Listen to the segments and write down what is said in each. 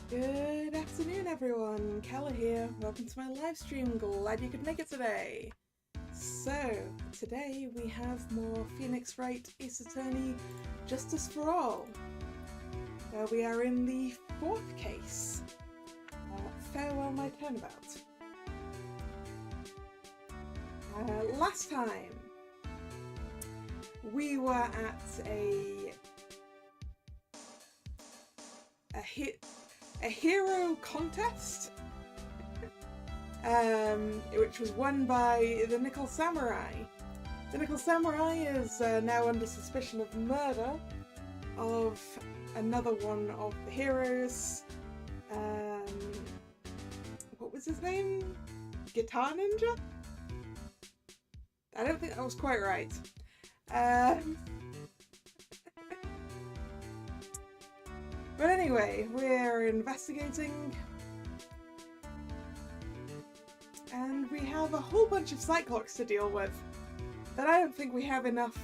Good afternoon, everyone. Kalla here. Welcome to my live stream. Glad you could make it today. So, today we have more Phoenix Wright Ace Attorney Justice for All. We are in the fourth case. Farewell, My Turnabout. Last time we were at a hero contest, which was won by the Nickel Samurai. The Nickel Samurai is now under suspicion of murder of another one of the heroes. What was his name? Guitar Ninja? I don't think that was quite right. But anyway, we're investigating, and we have a whole bunch of Cyclops to deal with that I don't think we have enough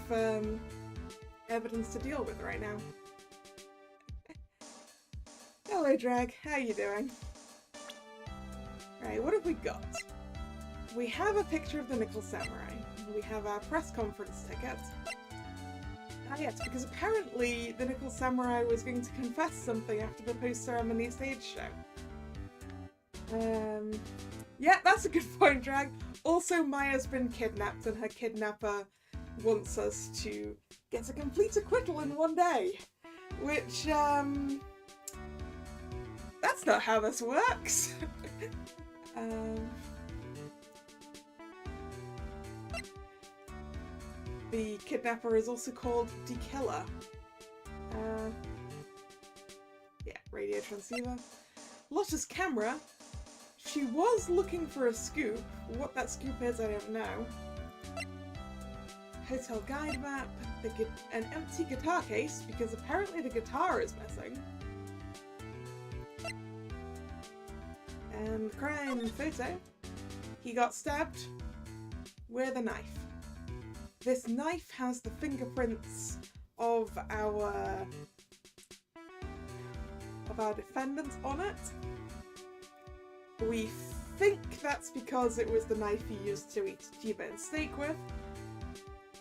evidence to deal with right now. Hello, Drag. How you doing? Right, what have we got? We have a picture of the Nickel Samurai. We have our press conference ticket. Ah yes, because apparently the Nickel Samurai was going to confess something after the post-ceremony stage show. Yeah, that's a good point, Drag. Also, Maya's been kidnapped and her kidnapper wants us to get a complete acquittal in one day. Which, that's not how this works. The kidnapper is also called the Killer. Yeah, radio transceiver. Lotta's camera. She was looking for a scoop. What that scoop is, I don't know. Hotel guide map. An empty guitar case, because apparently the guitar is missing. And crime photo. He got stabbed with a knife. This knife has the fingerprints of our defendants on it. We think that's because it was the knife he used to eat T-bone steak with.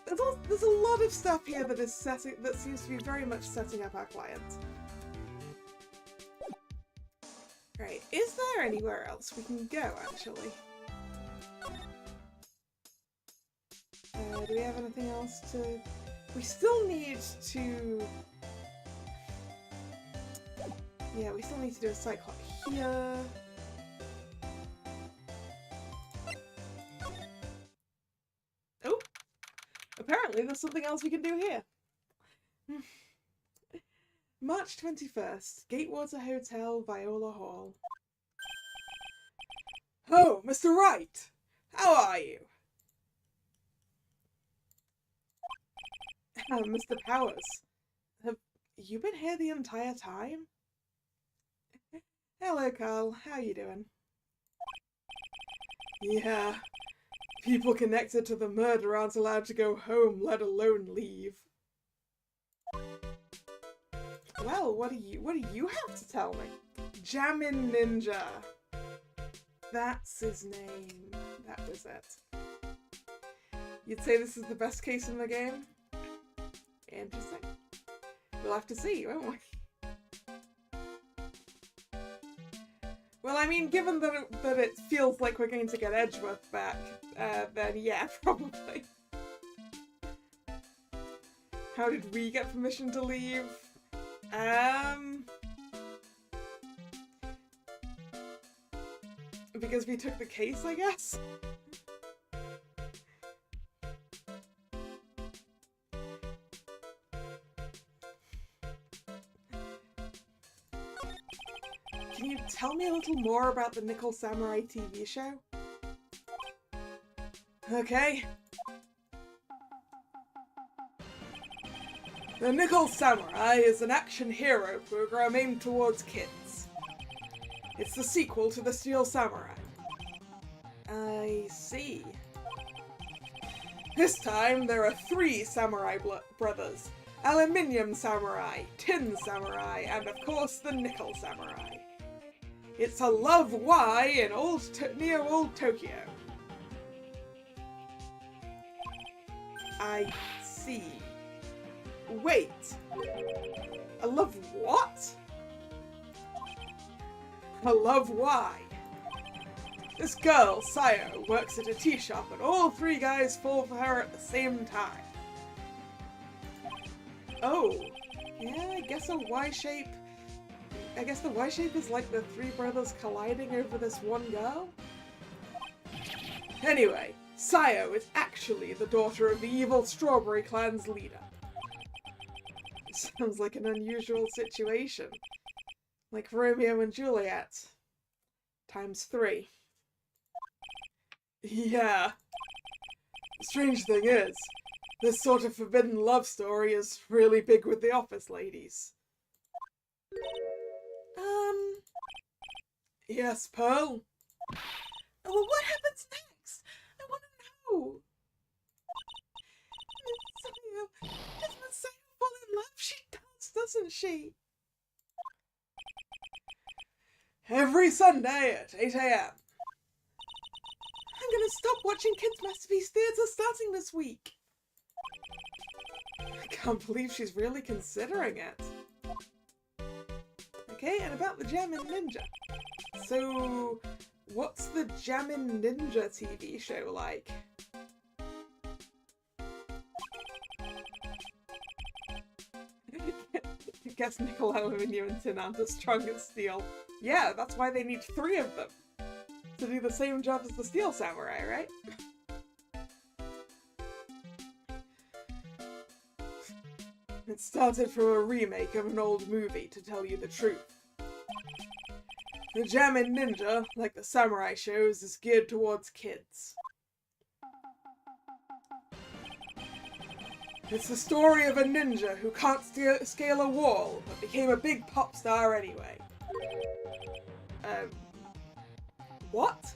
There's a lot of stuff here that seems to be very much setting up our client. Right, is there anywhere else we can go, actually? Do we have anything else to... We still need to... Yeah, we still need to do a cyclops here. Oh! Apparently there's something else we can do here. March 21st, Gatewater Hotel, Viola Hall. Oh, Mr. Wright! How are you? Mr. Powers, have you been here the entire time? Hello, Carl. How you doing? Yeah. People connected to the murder aren't allowed to go home, let alone leave. Well, what do you have to tell me? Jammin' Ninja. That's his name. That was it. You'd say this is the best case in the game? Interesting. We'll have to see, won't we? Well, I mean, given that it feels like we're going to get Edgeworth back, then yeah, probably. How did we get permission to leave? Because we took the case, I guess? Can you tell me a little more about the Nickel Samurai TV show? Okay. The Nickel Samurai is an action hero program aimed towards kids. It's the sequel to the Steel Samurai. I see. This time there are 3 samurai brothers. Aluminium Samurai, Tin Samurai, and of course the Nickel Samurai. It's a love Y in near Old Tokyo. I see. Wait. A love what? A love Y. This girl, Sayo, works at a tea shop and all 3 guys fall for her at the same time. Oh. Yeah, I guess the Y shape is like the 3 brothers colliding over this one girl? Anyway, Sayo is actually the daughter of the evil Strawberry Clan's leader. Sounds like an unusual situation. Like Romeo and Juliet. Times 3. Yeah. The strange thing is, this sort of forbidden love story is really big with the office ladies. Yes, Pearl? Oh, well, what happens next? I want to know. Does Messiah fall in love? She does, doesn't she? Every Sunday at 8 AM. I'm gonna stop watching Kids Masterpiece Theatre starting this week. I can't believe she's really considering it. Okay, and about the Jammin' Ninja. So, what's the Jammin' Ninja TV show like? I guess nickel, aluminium, and tin aren't as strong as steel. Yeah, that's why they need 3 of them. To do the same job as the Steel Samurai, right? It started from a remake of an old movie, to tell you the truth. The Jammin' Ninja, like the samurai shows, is geared towards kids. It's the story of a ninja who can't scale a wall, but became a big pop star anyway. What?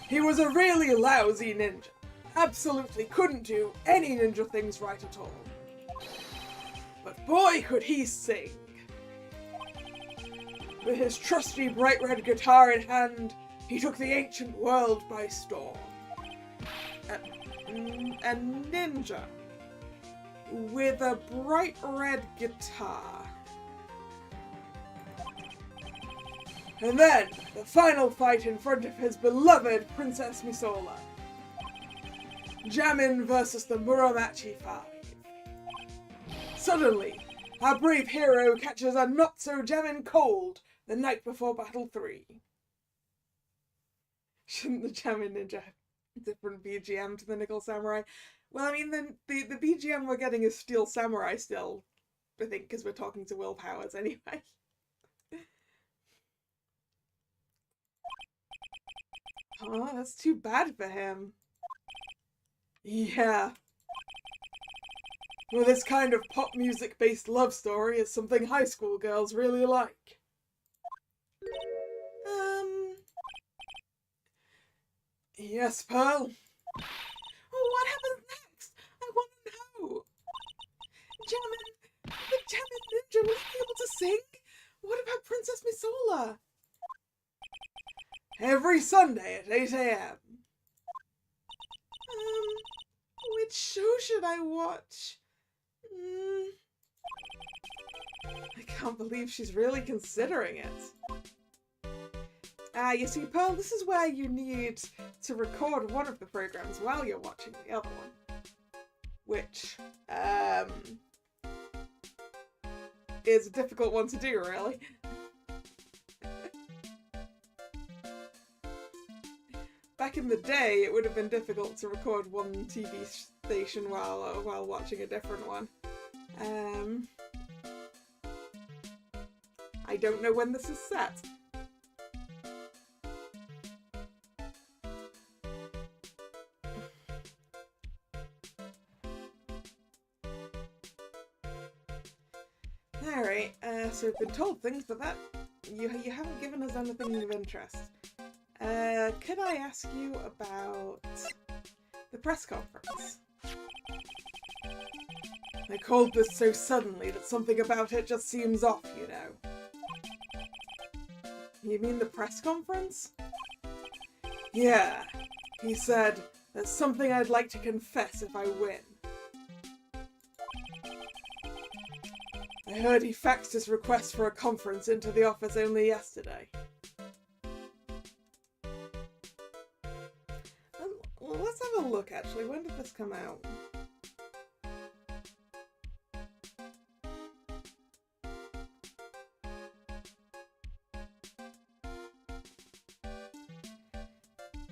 He was a really lousy ninja. Absolutely couldn't do any ninja things right at all. But boy, could he sing! With his trusty bright red guitar in hand, he took the ancient world by storm. A ninja with a bright red guitar. And then, the final fight in front of his beloved Princess Misola. Jammin' versus the Muromachi 5. Suddenly, our brave hero catches a not-so-jammin' cold the night before Battle 3. Shouldn't the Jammin' Ninja have a different BGM to the Nickel Samurai? Well, I mean, the BGM we're getting is Steel Samurai still, I think, because we're talking to Will Powers anyway. Oh, that's too bad for him. Yeah. Well, this kind of pop music-based love story is something high school girls really like. Yes, Pearl? Oh, what happens next? I want to know. Jammin, the Jammin Ninja, will he be able to sing? What about Princess Misola? Every Sunday at 8 a.m. Which show should I watch? I can't believe she's really considering it. You see, Pearl, this is where you need to record one of the programs while you're watching the other one. Which, is a difficult one to do, really. Back in the day, it would have been difficult to record one TV station while watching a different one. I don't know when this is set. Alright, so we've been told things, but that you haven't given us anything of interest. Could I ask you about the press conference? I called this so suddenly that something about it just seems off, you know. You mean the press conference? Yeah, he said, there's something I'd like to confess if I win. I heard he faxed his request for a conference into the office only yesterday. Well, let's have a look, actually. When did this come out?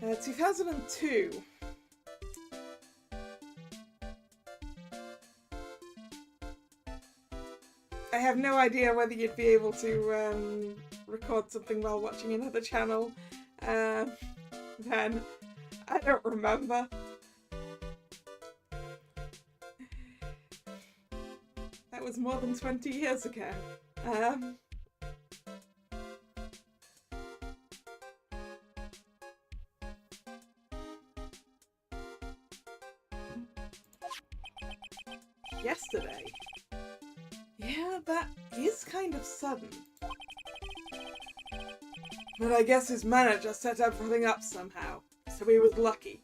Uh, 2002. I have no idea whether you'd be able to record something while watching another channel. Then I don't remember. That was more than 20 years ago. Yesterday. Yeah, that is kind of sudden. But I guess his manager set everything up somehow, so he was lucky.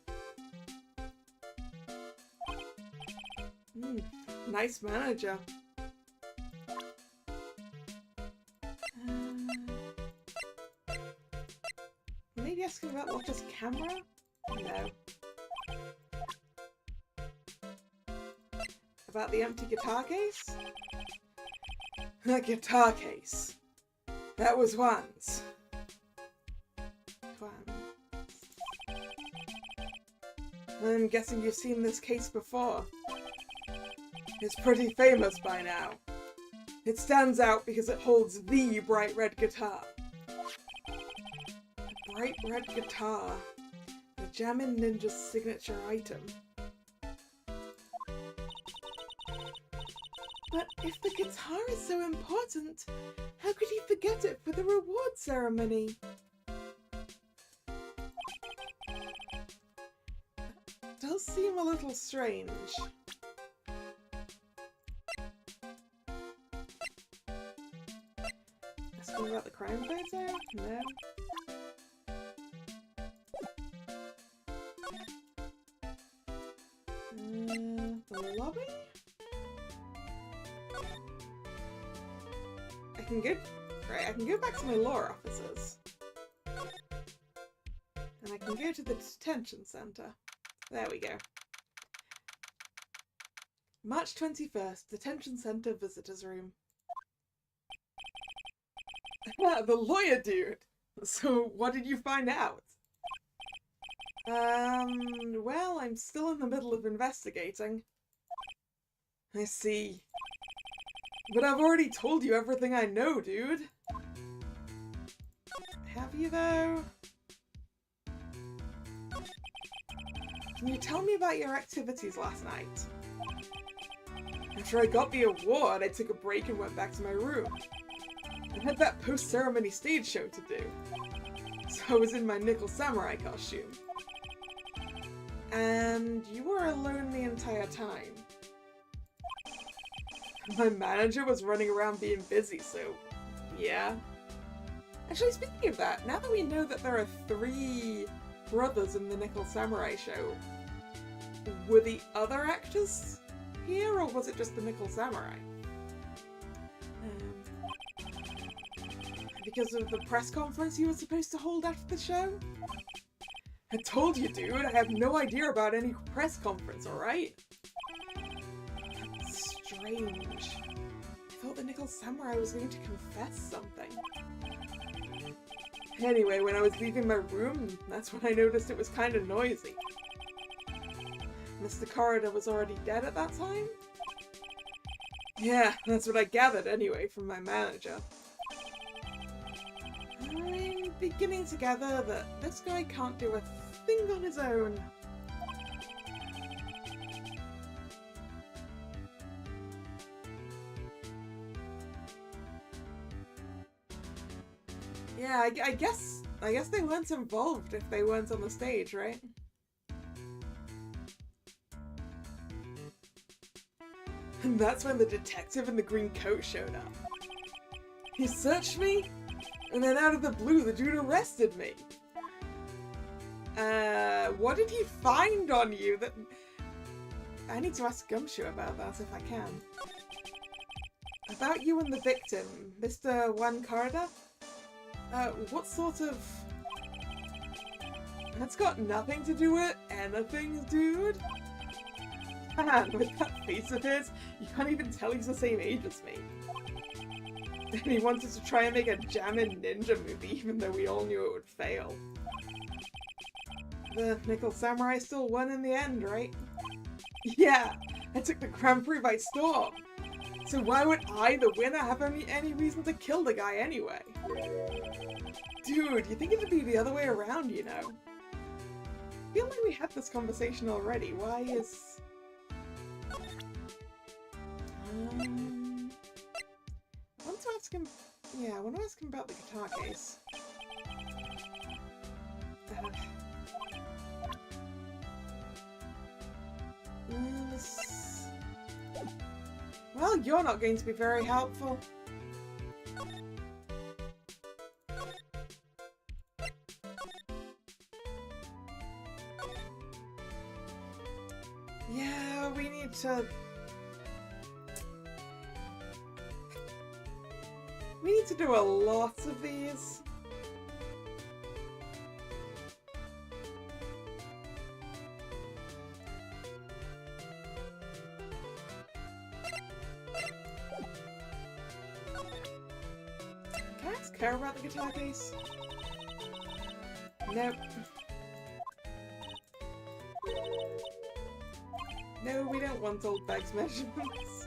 Nice manager. Maybe asking about Lotte's camera? No. About the empty guitar case? The guitar case. That was once. I'm guessing you've seen this case before. It's pretty famous by now. It stands out because it holds the bright red guitar. A bright red guitar. The Jammin Ninja's signature item. But if the guitar is so important, how could he forget it for the reward ceremony? Does seem a little strange. Asking about the crime photo? No. The lobby? I can go back to my lore officers. And I can go to the detention center. There we go. March 21st, detention center visitors room. The lawyer dude! So what did you find out? Well, I'm still in the middle of investigating. I see. But I've already told you everything I know, dude. Have you, though? Can you tell me about your activities last night? After I got the award, I took a break and went back to my room. I had that post-ceremony stage show to do. So I was in my nickel samurai costume. And you were alone the entire time. My manager was running around being busy, so yeah. Actually, speaking of that, now that we know that there are 3 brothers in the Nickel Samurai show, were the other actors here, or was it just the Nickel Samurai? Because of the press conference you were supposed to hold after the show? I told you, dude, I have no idea about any press conference, alright? Strange. I thought the Nickel Samurai was going to confess something. Anyway, when I was leaving my room, that's when I noticed it was kind of noisy. Mr. Corridor was already dead at that time? Yeah, that's what I gathered anyway from my manager. I'm beginning to gather that this guy can't do a thing on his own. Yeah, I guess they weren't involved if they weren't on the stage, right? And that's when the detective in the green coat showed up. He searched me, and then out of the blue, the dude arrested me. What did he find on you that... I need to ask Gumshoe about that if I can. About you and the victim, Mr. Wankarda? What sort of... That's got nothing to do with anything, dude. Man, with that face of his, you can't even tell he's the same age as me. And he wanted to try and make a Jammin' Ninja movie, even though we all knew it would fail. The Nickel Samurai still won in the end, right? Yeah, I took the Grand Prix by storm. So why would I, the winner, have any reason to kill the guy anyway? Dude, you think it'd be the other way around, you know? I feel like we had this conversation already. Why is... I want to ask him... Yeah, I want to ask him about the guitar case. Well, you're not going to be very helpful. Yeah, we need to... We need to do a lot of these. Can I ask her about the guitar case? Nope. No, we don't want old bag's measurements.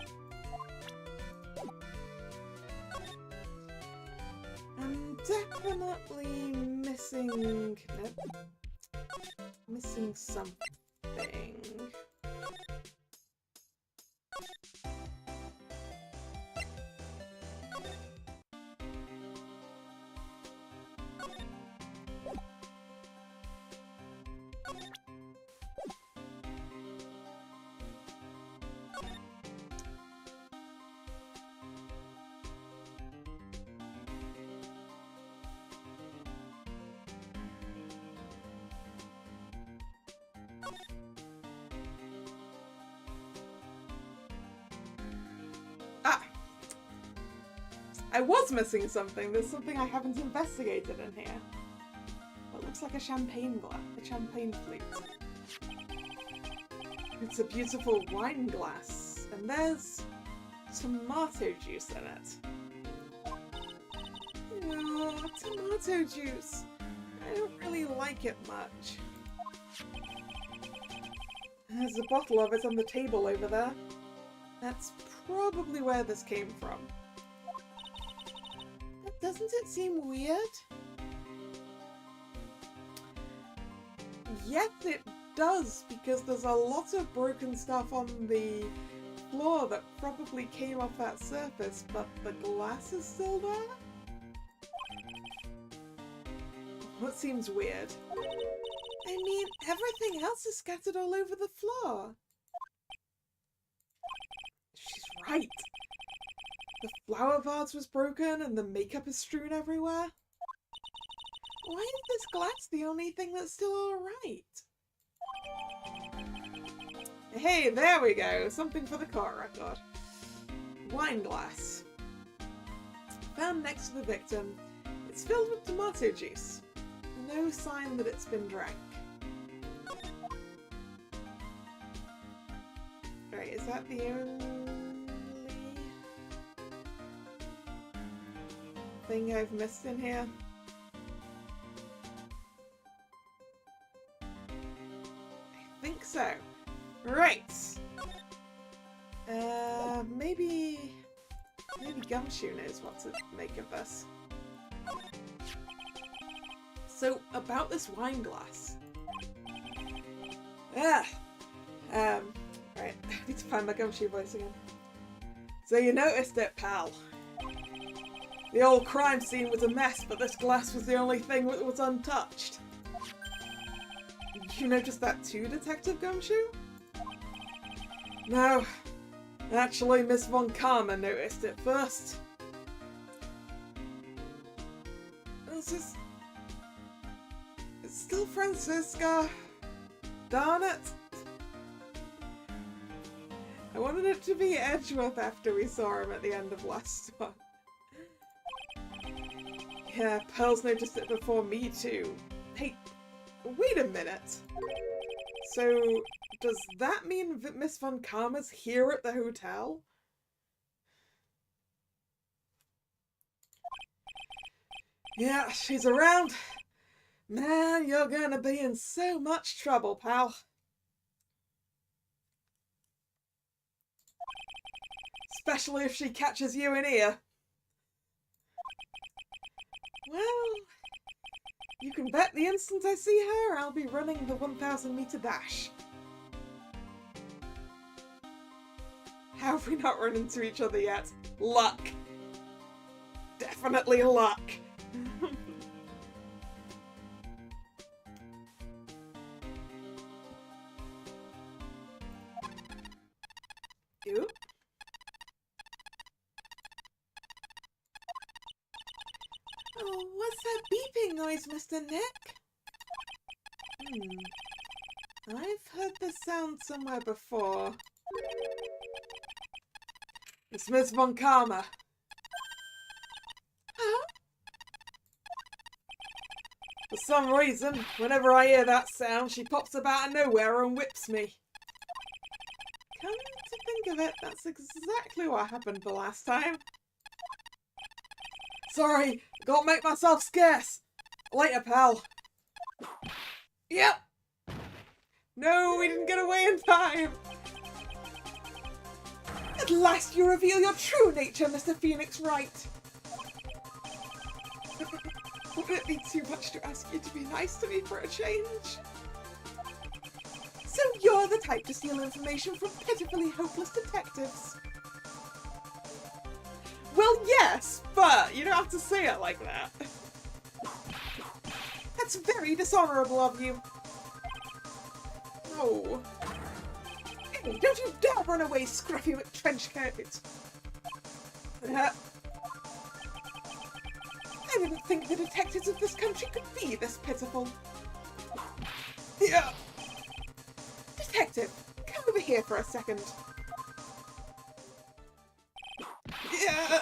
I'm definitely missing... Nope. Missing something. I was missing something. There's something I haven't investigated in here. It looks like a champagne glass, a champagne flute. It's a beautiful wine glass, and there's tomato juice in it. Oh, tomato juice. I don't really like it much. There's a bottle of it on the table over there. That's probably where this came from. Doesn't it seem weird? Yes, it does, because there's a lot of broken stuff on the floor that probably came off that surface, but the glass is still there? What seems weird? I mean, everything else is scattered all over the floor. She's right. The flower vase was broken and the makeup is strewn everywhere. Why is this glass the only thing that's still alright? Hey, there we go. Something for the court record. Wine glass. Found next to the victim. It's filled with tomato juice. No sign that it's been drank. Right, is that the only thing I've missed in here? I think so. Right. Maybe Gumshoe knows what to make of this. So, about this wine glass. Right, I need to find my Gumshoe voice again. So you noticed it, pal. The old crime scene was a mess, but this glass was the only thing that was untouched. Did you notice that too, Detective Gumshoe? No. Actually, Miss Von Karma noticed it first. It's still Francisca. Darn it. I wanted it to be Edgeworth after we saw him at the end of last one. Yeah, Pearl's noticed it before me too. Hey, wait a minute. So, does that mean that Miss Von Karma's here at the hotel? Yeah, she's around. Man, you're gonna be in so much trouble, pal. Especially if she catches you in here. Well, you can bet the instant I see her, I'll be running the 1,000-meter dash. How have we not run into each other yet? Luck. Definitely luck. Oop. Oh, what's that beeping noise, Mr. Nick? I've heard this sound somewhere before. It's Miss Von Karma. Huh? For some reason, whenever I hear that sound, she pops up out of nowhere and whips me. Come to think of it, that's exactly what happened the last time. Sorry, gotta make myself scarce. Later, pal. Yep. No, we didn't get away in time. At last you reveal your true nature, Mr. Phoenix Wright. Would it be too much to ask you to be nice to me for a change? So you're the type to steal information from pitifully hopeless detectives. Well, yes, but you don't have to say it like that. That's very dishonorable of you. Oh. Hey, don't you dare run away, Scruffy McTrenchcoat! I didn't think the detectives of this country could be this pitiful. Yeah. Detective, come over here for a second. Yeah.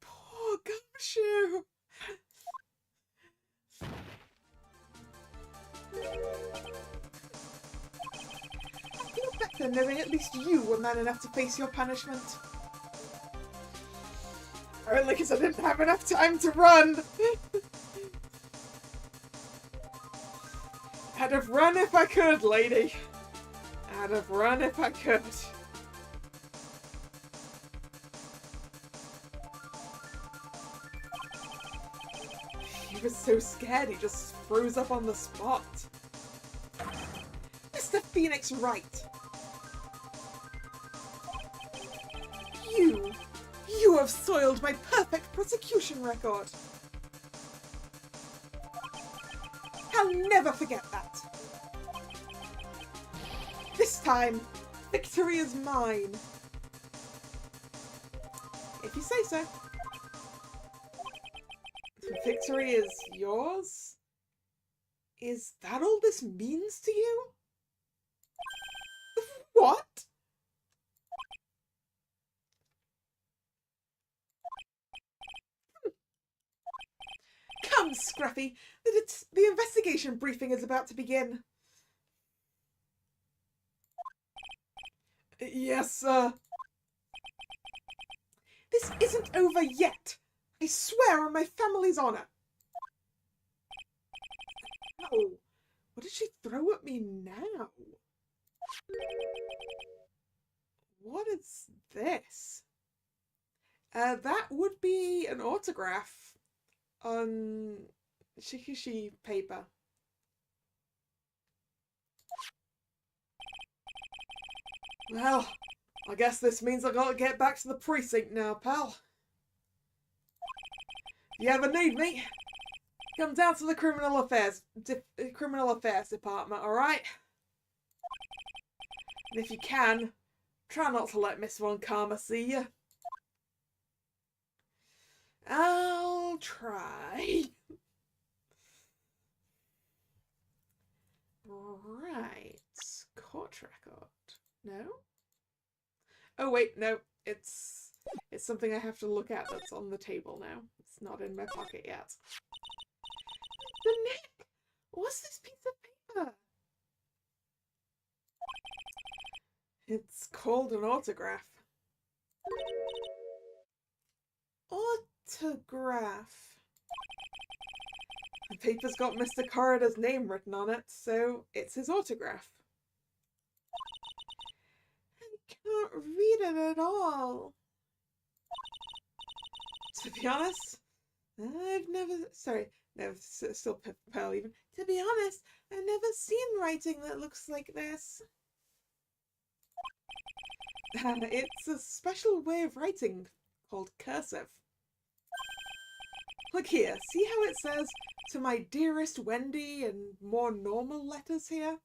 Poor Gumshoe. I feel better knowing at least you were man enough to face your punishment. Only because I didn't have enough time to run. I'd have run if I could, lady. I'd have run if I could. He was so scared he just froze up on the spot. Mr. Phoenix Wright. You have soiled my perfect prosecution record. I'll never forget that. This time, victory is mine. If you say so. Victory is yours? Is that all this means to you? What? Come, Scruffy. The investigation briefing is about to begin. Yes, sir. This isn't over yet. I swear on my family's honor. Oh, what did she throw at me now? What is this? That would be an autograph on Shikishi paper. Well, I guess this means I gotta get back to the precinct now, pal. If you ever need me, come down to the Criminal Affairs Department, alright? And if you can, try not to let Miss Von Karma see you. I'll try. Right. Court record. No? Oh wait, no. It's something I have to look at that's on the table now. It's not in my pocket yet. The neck! What's this piece of paper? It's called an autograph. Autograph. The paper's got Mr. Corridor's name written on it, so it's his autograph. I can't read it at all. To be honest, I've never... Sorry, no, still Pearl even. To be honest, I've never seen writing that looks like this. It's a special way of writing called cursive. Look here, see how it says, "To my dearest Wendy," and more normal letters here?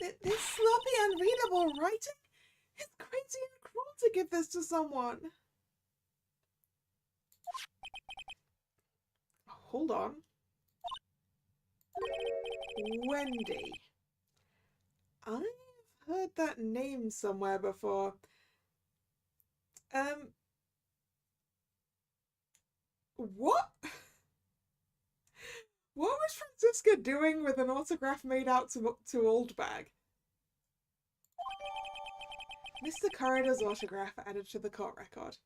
This sloppy, unreadable writing? It's crazy and cruel to give this to someone. Hold on. Wendy. I've heard that name somewhere before. What? What was Francisca doing with an autograph made out to Old Bag? Mr. Corridor's autograph added to the court record.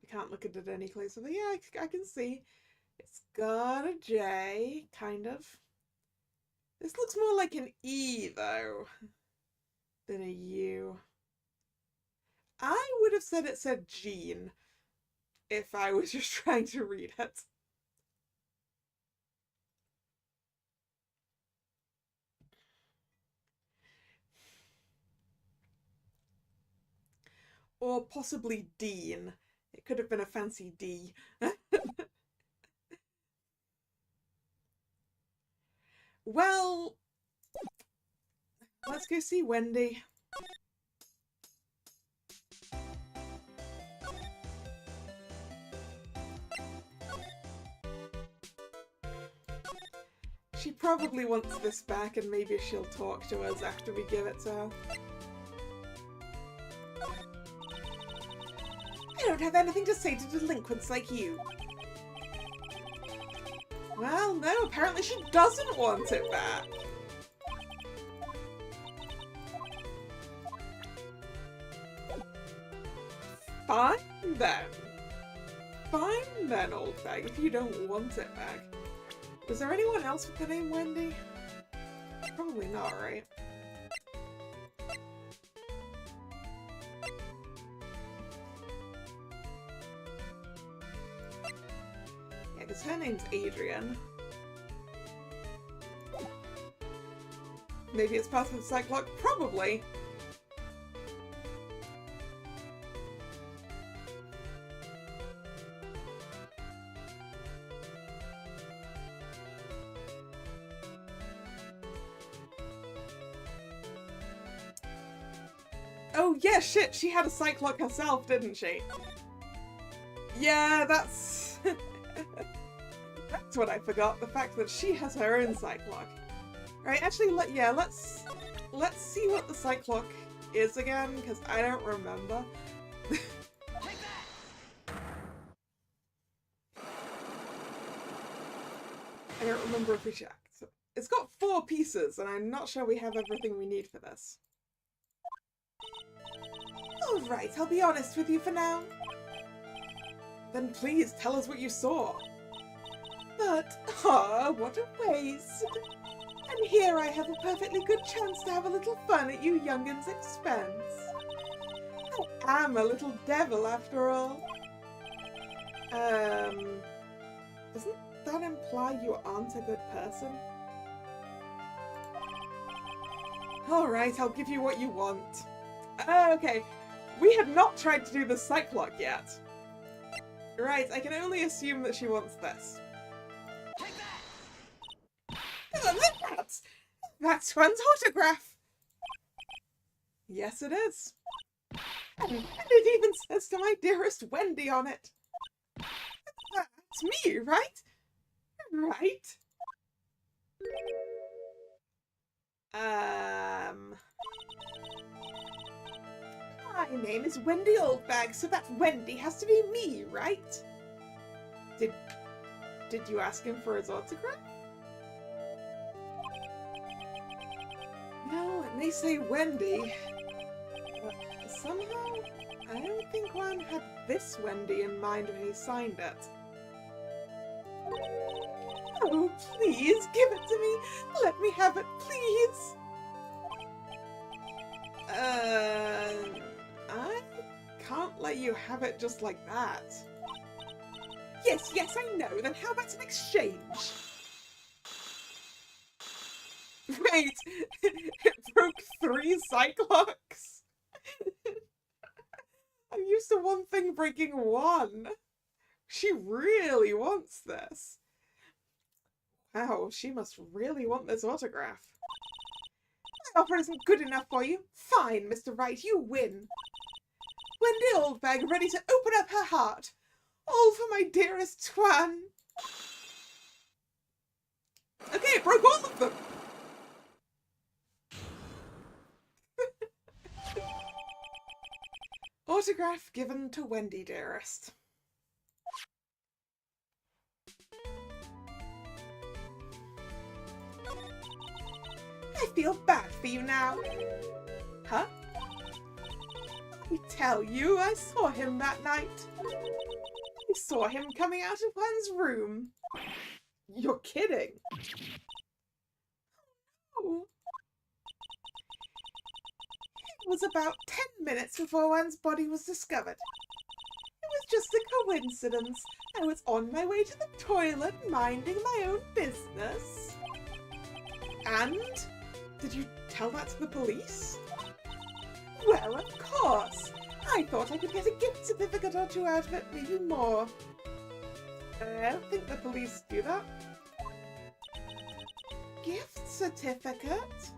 We can't look at it any closer, but yeah, I can see. It's got a J, kind of. This looks more like an E, though, than a U. I would have said it said Jean if I was just trying to read it. Or possibly Dean. It could have been a fancy D. Well, let's go see Wendy. She probably wants this back, and maybe she'll talk to us after we give it to her. I don't have anything to say to delinquents like you. Well, no, apparently she doesn't want it back. Fine then. Fine then, Old Bag, if you don't want it back. Was there anyone else with the name Wendy? Probably not, right? Yeah, because her name's Adrian. Maybe it's part of the Cyclock? Probably. Oh yeah, shit, she had a Cyclock herself, didn't she? Yeah, that's... that's what I forgot, the fact that she has her own Cyclock. Right, actually, let's see what the Cyclock is again, because I don't remember. I don't remember if we checked. It's got 4 pieces, and I'm not sure we have everything we need for this. Alright, I'll be honest with you for now. Then please tell us what you saw. But, what a waste. And here I have a perfectly good chance to have a little fun at you young'uns' expense. I am a little devil after all. Doesn't that imply you aren't a good person? Alright, I'll give you what you want. Okay, we had not tried to do the Cyclock yet. Right, I can only assume that she wants this. That's Swan's autograph! Yes, it is. And it even says to my dearest Wendy on it. That's me, right? Right? My name is Wendy Oldbag, so that Wendy has to be me, right? Did you ask him for his autograph? No, it may say Wendy, but somehow I don't think Juan had this Wendy in mind when he signed it. Oh, please, give it to me! Let me have it, please! I can't let you have it just like that. Yes, I know. Then how about an exchange? Wait, it broke 3 Cyclocks? I'm used to one thing breaking 1. She really wants this. Wow, she must really want this autograph. My offer isn't good enough for you. Fine, Mr. Wright, you win. Wendy Oldbag ready to open up her heart. All for my dearest Twan. Okay, it broke all of them. Autograph given to Wendy, dearest. I feel bad for you now. Huh? I tell you, I saw him that night. I saw him coming out of Juan's room. You're kidding. Oh. It was about 10 minutes before Juan's body was discovered. It was just a coincidence. I was on my way to the toilet, minding my own business. And? Did you tell that to the police? Well, of course. I thought I could get a gift certificate or 2 out of it, maybe more. I don't think the police do that. Gift certificate?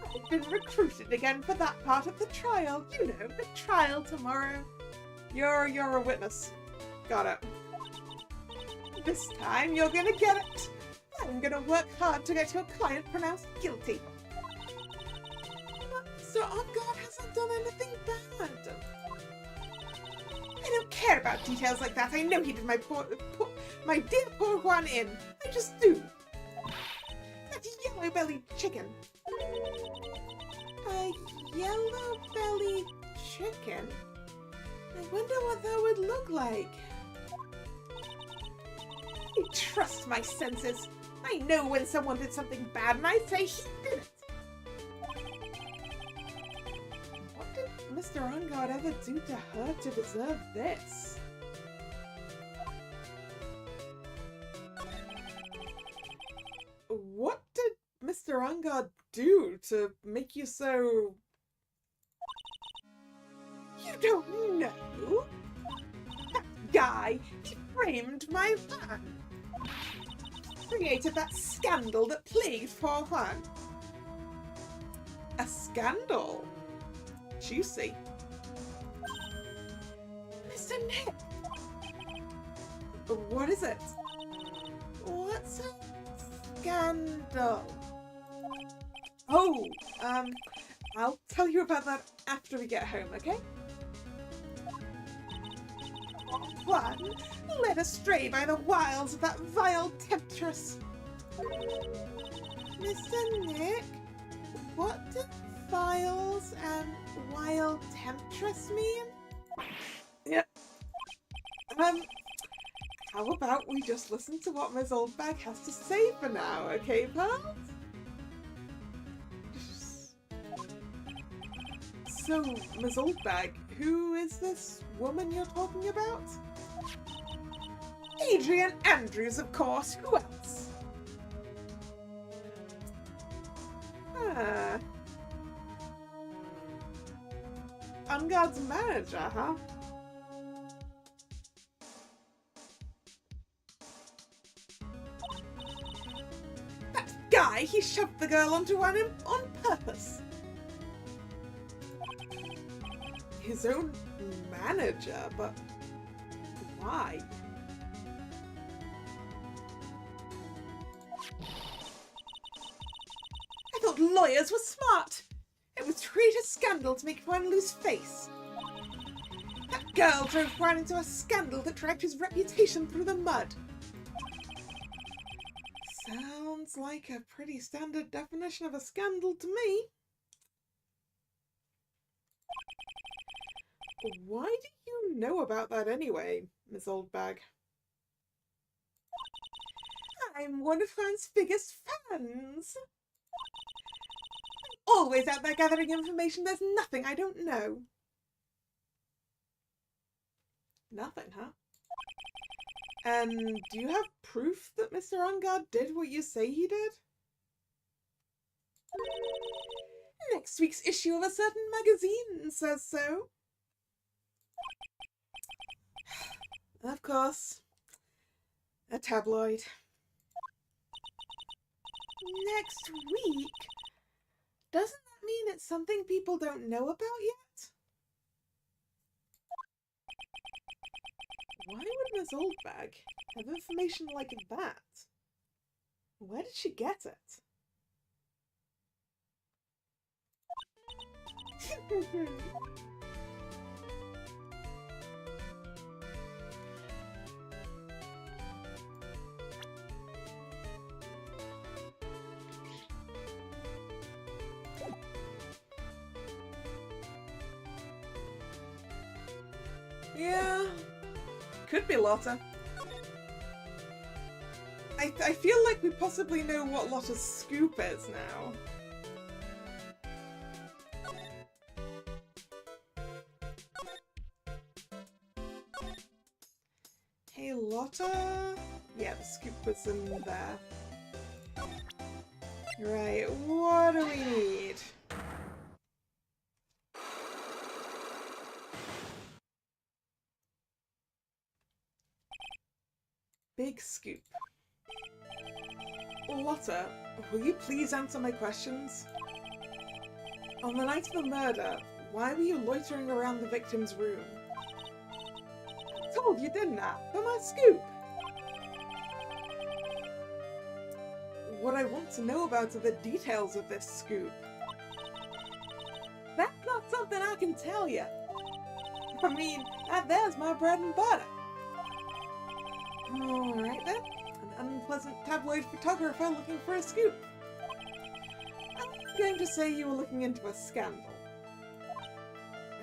I've been recruited again for that part of the trial. You know, the trial tomorrow. You're a witness. Got it. This time you're gonna get it. I'm gonna work hard to get your client pronounced guilty. But Mr. Ongard hasn't done anything bad. I don't care about details like that. I know he did my dear poor Juan in. I just do. That yellow-bellied chicken. A yellow-bellied chicken? I wonder what that would look like. I trust my senses. I know when someone did something bad and I say he did it. What did Mr. Ongard ever do to her to deserve this? Mr. Ungard do to make you so... You don't know? That guy, he framed my van. Created that scandal that plagued poor Juan. A scandal? Juicy. Mr. Nick! What is it? What's a scandal? Oh, I'll tell you about that after we get home, okay? Juan, led astray by the wiles of that vile temptress. Mr. Nick, what do vials and wild temptress mean? Yep. How about we just listen to what Ms. Oldbag has to say for now, okay, pals? So, Ms. Oldbag, who is this woman you're talking about? Adrian Andrews, of course. Who else? Ah. Ungard's manager, huh? That guy, he shoved the girl onto one on purpose. His own manager, but why? I thought lawyers were smart. It was to create a scandal to make Juan lose face. That girl drove Juan into a scandal that dragged his reputation through the mud. Sounds like a pretty standard definition of a scandal to me. Why do you know about that anyway, Miss Oldbag? I'm one of Juan's biggest fans. I'm always out there gathering information. There's nothing I don't know. Nothing, huh? And do you have proof that Mr. Ungard did what you say he did? Next week's issue of a certain magazine says so. Of course. A tabloid. Next week? Doesn't that mean it's something people don't know about yet? Why would Miss Oldbag have information like that? Where did she get it? Yeah, could be Lotta. I feel like we possibly know what Lotta's scoop is now. Hey Lotta? Yeah, the scoop was in there. Right, what do we need? Big scoop. Lotta, will you please answer my questions? On the night of the murder, why were you loitering around the victim's room? I told you, didn't I? For my scoop! What I want to know about are the details of this scoop. That's not something I can tell you. I mean, that there's my bread and butter. Alright then, an unpleasant tabloid photographer looking for a scoop. I'm going to say you were looking into a scandal.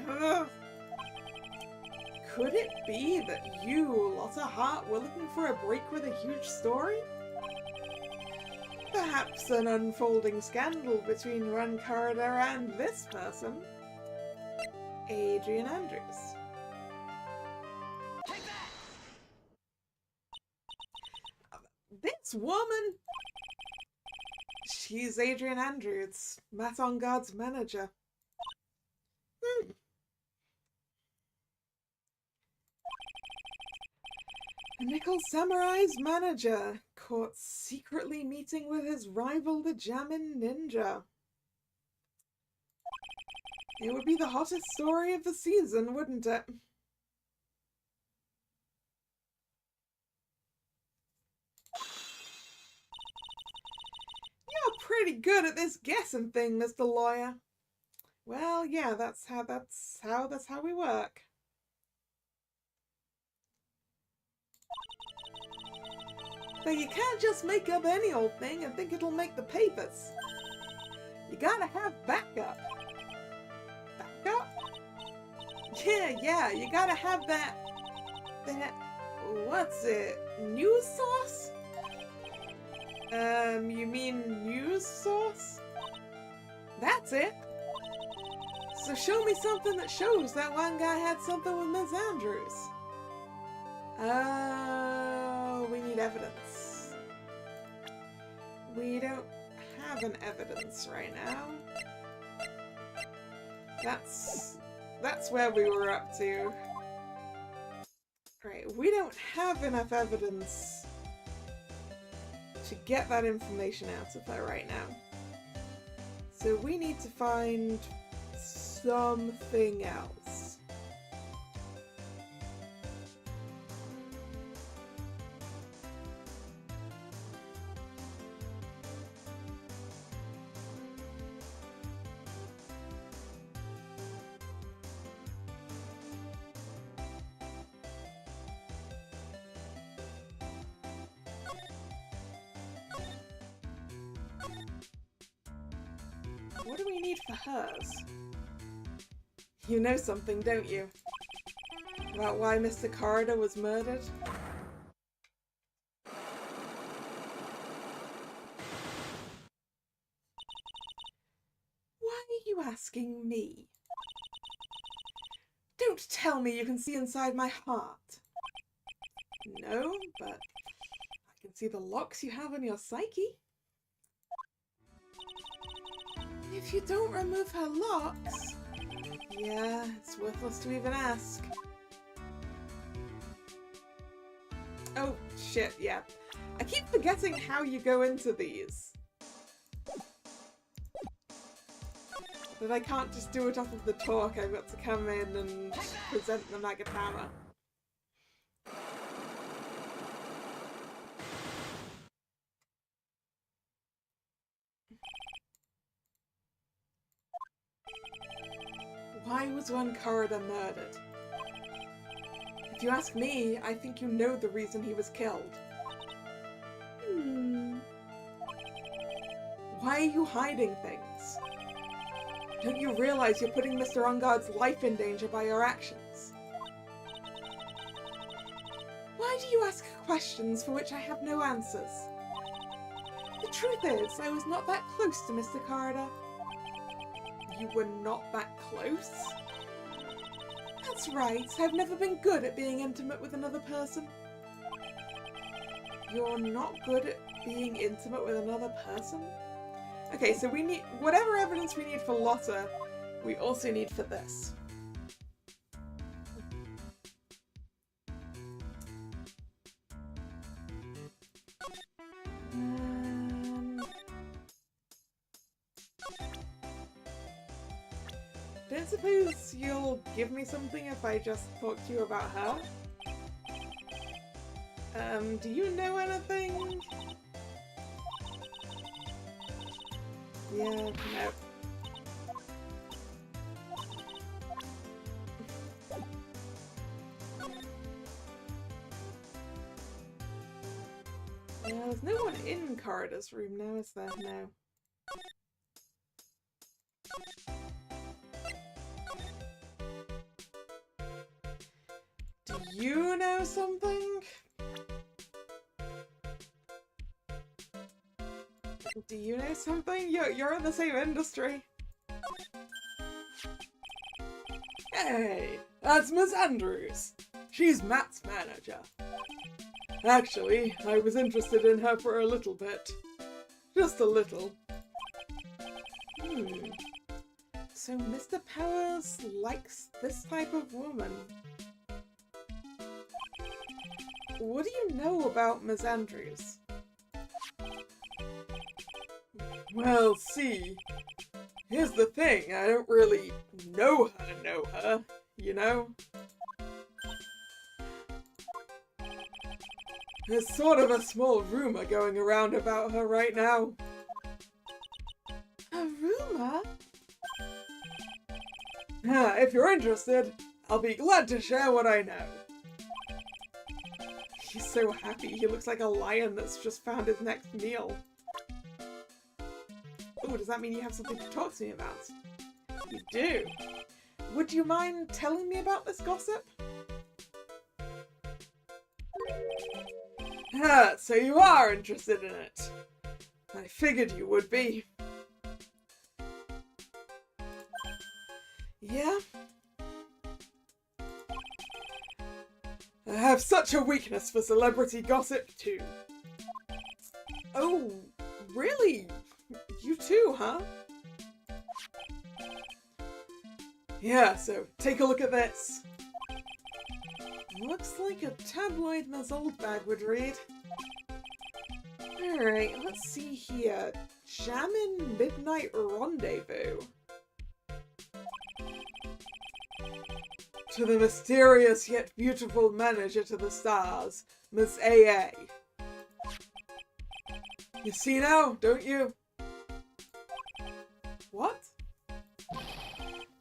Ugh. Could it be that you, Lotta Hart, were looking for a break with a huge story? Perhaps an unfolding scandal between Run Corridor and this person, Adrian Andrews. This woman? She's Adrian Andrews, Matt on Guard's manager. A Nickel Samurai's manager, caught secretly meeting with his rival, the Jamin Ninja. It would be the hottest story of the season, wouldn't it? You're pretty good at this guessing thing, Mr. Lawyer. Well, yeah, that's how we work. But you can't just make up any old thing and think it'll make the papers. You gotta have backup. Backup? Yeah, you gotta have that, what's it, news source? You mean news source? That's it. So show me something that shows that one guy had something with Ms. Andrews. Oh, we need evidence. We don't have an evidence right now. That's where we were up to. Right, we don't have enough evidence to get that information out of her right now. So we need to find something else. What do we need for hers? You know something, don't you? About why Mr. Corridor was murdered? Why are you asking me? Don't tell me you can see inside my heart. No, but I can see the locks you have on your psyche. If you don't remove her locks... Yeah, it's worthless to even ask. Oh, shit, yeah. I keep forgetting how you go into these. That I can't just do it off of the talk, I've got to come in and present the Magatama. Why was one Corridor murdered? If you ask me, I think you know the reason he was killed. Why are you hiding things? Don't you realize you're putting Mr. Ungard's life in danger by your actions? Why do you ask questions for which I have no answers? The truth is, I was not that close to Mr. Corridor. You were not that close? That's right, I've never been good at being intimate with another person. You're not good at being intimate with another person? Okay, so we need, whatever evidence we need for Lotta, we also need for this. Don't suppose you'll give me something if I just talk to you about her? Do you know anything? Yeah, no. There's no one in Corridor's room now, is there? No. Do you know something? Do you know something? You're in the same industry. Hey, that's Miss Andrews. She's Matt's manager. Actually, I was interested in her for a little bit. Just a little. So Mr. Powers likes this type of woman. What do you know about Miss Andrews? Well, see, here's the thing, I don't really know her, you know? There's sort of a small rumor going around about her right now. A rumor? If you're interested, I'll be glad to share what I know. He's so happy, he looks like a lion that's just found his next meal. Oh, does that mean you have something to talk to me about? You do? Would you mind telling me about this gossip? So you are interested in it. I figured you would be. Yeah? I have such a weakness for celebrity gossip too. Oh, really? You too, huh? Yeah, so take a look at this. Looks like a tabloid Ms. Oldbag would read. Alright, let's see here. Jammin' Midnight Rendezvous. To the mysterious yet beautiful manager to the stars, Miss AA. You see now, don't you? What?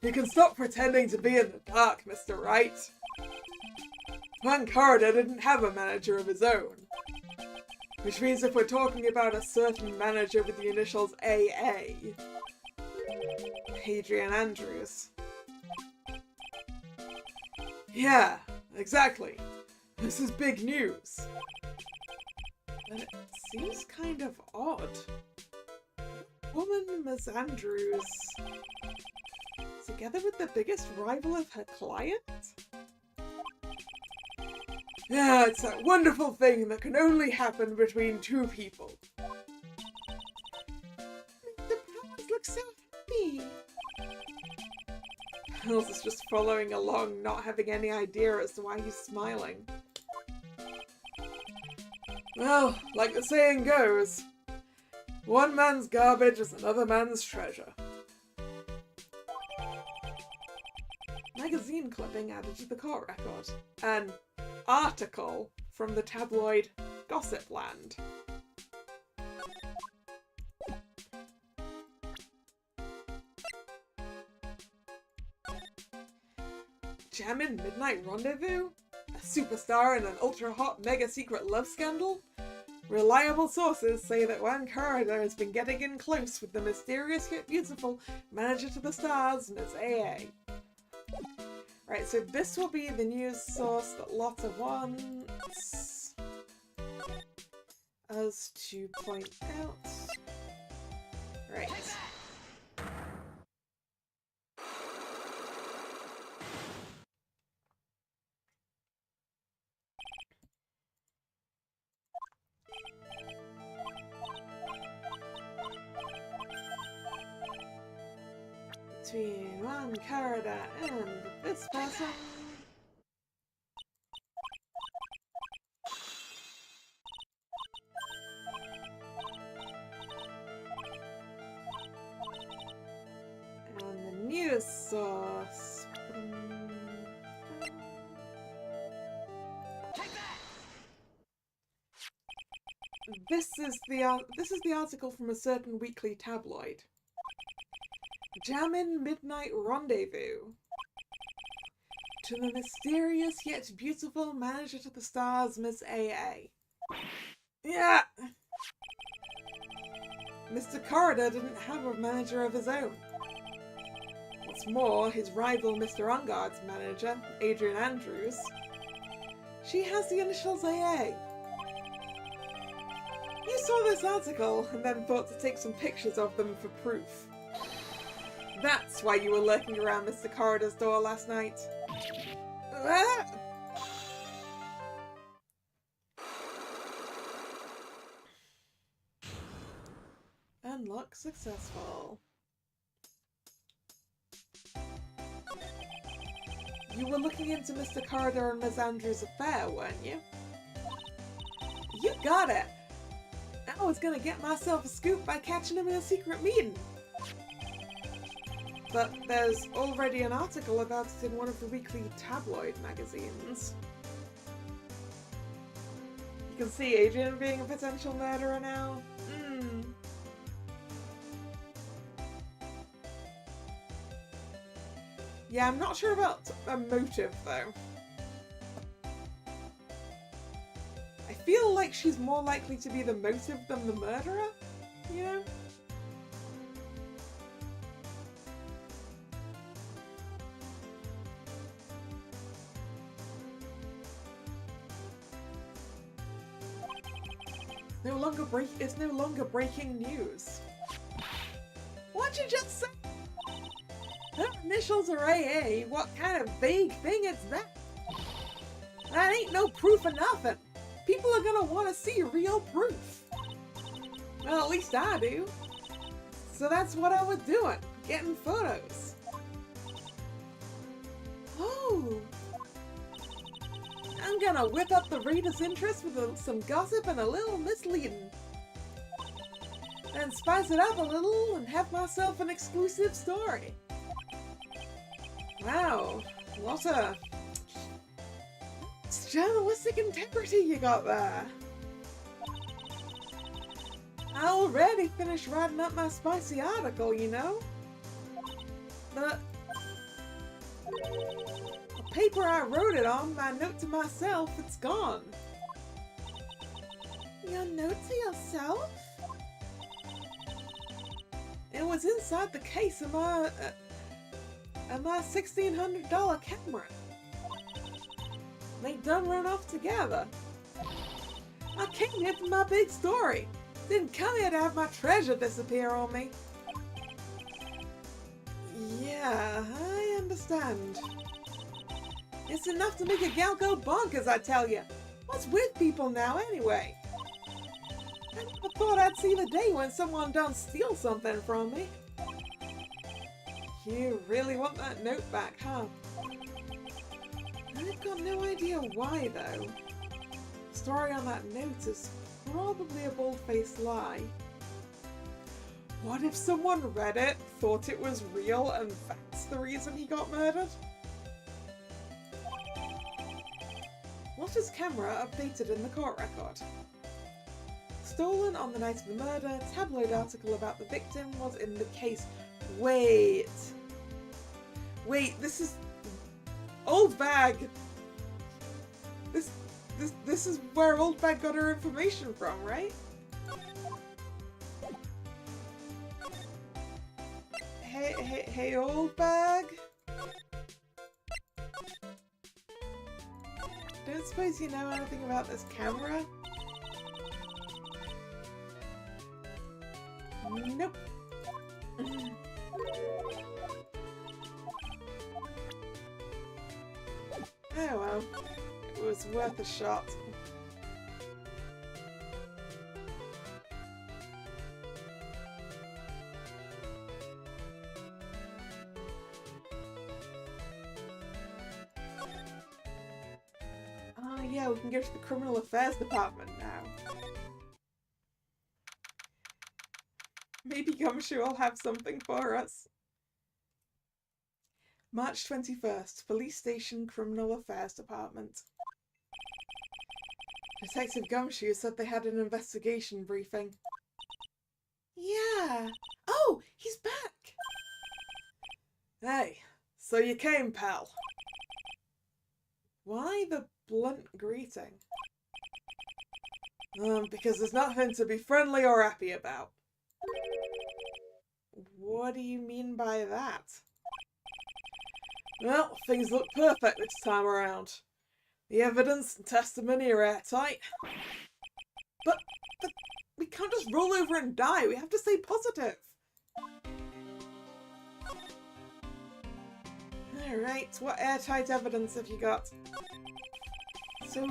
You can stop pretending to be in the dark, Mr. Wright. Van Corridor didn't have a manager of his own. Which means if we're talking about a certain manager with the initials AA, Adrian Andrews. Yeah, exactly. This is big news. But it seems kind of odd. Woman Miss Andrews together with the biggest rival of her client? Yeah, it's that wonderful thing that can only happen between two people. The Powers look so happy. Hills is just following along, not having any idea as to why he's smiling. Well, like the saying goes, one man's garbage is another man's treasure. Magazine clipping added to the court record. An article from the tabloid Gossipland. Jammin' Midnight Rendezvous? A superstar in an ultra-hot mega-secret love scandal? Reliable sources say that Juan Corridor has been getting in close with the mysterious yet beautiful manager to the stars, Miss AA. Right, so this will be the news source that Lotta wants us to point out. Right. Between Juan Corridor and this person. And the news source. This is the article from a certain weekly tabloid. Jammin' Midnight Rendezvous. To the mysterious yet beautiful manager to the stars, Miss AA. Yeah! Mr. Corridor didn't have a manager of his own. What's more, his rival Mr. Ungard's manager, Adrian Andrews, she has the initials AA. You saw this article and then thought to take some pictures of them for proof. That's why you were lurking around Mr. Corridor's door last night. Ah! Unlock successful. You were looking into Mr. Corridor and Ms. Andrews' affair, weren't you? You got it! I was gonna get myself a scoop by catching him in a secret meeting. But there's already an article about it in one of the weekly tabloid magazines. You can see Adrian being a potential murderer now. Yeah, I'm not sure about a motive, though. I feel like she's more likely to be the motive than the murderer, you know? It's no longer breaking news. What'd you just say? Her initials are AA. What kind of vague thing is that? That ain't no proof of nothing. People are gonna want to see real proof. Well, at least I do. So that's what I was doing, getting photos. Oh. I'm gonna whip up the reader's interest with some gossip and a little misleading. And spice it up a little and have myself an exclusive story. Wow, what a journalistic integrity you got there. I already finished writing up my spicy article, you know. But the paper I wrote it on, my note to myself, it's gone. Your note to yourself? It was inside the case of my $1,600 camera. They done run off together. I came here for my big story. Didn't come here to have my treasure disappear on me. Yeah, I understand. It's enough to make a gal go bonkers, I tell you. What's with people now, anyway? I never thought I'd see the day when someone done steal something from me. You really want that note back, huh? I've got no idea why, though. The story on that note is probably a bold-faced lie. What if someone read it, thought it was real, and that's the reason he got murdered? What is camera updated in the court record? Stolen on the night of the murder, tabloid article about the victim was in the case. Wait, this is Old Bag. This is where Old Bag got her information from, right? Hey, Old Bag. Don't suppose you know anything about this camera? Nope. Oh well, it was worth a shot. Oh yeah, we can go to the Criminal Affairs Department now. Maybe Gumshoe will have something for us. March 21st, Police Station Criminal Affairs Department. Detective Gumshoe said they had an investigation briefing. Yeah. Oh, he's back. Hey, so you came, pal. Why the blunt greeting? Because there's nothing to be friendly or happy about. What do you mean by that? Well, things look perfect this time around. The evidence and testimony are airtight. But we can't just roll over and die. We have to stay positive. Alright, what airtight evidence have you got? So,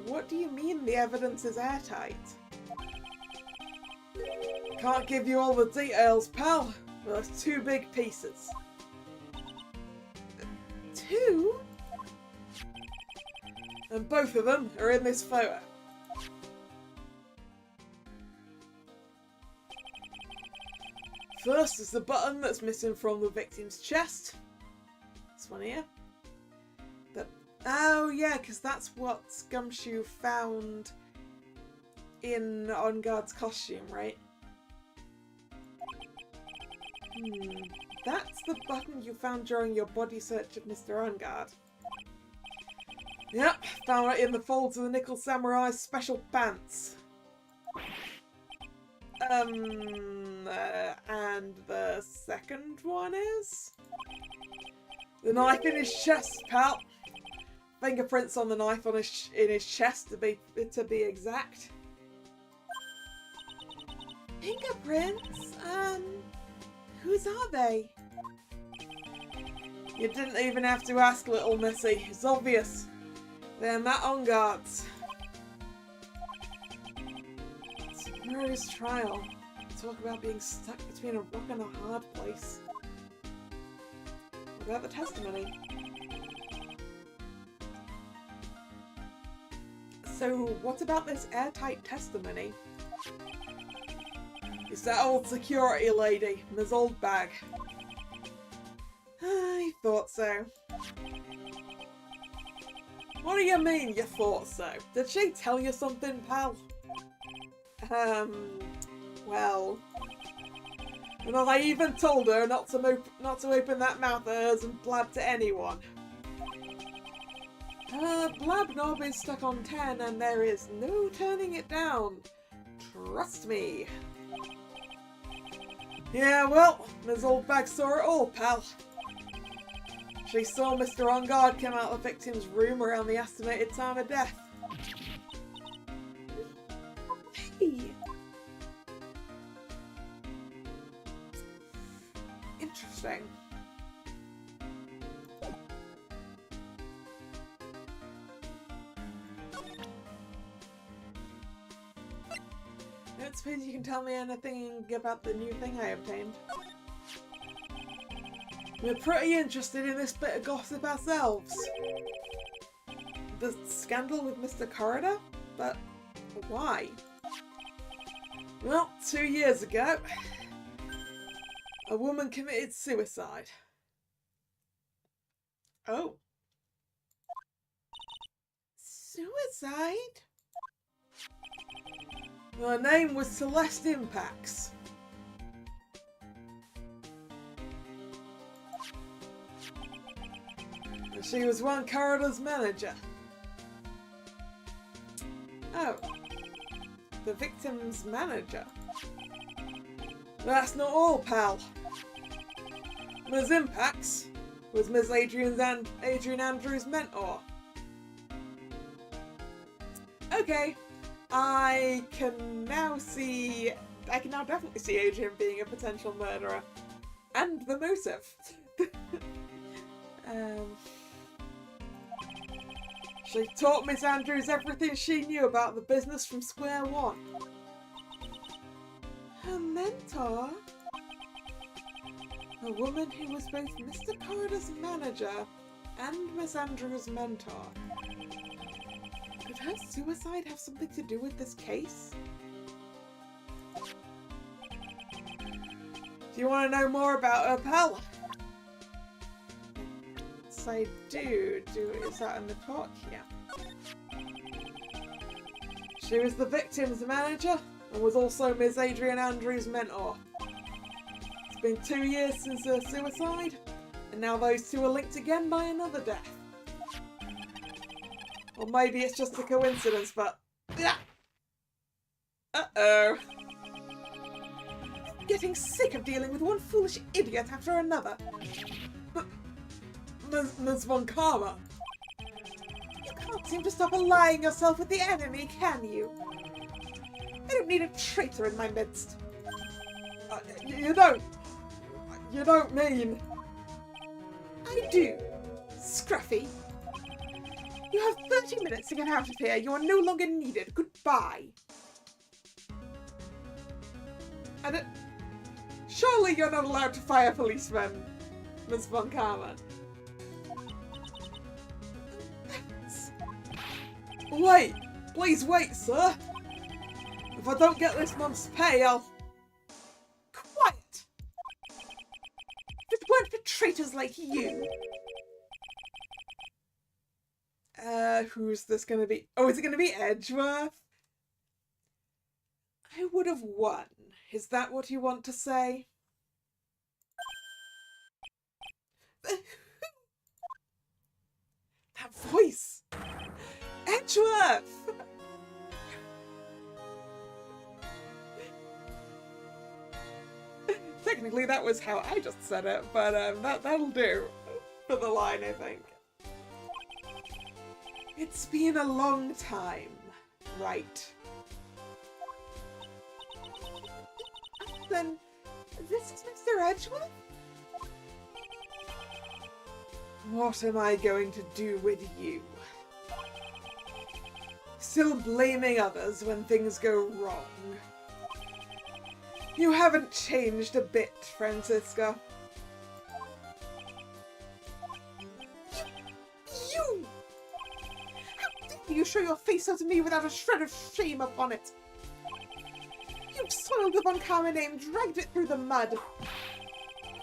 what do you mean the evidence is airtight? Can't give you all the details, pal. But there's 2 big pieces. 2? And both of them are in this photo. First is the button that's missing from the victim's chest. This one here. Oh yeah, because that's what Gumshoe found in On Guard's costume, right? That's the button you found during your body search of Mr. On Guard. Yep, found it in the folds of the Nickel Samurai's special pants. And the second one is? The knife in his chest, pal. Fingerprints on the knife on in his chest, to be exact. Fingerprints? Whose are they? You didn't even have to ask, little missy. It's obvious. They're Matt On Guard's. Tomorrow's trial. Talk about being stuck between a rock and a hard place. What about the testimony? So, what about this airtight testimony? It's that old security lady, Ms. Oldbag. I thought so. What do you mean, you thought so? Did she tell you something, pal? Well... And I even told her not to open that mouth of hers and blab to anyone. Her blab knob is stuck on 10 and there is no turning it down. Trust me. Yeah, well, Ms. Oldbag saw it all, pal. She saw Mr. On Guard come out of the victim's room around the estimated time of death. Hey! Interesting. I don't suppose you can tell me anything about the new thing I obtained. We're pretty interested in this bit of gossip ourselves. The scandal with Mr. Corridor? But why? Well, 2 years ago, a woman committed suicide. Oh. Suicide? Her name was Celeste Impacts. And she was one Corridor's manager. Oh. The victim's manager? That's not all, pal. Ms. Impacts was Ms. Adrian Andrews' mentor. Okay. I can now definitely see Adrian being a potential murderer. And the motive. She taught Miss Andrews everything she knew about the business from square one. Her mentor? A woman who was both Mr. Corridor's manager and Miss Andrews' mentor. Could her suicide have something to do with this case? Do you want to know more about her, pal? Yes, I do. Is that in the talk? Yeah. She was the victim's manager and was also Miss Adrian Andrews' mentor. It's been 2 years since her suicide, and now those two are linked again by another death. Or maybe it's just a coincidence, but... Uh-oh. Getting sick of dealing with one foolish idiot after another. Ms. Von Karma. You can't seem to stop allying yourself with the enemy, can you? I don't need a traitor in my midst. You don't mean... I do, Scruffy. You have 30 minutes to get out of here. You are no longer needed. Goodbye. I don't... Surely you're not allowed to fire policemen, Miss Von Karma. Wait! Please wait, sir! If I don't get this month's pay, I'll... Quiet! If it weren't for traitors like you... who's this gonna be? Oh, is it gonna be Edgeworth? I would have won. Is that what you want to say? That voice! Edgeworth! Technically that was how I just said it, but that'll do for the line, I think. It's been a long time, right? Then, this is Mr. Edgeworth? What am I going to do with you? Still blaming others when things go wrong. You haven't changed a bit, Francisca. You! How dare you show your face out to me without a shred of shame upon it? You soiled the Von Karma name, dragged it through the mud.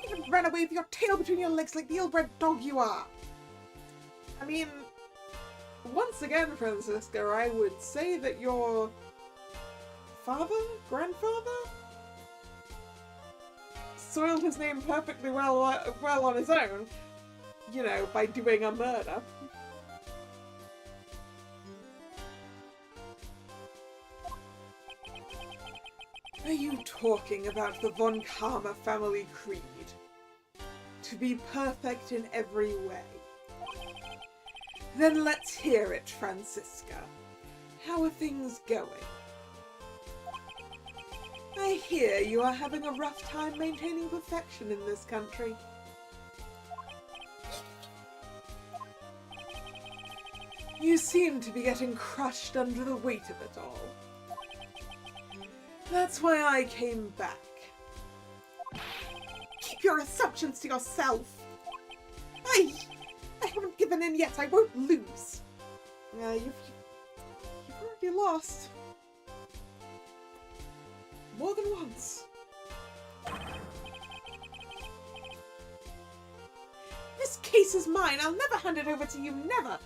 You even ran away with your tail between your legs like the ill-bred dog you are. I mean, once again, Francisca, I would say that your father? Grandfather? Soiled his name perfectly well on his own, you know, by doing a murder. Are you talking about the Von Karma family creed? To be perfect in every way. Then let's hear it, Francisca. How are things going? I hear you are having a rough time maintaining perfection in this country. You seem to be getting crushed under the weight of it all. That's why I came back. Keep your assumptions to yourself. I haven't given in yet. I won't lose. You've already lost. More than once. This case is mine. I'll never hand it over to you. Never.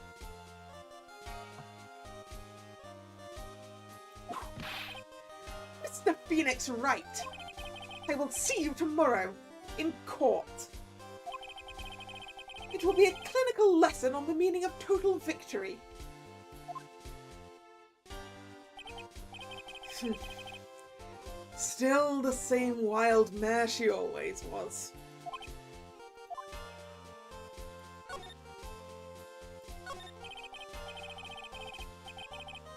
Mr. Phoenix Wright. I will see you tomorrow in court. It will be a clinical lesson on the meaning of total victory. Still the same wild mare she always was.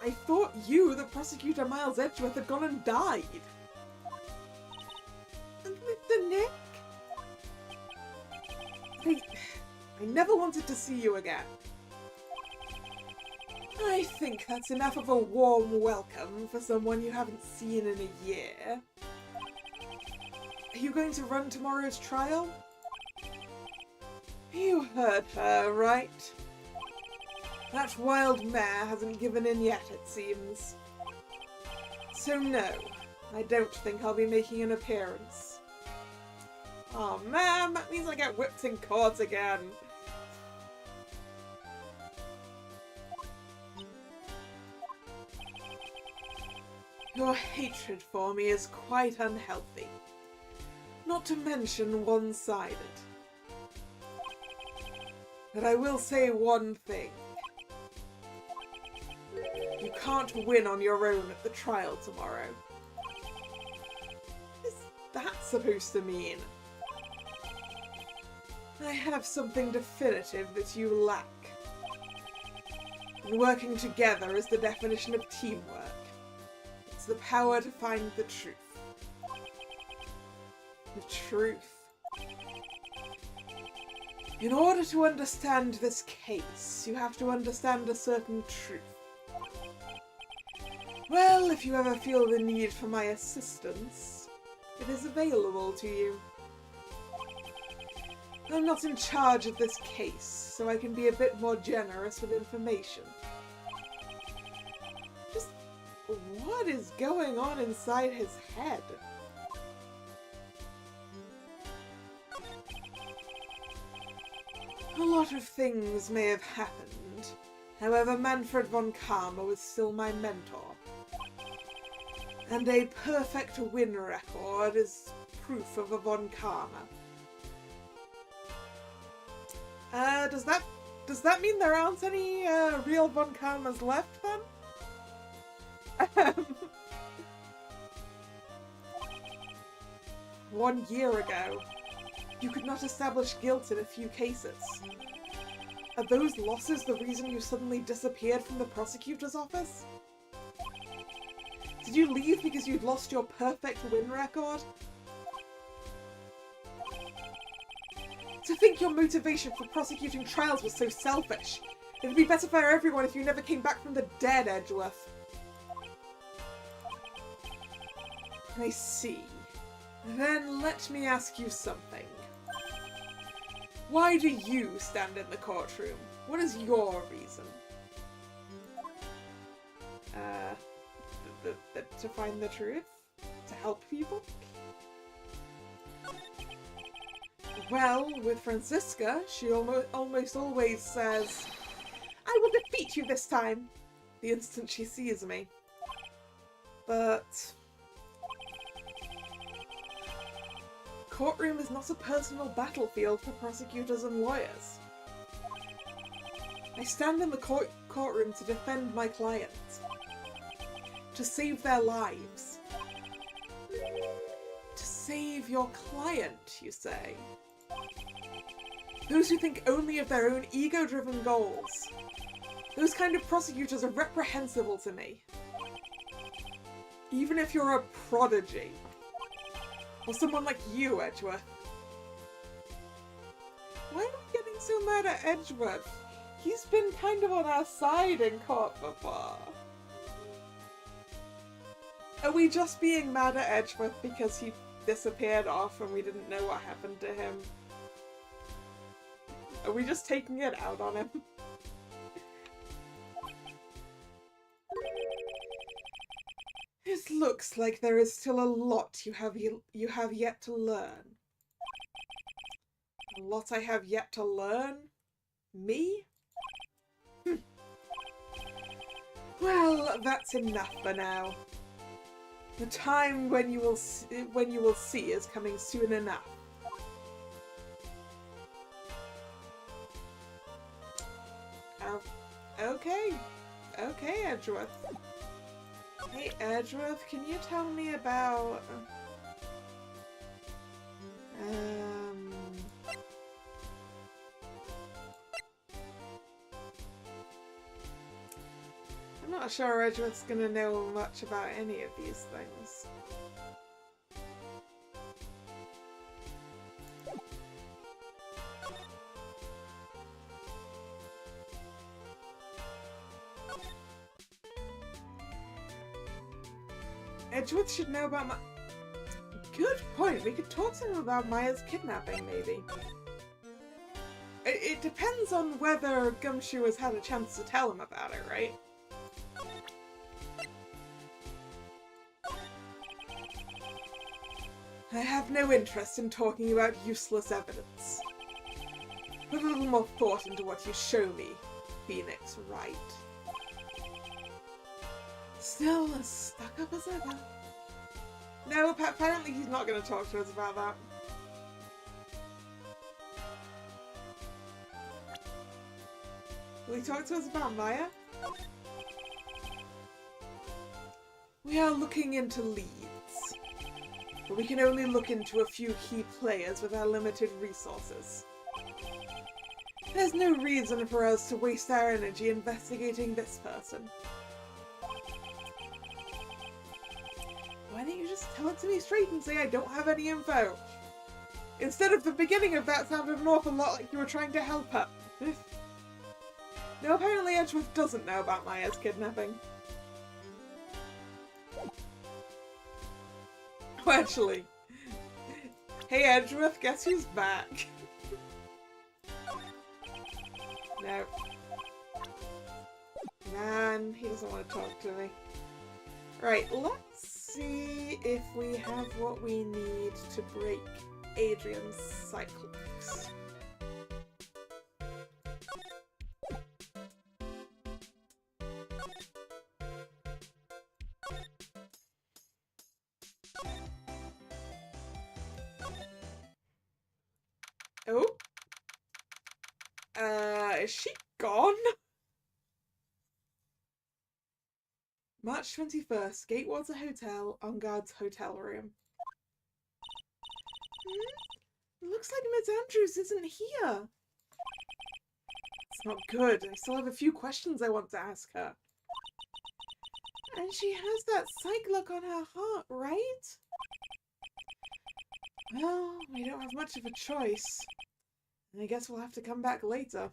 I thought you, the prosecutor Miles Edgeworth, had gone and died. And Mr. Nick? I never wanted to see you again. I think that's enough of a warm welcome for someone you haven't seen in a year. Are you going to run tomorrow's trial? You heard her, right? That wild mare hasn't given in yet, it seems. So no, I don't think I'll be making an appearance. Oh man, that means I get whipped in court again. Your hatred for me is quite unhealthy. Not to mention one-sided. But I will say one thing. You can't win on your own at the trial tomorrow. What is that supposed to mean? I have something definitive that you lack. And working together is the definition of teamwork. It's the power to find the truth. The truth. In order to understand this case, you have to understand a certain truth. Well, if you ever feel the need for my assistance, It is available to you. I'm not in charge of this case, so I can be a bit more generous with information. Just what is going on inside his head? A lot of things may have happened. However, Manfred von Karma was still my mentor. And a perfect win record is proof of a von Karma. Does that mean there aren't any real von Karmas left then? 1 year ago, you could not establish guilt in a few cases. Are those losses the reason you suddenly disappeared from the prosecutor's office? Did you leave because you'd lost your perfect win record? To think your motivation for prosecuting trials was so selfish. It'd be better for everyone if you never came back from the dead, Edgeworth. I see. Then let me ask you something. Why do you stand in the courtroom? What is your reason? To find the truth? To help people? Well, with Franziska, she almost always says, "I will defeat you this time," the instant she sees me. But courtroom is not a personal battlefield for prosecutors and lawyers. I stand in the courtroom to defend my clients, to save their lives. To save your client, you say? Those who think only of their own ego-driven goals. Those kind of prosecutors are reprehensible to me. Even if you're a prodigy. Or someone like you, Edgeworth. Why are we getting so mad at Edgeworth? He's been kind of on our side in court before. Are we just being mad at Edgeworth because he disappeared off and we didn't know what happened to him? Are we just taking it out on him? It looks like there is still a lot you have yet to learn. A lot I have yet to learn? Me? Well, that's enough for now. The time when you will see is coming soon enough. Okay, Edgeworth. Hey, Edgeworth, can you tell me about... I'm not sure Edgeworth's gonna know much about any of these things. Edgeworth should know about my... Good point. We could talk to him about Maya's kidnapping, maybe. It depends on whether Gumshoe has had a chance to tell him about it, right? I have no interest in talking about useless evidence. Put a little more thought into what you show me, Phoenix Wright. Still as stuck up as ever. No, apparently he's not going to talk to us about that. Will he talk to us about Maya? We are looking into leads, but we can only look into a few key players with our limited resources. There's no reason for us to waste our energy investigating this person. Why don't you just tell it to me straight and say I don't have any info? Instead of the beginning of that sounded an awful lot like you were trying to help her. No, apparently Edgeworth doesn't know about Maya's kidnapping. Oh, actually, Hey Edgeworth, guess who's back? No. Man, he doesn't want to talk to me. Right, let's see if we have what we need to break Adrian's cycles. Oh? Is she gone? March 21st, Gatewater Hotel, on guard's hotel room. Looks like Miss Andrews isn't here. It's not good. I still have a few questions I want to ask her. And she has that psych look on her heart, right? Well, we don't have much of a choice. I guess we'll have to come back later.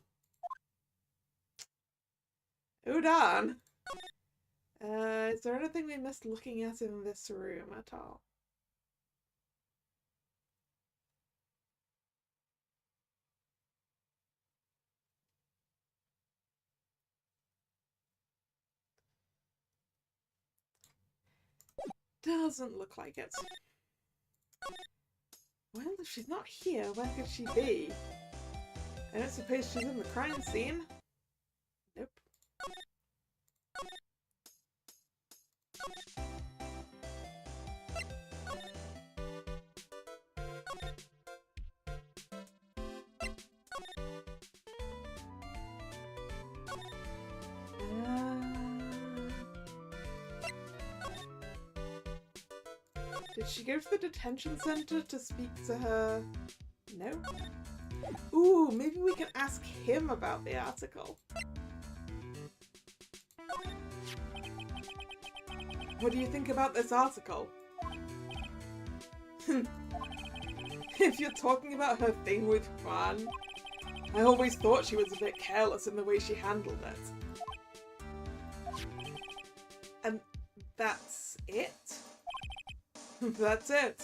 Oh darn. Is there anything we missed looking at in this room at all? Doesn't look like it. Well, if she's not here, where could she be? I don't suppose she's in the crime scene. Nope. Did she go to the detention center to speak to her? No? Ooh, maybe we can ask him about the article. What do you think about this article? If you're talking about her thing with Juan, I always thought she was a bit careless in the way she handled it. And that's it? That's it.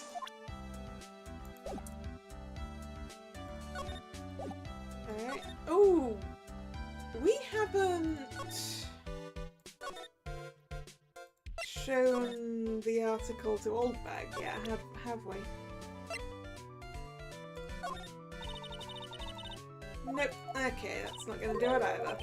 Alright. Oh! We haven't shown the article to Oldbag yet, have we? Nope. Okay, that's not gonna do it either.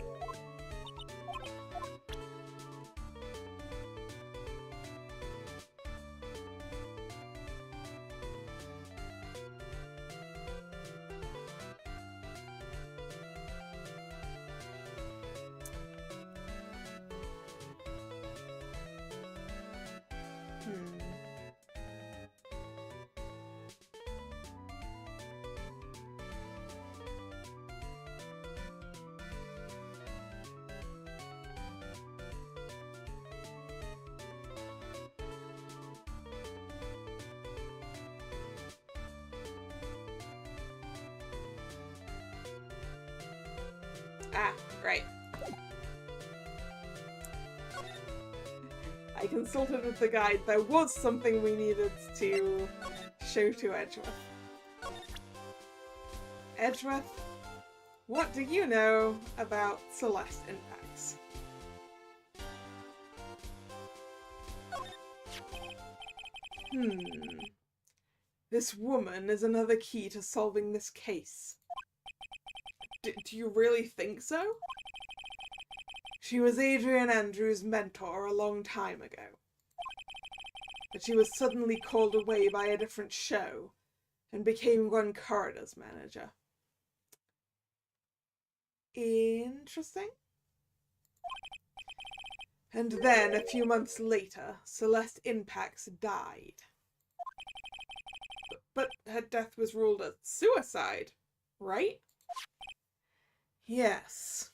Ah, right. I consulted with the guide. There was something we needed to show to Edgeworth. Edgeworth, what do you know about Celeste impacts? This woman is another key to solving this case. Do you really think so? She was Adrian Andrews' mentor a long time ago. But she was suddenly called away by a different show and became Run Corridor's manager. Interesting. And then, a few months later, Celeste Impacts died. But her death was ruled a suicide, right? Yes.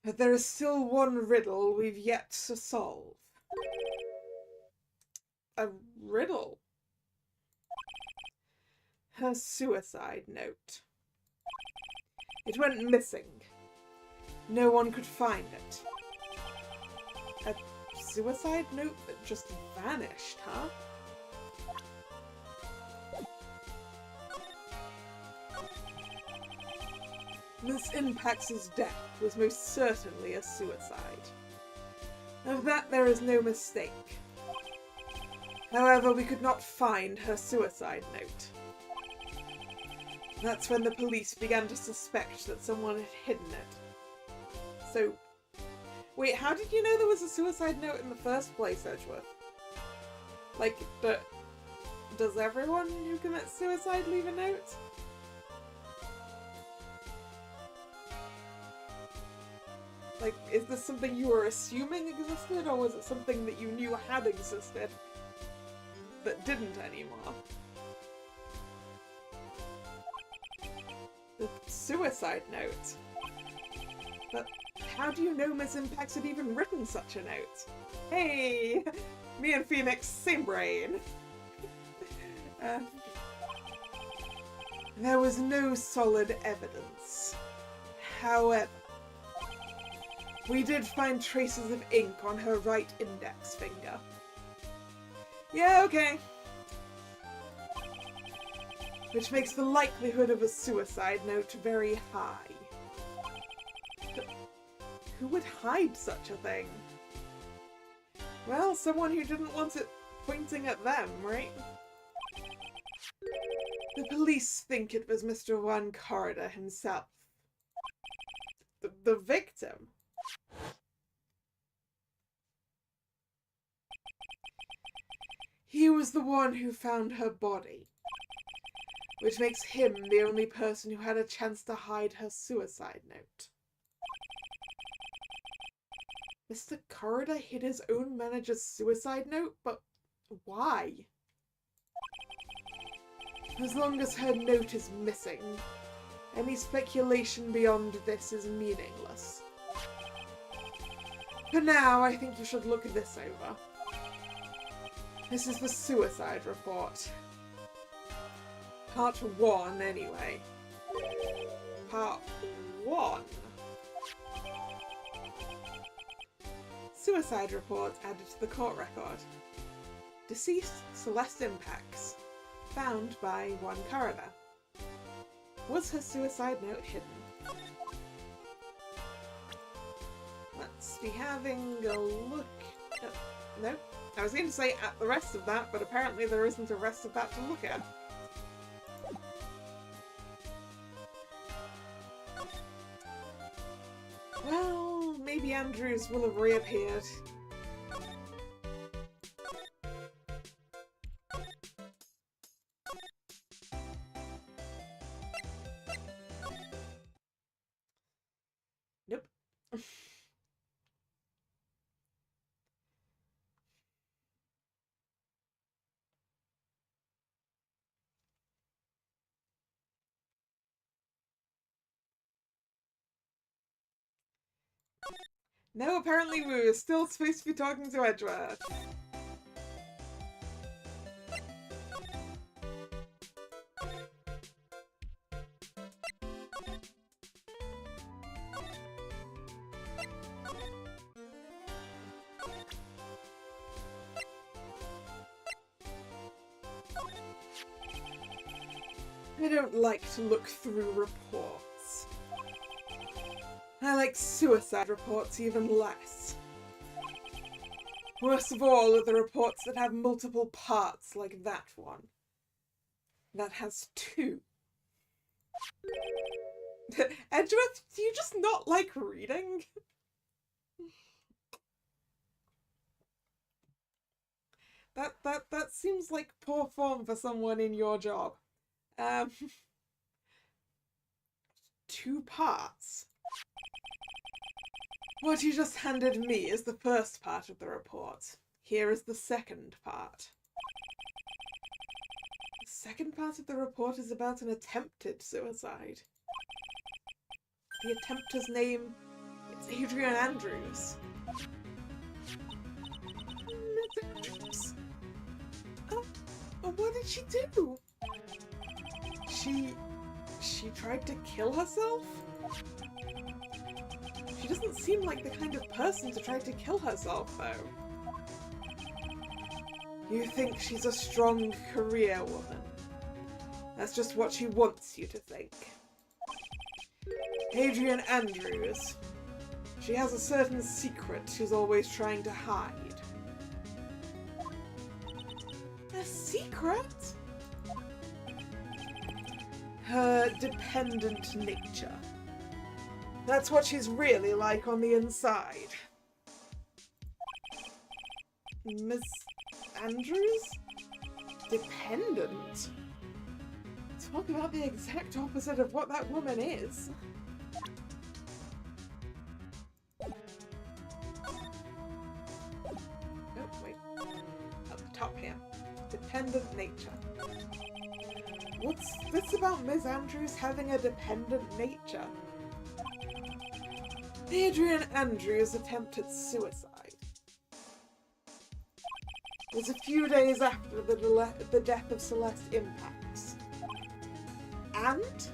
But there is still one riddle we've yet to solve. A riddle? Her suicide note. It went missing. No one could find it. A suicide note that just vanished, huh? Miss Impax's death was most certainly a suicide. Of that there is no mistake. However, we could not find her suicide note. That's when the police began to suspect that someone had hidden it. So, wait, how did you know there was a suicide note in the first place, Edgeworth? Like, does everyone who commits suicide leave a note? Like, is this something you were assuming existed, or was it something that you knew had existed that didn't anymore? The suicide note. But how do you know Miss Impax had even written such a note? Hey! Me and Phoenix, same brain! There was no solid evidence. However, we did find traces of ink on her right index finger. Yeah, okay. Which makes the likelihood of a suicide note very high. But who would hide such a thing? Well, someone who didn't want it pointing at them, right? The police think it was Mr. Juan Corrida himself. The victim? He was the one who found her body, which makes him the only person who had a chance to hide her suicide note. Mr. Corrida hid his own manager's suicide note, but why? As long as her note is missing, any speculation beyond this is meaningless. For now, I think you should look this over. This is the suicide report. Part 1, anyway. Part 1. Suicide report added to the court record. Deceased Celeste Impax. Found by Juan Corrida. Was her suicide note hidden? Let's be having a look at... Nope. I was going to say at the rest of that, but apparently there isn't a rest of that to look at. Well, maybe Andrews will have reappeared. Nope. No, apparently we were still supposed to be talking to Edgeworth. I don't like to look through reports. I like suicide reports even less. Worst of all are the reports that have multiple parts like that one. That has 2. Edgeworth, do you just not like reading? That seems like poor form for someone in your job. 2 parts. What you just handed me is the first part of the report. Here is the second part. The second part of the report is about an attempted suicide. The attempter's name is Adrian Andrews. Andrews? What did she do? She tried to kill herself? She doesn't seem like the kind of person to try to kill herself, though. You think she's a strong career woman. That's just what she wants you to think. Adrian Andrews. She has a certain secret she's always trying to hide. A secret? Her dependent nature. That's what she's really like on the inside. Miss Andrews? Dependent? Talk about the exact opposite of what that woman is. Oh, wait. Up the top here. Dependent nature. What's this about Miss Andrews having a dependent nature? Adrian Andrews attempted suicide. It was a few days after the death of Celeste Impacts. And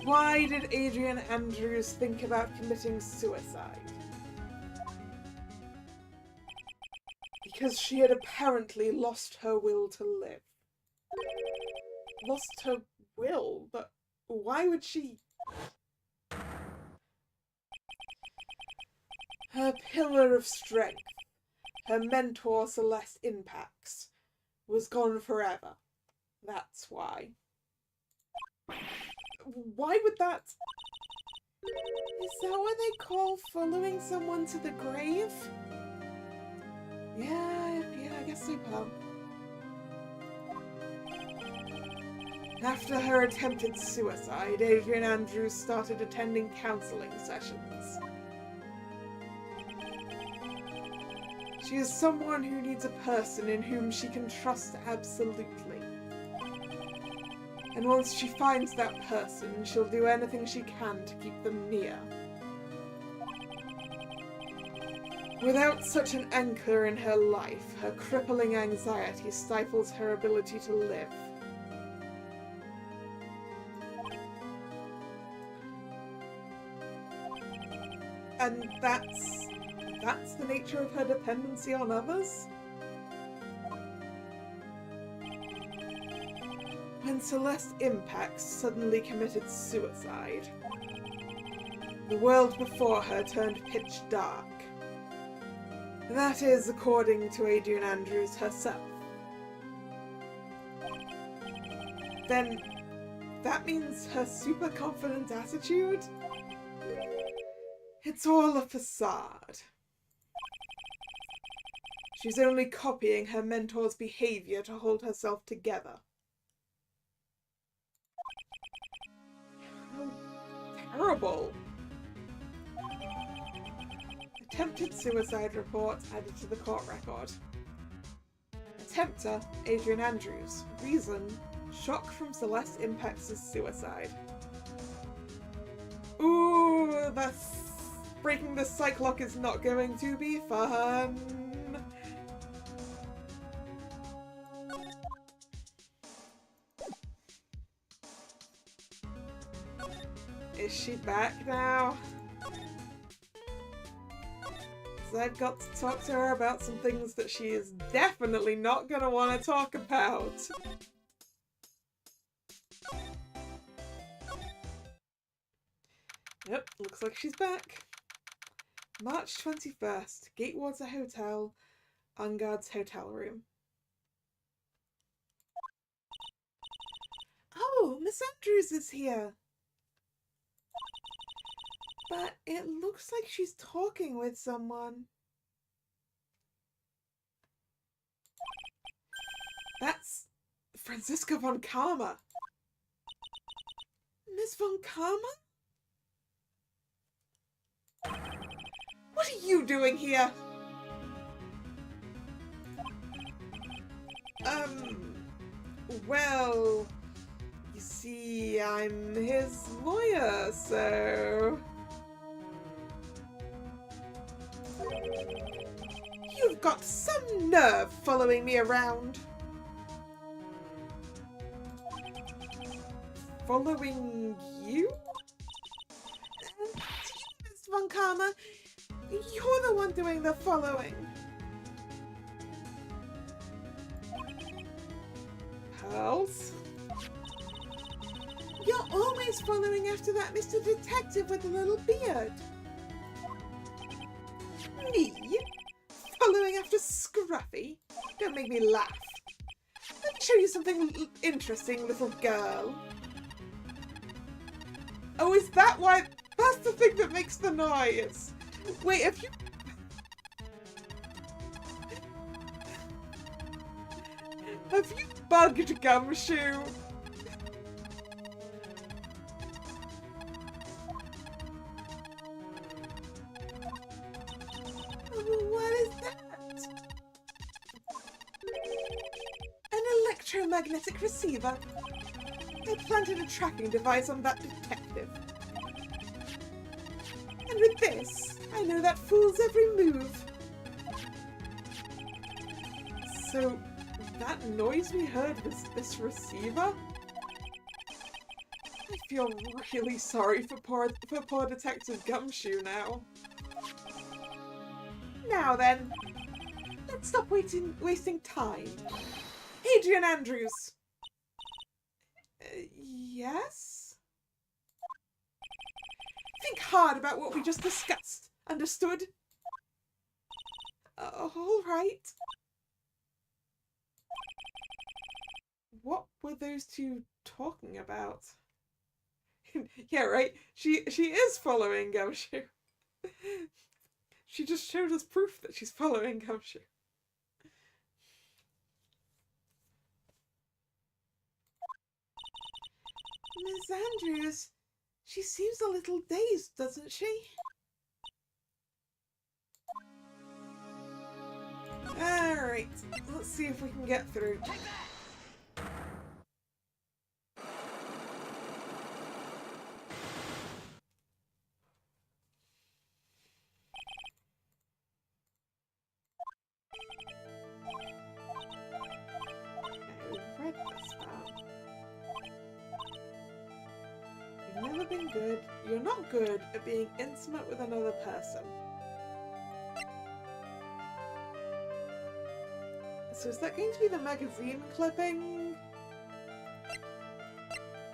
why did Adrian Andrews think about committing suicide? Because she had apparently lost her will to live. Lost her will? But why would she? Her pillar of strength, her mentor Celeste Impacts, was gone forever. That's why. Why would that... Is that what they call following someone to the grave? Yeah, I guess so, pal. After her attempted suicide, Adrian Andrews started attending counselling sessions. She is someone who needs a person in whom she can trust absolutely. And once she finds that person, she'll do anything she can to keep them near. Without such an anchor in her life, her crippling anxiety stifles her ability to live. And that's the nature of her dependency on others? When Celeste Impacts suddenly committed suicide, the world before her turned pitch dark. That is, according to Adrian Andrews herself. Then, that means her super confident attitude? It's all a facade. She's only copying her mentor's behavior to hold herself together. How terrible. Attempted suicide report added to the court record. Attempter, Adrian Andrews. Reason, shock from Celeste Impacts' suicide. Ooh, that's... Breaking the psych lock is not going to be fun. Is she back now? So I've got to talk to her about some things that she is definitely not going to want to talk about. Yep, looks like she's back. March 21st, Gatewater Hotel, Unguard's hotel room. Oh, Miss Andrews is here. But it looks like she's talking with someone. That's Franziska von Karma. Miss von Karma? What are you doing here? Well, you see, I'm his lawyer, so... You've got some nerve following me around. Following you? Miss von Karma, you're the one doing the following. girls. You're always following after that Mr. Detective with the little beard. Me? Following after Scruffy? Don't make me laugh. Let me show you something interesting, little girl. Oh, is that why? That's the thing that makes the noise. Wait, have you... Have you bugged Gumshoe? What is that? An electromagnetic receiver. I planted a tracking device on that detective. And with this, I know that fool's every move. So, that noise we heard was this receiver? I feel really sorry for poor Detective Gumshoe now. Now then, let's stop wasting time. Adrian Andrews! Yes? Think hard about what we just discussed. Understood? All right. What were those two talking about? Yeah, right. She is following Gumshoe. She just showed us proof that she's following Gumshoe. Miss Andrews, she seems a little dazed, doesn't she? Alright, let's see if we can get through. Read this far. You've never been good. You're not good at being intimate with another person. So is that going to be the magazine clipping?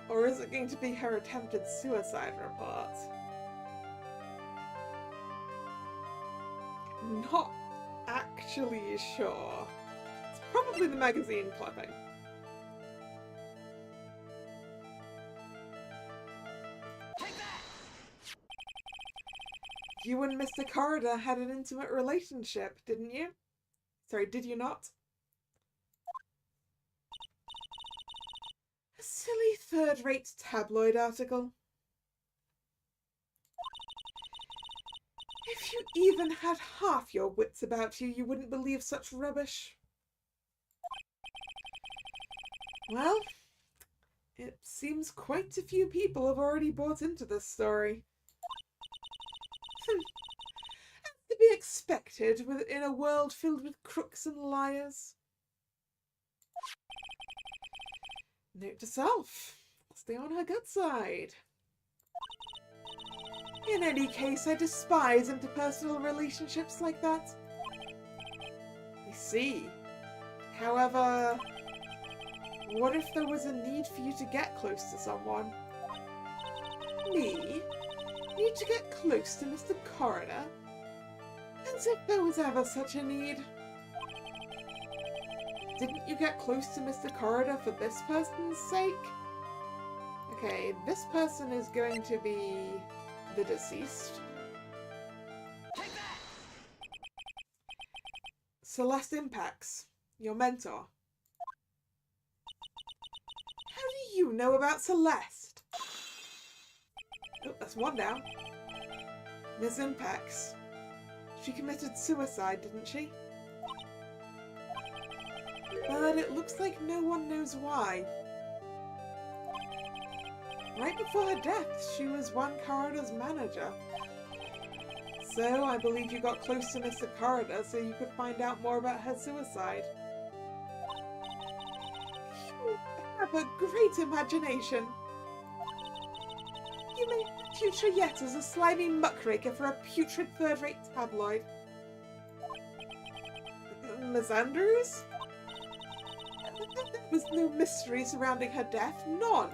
Or is it going to be her attempted suicide report? Not actually sure. It's probably the magazine clipping. You and Mr. Corridor had an intimate relationship, didn't you? Sorry, did you not? A silly third-rate tabloid article. If you even had half your wits about you, you wouldn't believe such rubbish. Well, it seems quite a few people have already bought into this story. As to be expected in a world filled with crooks and liars. Note to self, stay on her good side. In any case, I despise interpersonal relationships like that. I see. However, what if there was a need for you to get close to someone? Me? Need to get close to Mr. Corridor? As if there was ever such a need. Didn't you get close to Mr. Corridor for this person's sake? Okay, this person is going to be the deceased. Celeste Impacts, your mentor. How do you know about Celeste? Oh, that's one down. Miss Impacts. She committed suicide, didn't she? But it looks like no one knows why. Right before her death, she was one Corridor's manager. So I believe you got close to Mr. Corridor so you could find out more about her suicide. You have a great imagination. You may have future yet as a slimy muckraker for a putrid third-rate tabloid. Miss Andrews? There was no mystery surrounding her death, none.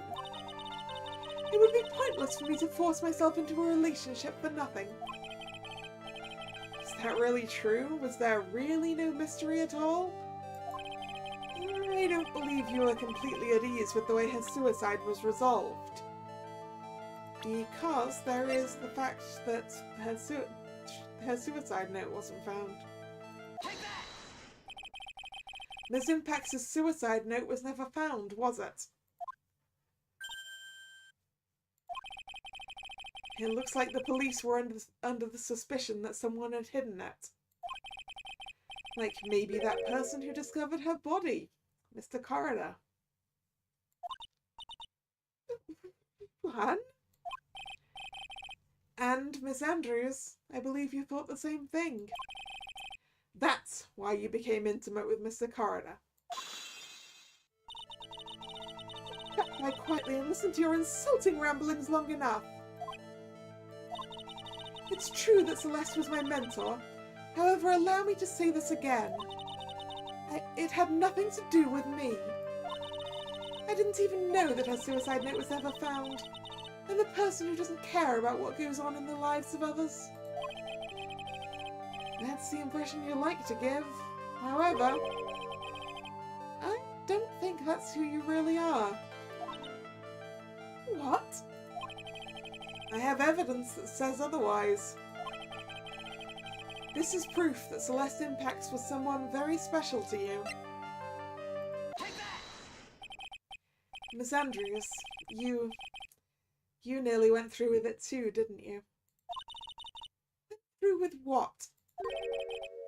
It would be pointless for me to force myself into a relationship for nothing. Is that really true? Was there really no mystery at all? I don't believe you are completely at ease with the way her suicide was resolved. Because there is the fact that her suicide note wasn't found. Ms. Impax's suicide note was never found, was it? It looks like the police were under the suspicion that someone had hidden it. Like maybe that person who discovered her body, Mr. Corridor. What? And Miss Andrews, I believe you thought the same thing. That's why you became intimate with Mr. Corridor. Lie quietly and listen to your insulting ramblings long enough. It's true that Celeste was my mentor. However, allow me to say this again. It had nothing to do with me. I didn't even know that her suicide note was ever found. I'm the person who doesn't care about what goes on in the lives of others. That's the impression you like to give. However, I don't think that's who you really are. What? I have evidence that says otherwise. This is proof that Celeste Impax was someone very special to you. Miss Andrews, you nearly went through with it too, didn't you? Through with what?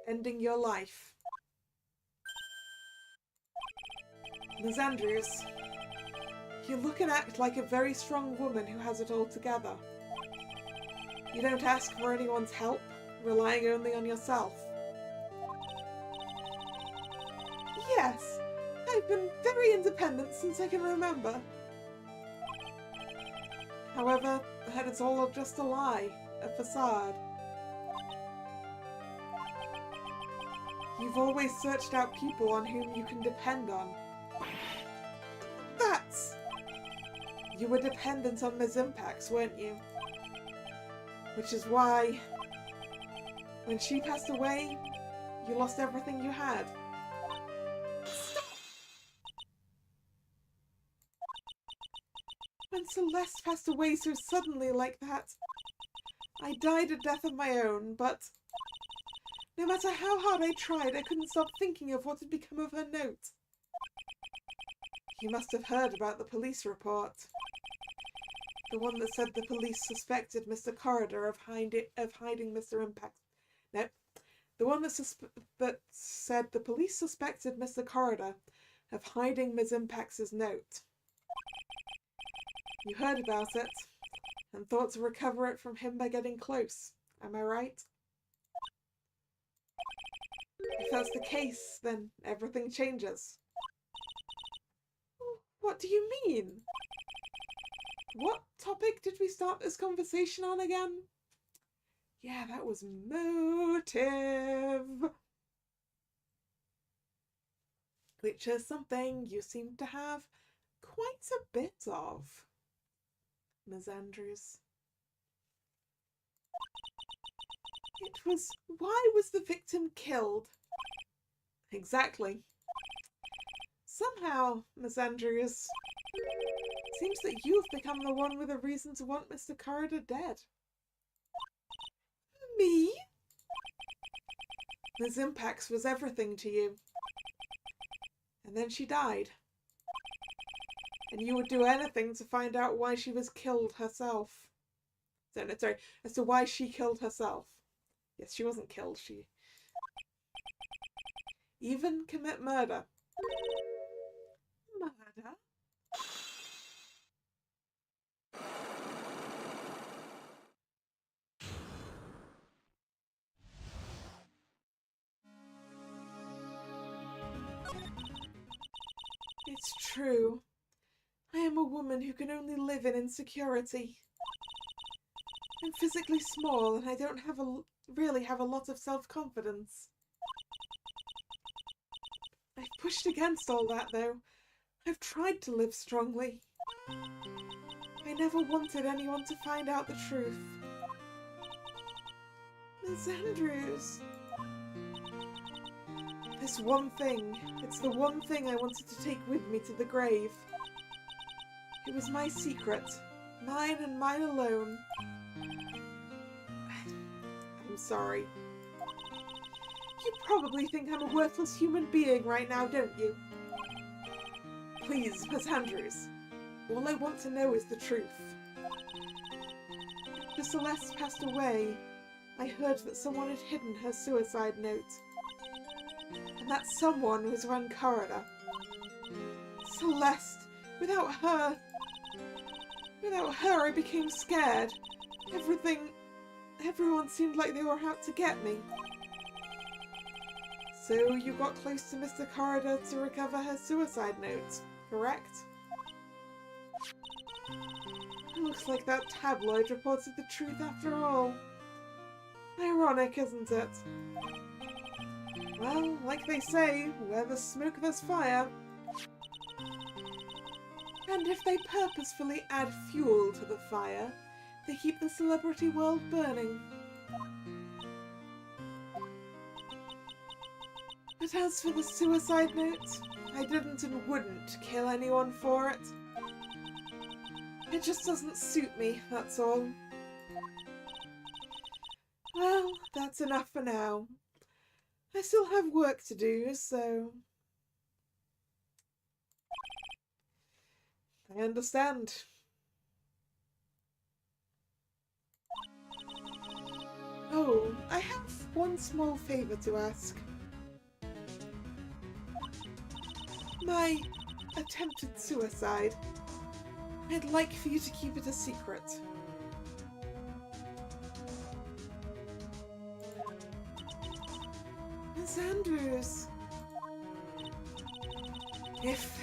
Ending your life. Miss Andrews, you look and act like a very strong woman who has it all together. You don't ask for anyone's help, relying only on yourself. Yes, I've been very independent since I can remember. However, that is all just a lie, a facade. You've always searched out people on whom you can depend on. That's... You were dependent on Ms. Impax, weren't you? Which is why, when she passed away, you lost everything you had. Stop! When Celeste passed away so suddenly like that, I died a death of my own, but no matter how hard I tried, I couldn't stop thinking of what had become of her note. You must have heard about the police report. The one that said the police suspected Mr. Corridor of hiding Mr. Impax. No, the one that said the police suspected Mr. Corridor of hiding Ms. Impax's note. You heard about it and thought to recover it from him by getting close. Am I right? If that's the case, then everything changes. What do you mean? What topic did we start this conversation on again? Yeah, that was motive. Which is something you seem to have quite a bit of, Ms. Andrews. It was, why was the victim killed? Exactly. Somehow, Ms. Andrews, it seems that you've become the one with a reason to want Mr. Corridor dead. Me? Ms. Impax was everything to you. And then she died. And you would do anything to find out why she was killed herself. So, no, sorry, as to why she killed herself. Yes, she wasn't killed, she... Even commit murder. Murder? It's true. I am a woman who can only live in insecurity. I'm physically small and I don't really have a lot of self-confidence. I've pushed against all that, though. I've tried to live strongly. I never wanted anyone to find out the truth. Miss Andrews. This one thing. It's the one thing I wanted to take with me to the grave. It was my secret. Mine and mine alone. I'm sorry. You probably think I'm a worthless human being right now, don't you? Please, Miss Andrews. All I want to know is the truth. After Celeste passed away, I heard that someone had hidden her suicide note. And that someone was run Corridor. Celeste! Without her I became scared. Everyone seemed like they were out to get me. So you got close to Mr. Corridor to recover her suicide note, correct? Looks like that tabloid reported the truth after all. Ironic, isn't it? Well, like they say, where there's smoke there's fire. And if they purposefully add fuel to the fire, they keep the celebrity world burning. But as for the suicide note, I didn't and wouldn't kill anyone for it. It just doesn't suit me, that's all. Well, that's enough for now. I still have work to do, so... I understand. Oh, I have one small favour to ask. My attempted suicide. I'd like for you to keep it a secret. Miss Andrews. If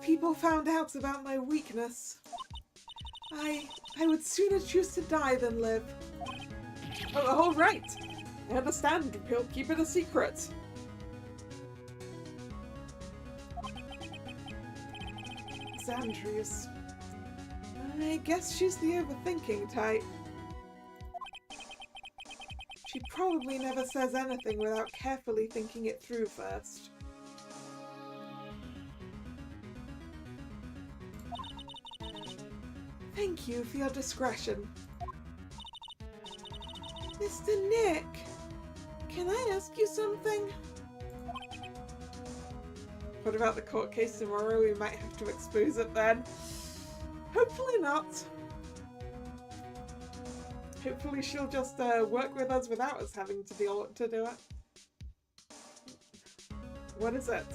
people found out about my weakness, I would sooner choose to die than live. Oh, all right. I understand. We'll keep it a secret. Miss Andrews. I guess she's the overthinking type. She probably never says anything without carefully thinking it through first. Thank you for your discretion. Mr. Nick, can I ask you something? What about the court case tomorrow? We might have to expose it then. Hopefully not. Hopefully she'll just work with us without us having to do it. What is it?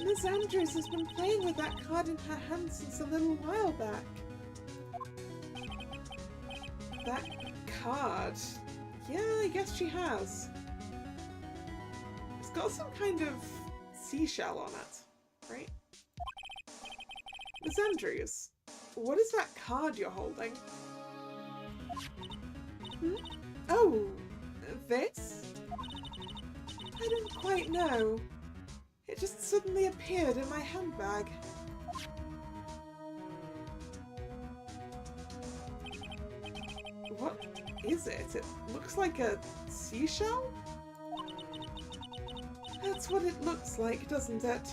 Miss Andrews has been playing with that card in her hand since a little while back. That card? Yeah, I guess she has. It's got some kind of seashell on it, right? Miss Andrews, what is that card you're holding? Hmm? Oh, this? I don't quite know. It just suddenly appeared in my handbag. What is it? It looks like a seashell? That's what it looks like, doesn't it?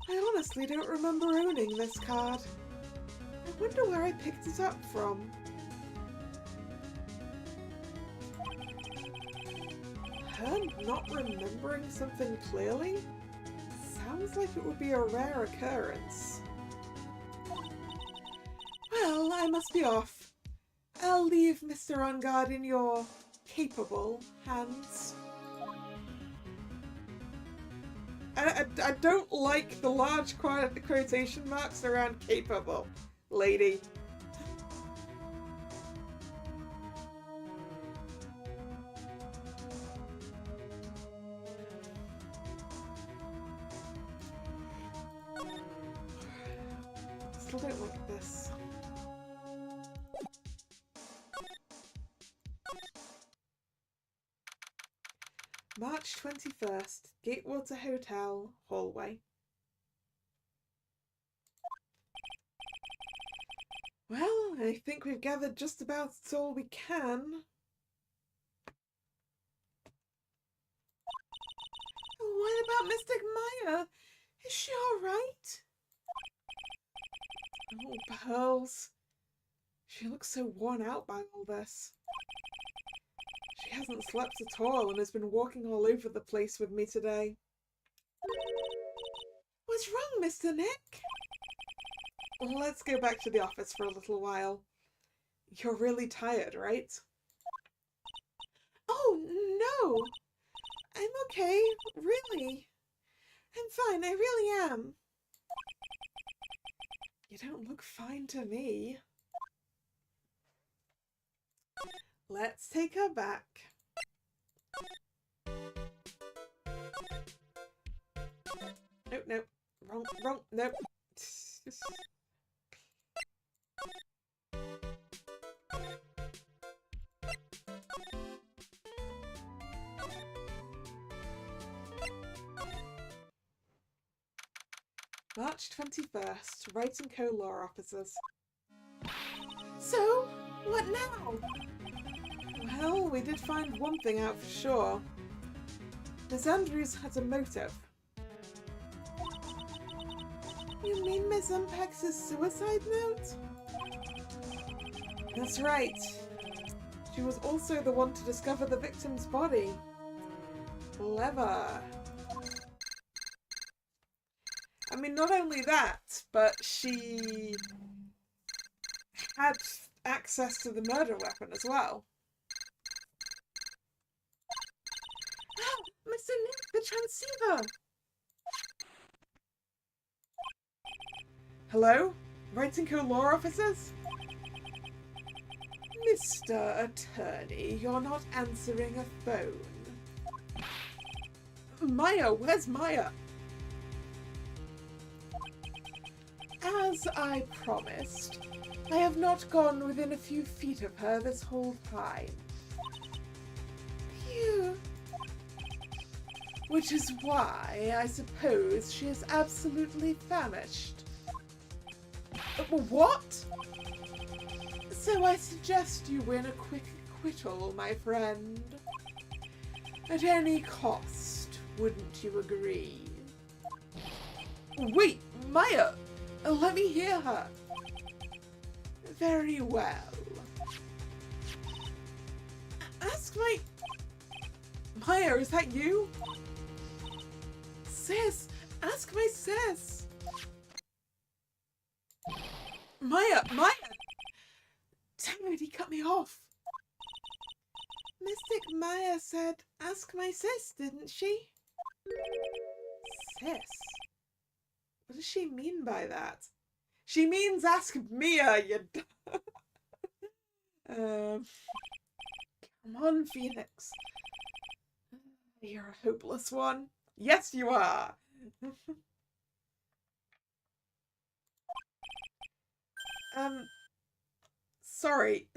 I honestly don't remember owning this card. I wonder where I picked it up from. Her not remembering something clearly? Sounds like it would be a rare occurrence. Well, I must be off. I'll leave Mr. On Guard in your capable hands. I don't like the large quotation marks around capable, lady. Still don't like this. March 21st, Gatewater Hotel, hallway. Well, I think we've gathered just about all we can. What about Mystic Maya? Is she alright? Oh, Pearls. She looks so worn out by all this. She hasn't slept at all and has been walking all over the place with me today. What's wrong, Mr. Nick? Let's go back to the office for a little while. You're really tired, right? Oh, no! I'm okay, really. I'm fine, I really am. You don't look fine to me. Let's take her back. Nope, nope. Wrong, nope. March 21st, Wright & Co. Law Officers. So, what now? Well, we did find one thing out for sure. Miss Andrews has a motive. You mean Miss Unpex's suicide note? That's right. She was also the one to discover the victim's body. Clever. I mean, not only that, but she had access to the murder weapon as well. Oh, Mr. Nick, the transceiver! Hello? Wright & Co. Law Officers? Mr. Attorney, you're not answering a phone. Maya, where's Maya? As I promised, I have not gone within a few feet of her this whole time. Phew. Which is why I suppose she is absolutely famished. What? So I suggest you win a quick acquittal, my friend. At any cost, wouldn't you agree? Wait, Maya! Let me hear her. Very well. Ask my... Maya, is that you? Sis! Ask my sis! Maya! Maya! Damn it, he cut me off. Mystic Maya said, ask my sis, didn't she? Sis? What does she mean by that? She means ask Mia, you... Come on, Phoenix. You're a hopeless one. Yes, you are. Sorry.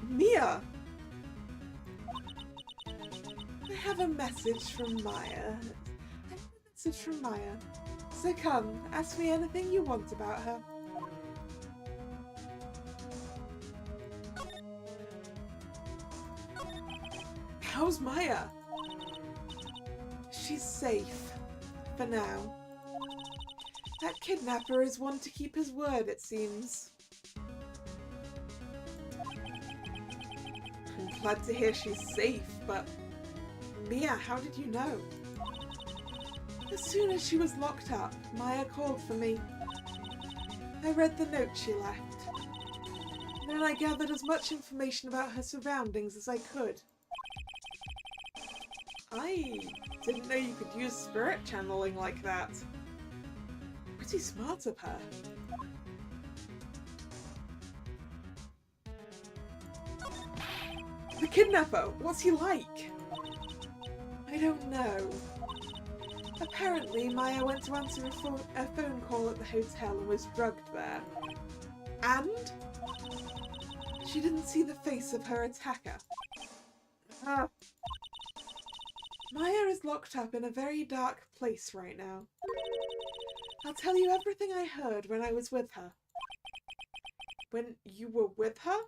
Mia! I have a message from Maya. So come, ask me anything you want about her. How's Maya? She's safe. For now. That kidnapper is one to keep his word, it seems. I'm glad to hear she's safe, but... Mia, how did you know? As soon as she was locked up, Maya called for me. I read the note she left. Then I gathered as much information about her surroundings as I could. I didn't know you could use spirit channeling like that. Pretty smart of her. The kidnapper, what's he like? I don't know. Apparently, Maya went to answer a phone call at the hotel and was drugged there. And? She didn't see the face of her attacker. Ah. Maya is locked up in a very dark place right now. I'll tell you everything I heard when I was with her. When you were with her?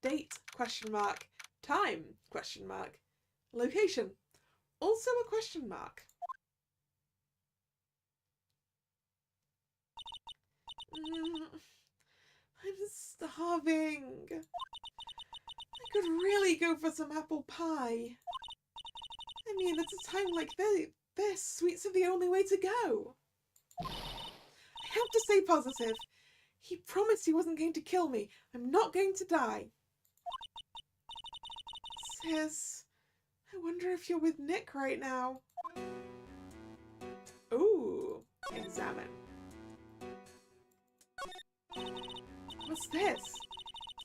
Date? Question mark. Time? Question mark. Location? Also a question mark. I'm starving. I could really go for some apple pie. I mean, it's a time like this, sweets are the only way to go. I have to stay positive. He promised he wasn't going to kill me. I'm not going to die. Sis, I wonder if you're with Nick right now. Ooh, examine. What's this?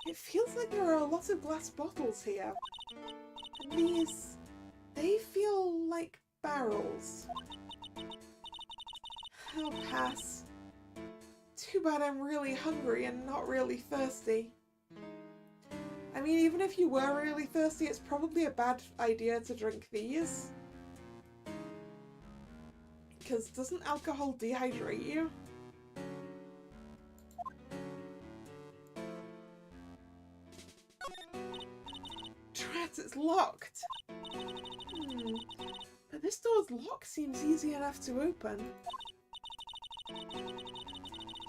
It feels like there are a lot of glass bottles here. And these, they feel like barrels. I'll pass. Too bad I'm really hungry and not really thirsty. I mean, even if you were really thirsty, it's probably a bad idea to drink these. Because doesn't alcohol dehydrate you? Drat, it's locked! But this door's lock seems easy enough to open.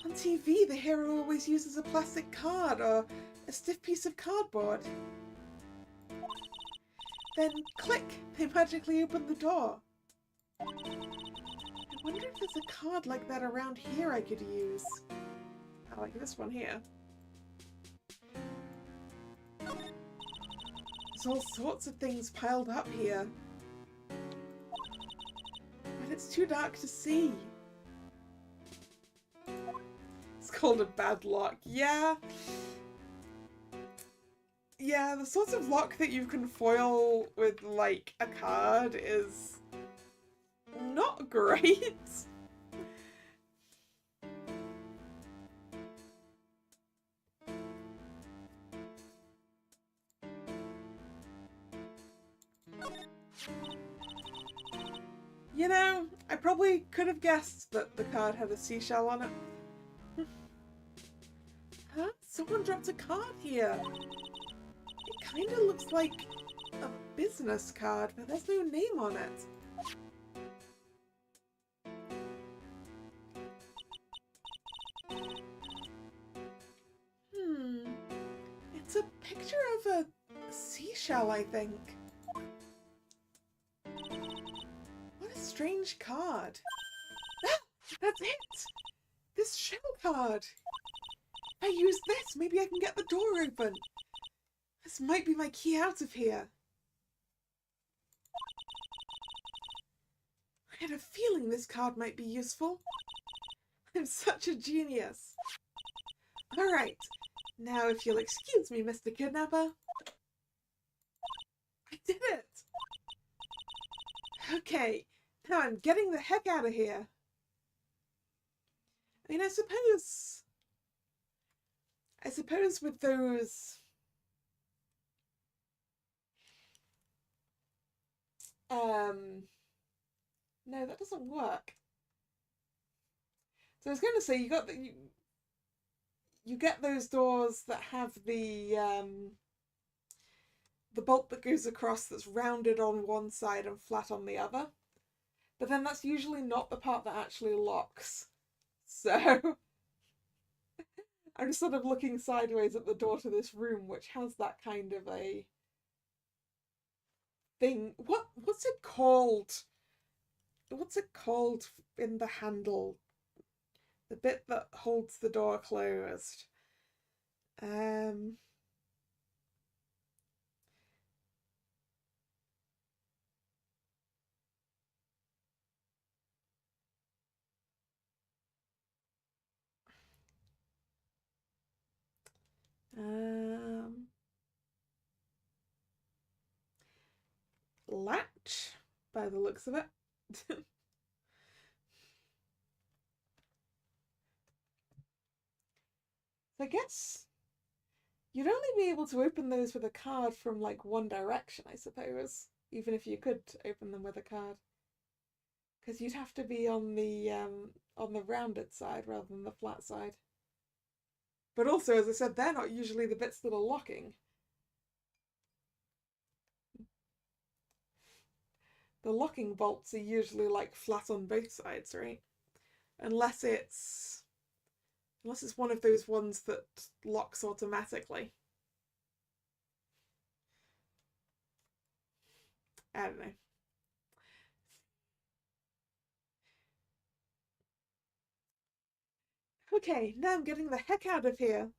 On TV, the hero always uses a plastic card or a stiff piece of cardboard. Then, click! They magically open the door. I wonder if there's a card like that around here I could use. I like this one here. There's all sorts of things piled up here. But it's too dark to see. It's called a bad lock. Yeah. Yeah, the sort of lock that you can foil with, like, a card is not great. You know, I probably could have guessed that the card had a seashell on it. Huh? Someone dropped a card here. It kind of looks like a business card, but there's no name on it. It's a picture of a seashell, I think. What a strange card. Ah, that's it! This shell card! If I use this, maybe I can get the door open. This might be my key out of here. I had a feeling this card might be useful. I'm such a genius. Alright, now if you'll excuse me, Mr. Kidnapper. I did it! Okay, now I'm getting the heck out of here. I mean, I suppose with those... No, that doesn't work. So I was going to say, you get those doors that have the bolt that goes across that's rounded on one side and flat on the other. But then that's usually not the part that actually locks. So I'm just sort of looking sideways at the door to this room, which has that kind of a thing. What's it called? What's it called in the handle? The bit that holds the door closed. Latch, by the looks of it. I guess You'd only be able to open those with a card from, like, one direction, I suppose. Even if you could open them with a card. Because you'd have to be on the rounded side rather than the flat side. But also, as I said, they're not usually the bits that are locking. The locking bolts are usually, like, flat on both sides, right? Unless it's one of those ones that locks automatically. I don't know. Okay, now I'm getting the heck out of here.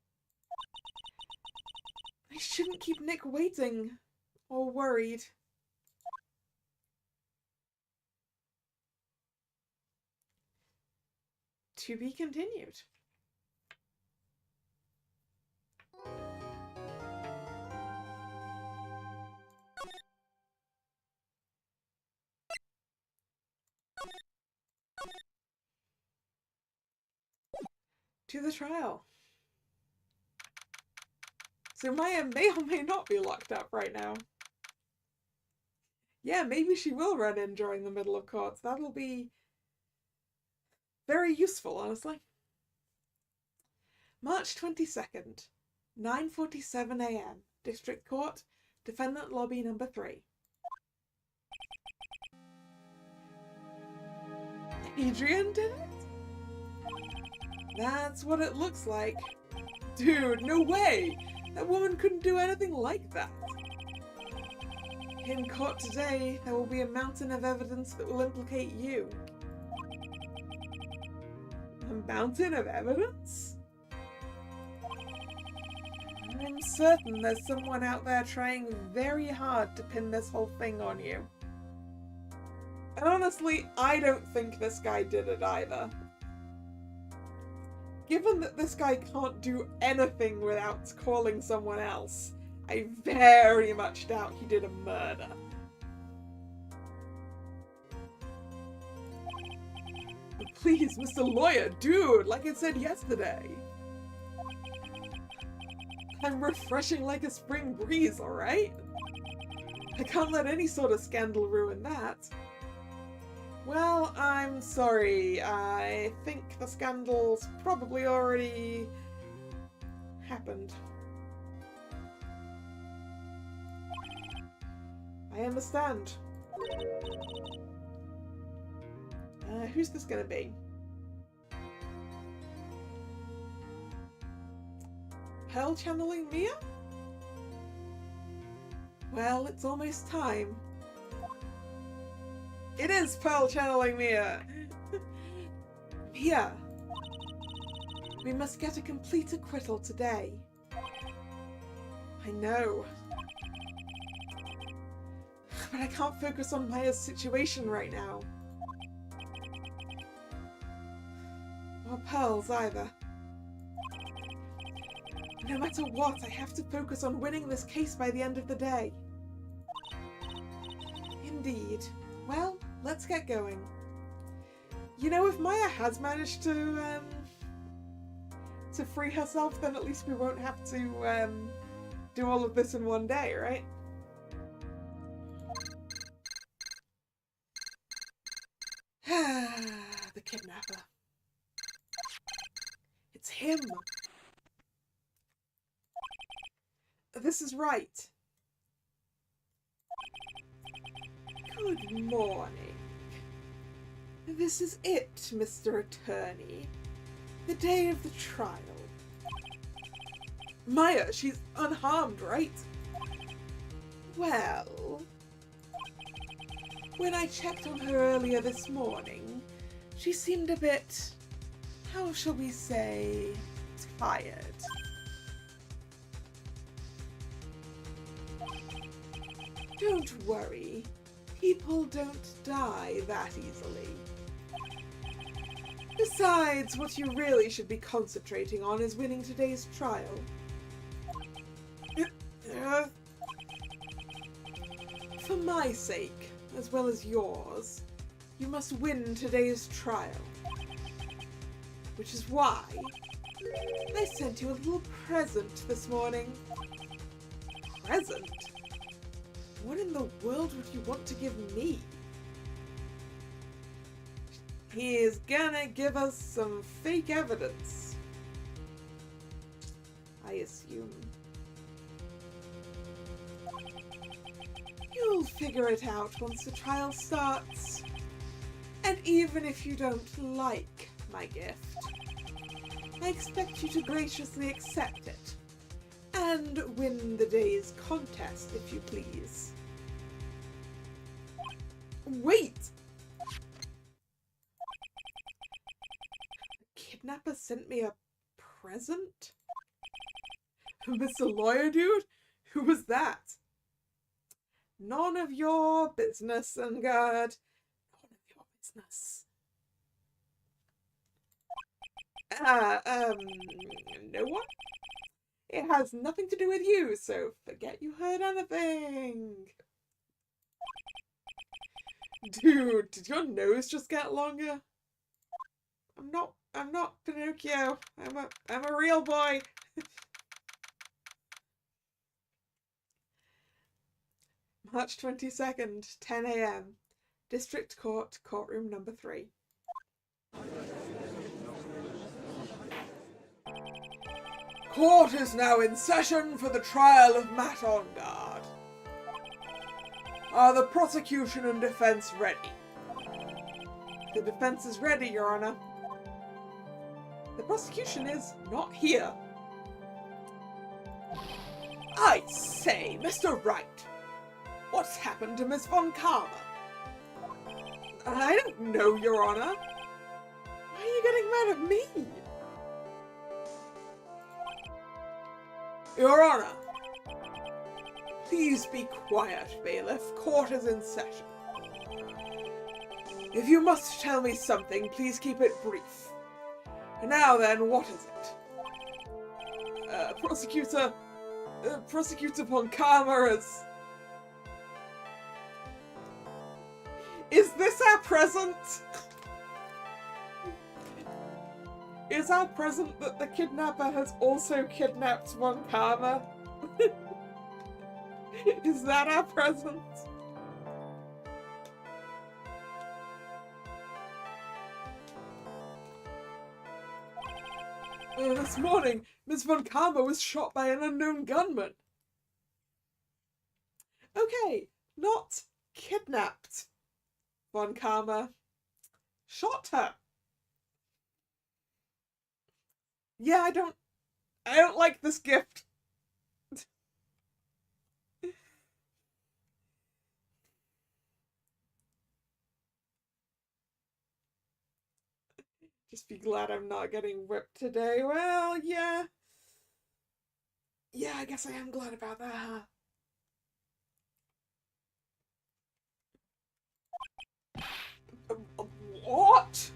I shouldn't keep Nick waiting or worried. To be continued. To the trial. So Maya may or may not be locked up right now. Yeah, maybe she will run in during the middle of courts. That'll be very useful, honestly. March 22nd, 9:47 a.m. District Court, Defendant Lobby number 3. Adrian did it? That's what it looks like. Dude, no way! That woman couldn't do anything like that. In court today, there will be a mountain of evidence that will implicate you. A mountain of evidence? I'm certain there's someone out there trying very hard to pin this whole thing on you. And honestly, I don't think this guy did it either. Given that this guy can't do anything without calling someone else, I very much doubt he did a murder. But please, Mr. Lawyer, dude, like I said yesterday. I'm refreshing like a spring breeze, alright? I can't let any sort of scandal ruin that. Well, I'm sorry. I think the scandal's probably already happened. I understand. Who's this gonna be? Pearl channeling Mia? Well, it's almost time. It is Pearl channeling Mia! Mia! We must get a complete acquittal today. I know. But I can't focus on Maya's situation right now. Or Pearl's either. No matter what, I have to focus on winning this case by the end of the day. Indeed. Well, let's get going. You know, if Maya has managed to free herself, then at least we won't have to do all of this in one day, right? The kidnapper. It's him. This is right. Good morning. This is it, Mr. Attorney. The day of the trial. Maya, she's unharmed, right? Well, when I checked on her earlier this morning, she seemed a bit, how shall we say, tired. Don't worry. People don't die that easily. Besides, what you really should be concentrating on is winning today's trial. For my sake, as well as yours, you must win today's trial. Which is why I sent you a little present this morning. Present? What in the world would you want to give me? He is gonna give us some fake evidence. I assume. You'll figure it out once the trial starts. And even if you don't like my gift, I expect you to graciously accept it. And win the day's contest, if you please. Wait! The kidnapper sent me a present? Mr. Lawyer Dude? Who was that? None of your business, Engard. None of your business. No one? It has nothing to do with you, so forget you heard anything. Dude, did your nose just get longer? I'm not Pinocchio. I'm a real boy. March 22nd, 10 a.m. District Court, courtroom number 3. Court is now in session for the trial of Matt Engard. Are the prosecution and defense ready? The defense is ready, Your Honor. The prosecution is not here. I say, Mr. Wright, what's happened to Miss Von Karma? I don't know, Your Honor. Why are you getting mad at me? Your Honor, please be quiet, bailiff. Court is in session. If you must tell me something, please keep it brief. Now then, what is it? Prosecutor Von Karma Is this our present? Is our present that the kidnapper has also kidnapped Von Karma? Is that our present? This morning, Miss Von Karma was shot by an unknown gunman. Okay, not kidnapped Von Karma. Shot her. Yeah, I don't like this gift. Just be glad I'm not getting whipped today. Well, yeah. Yeah, I guess I am glad about that, huh? What?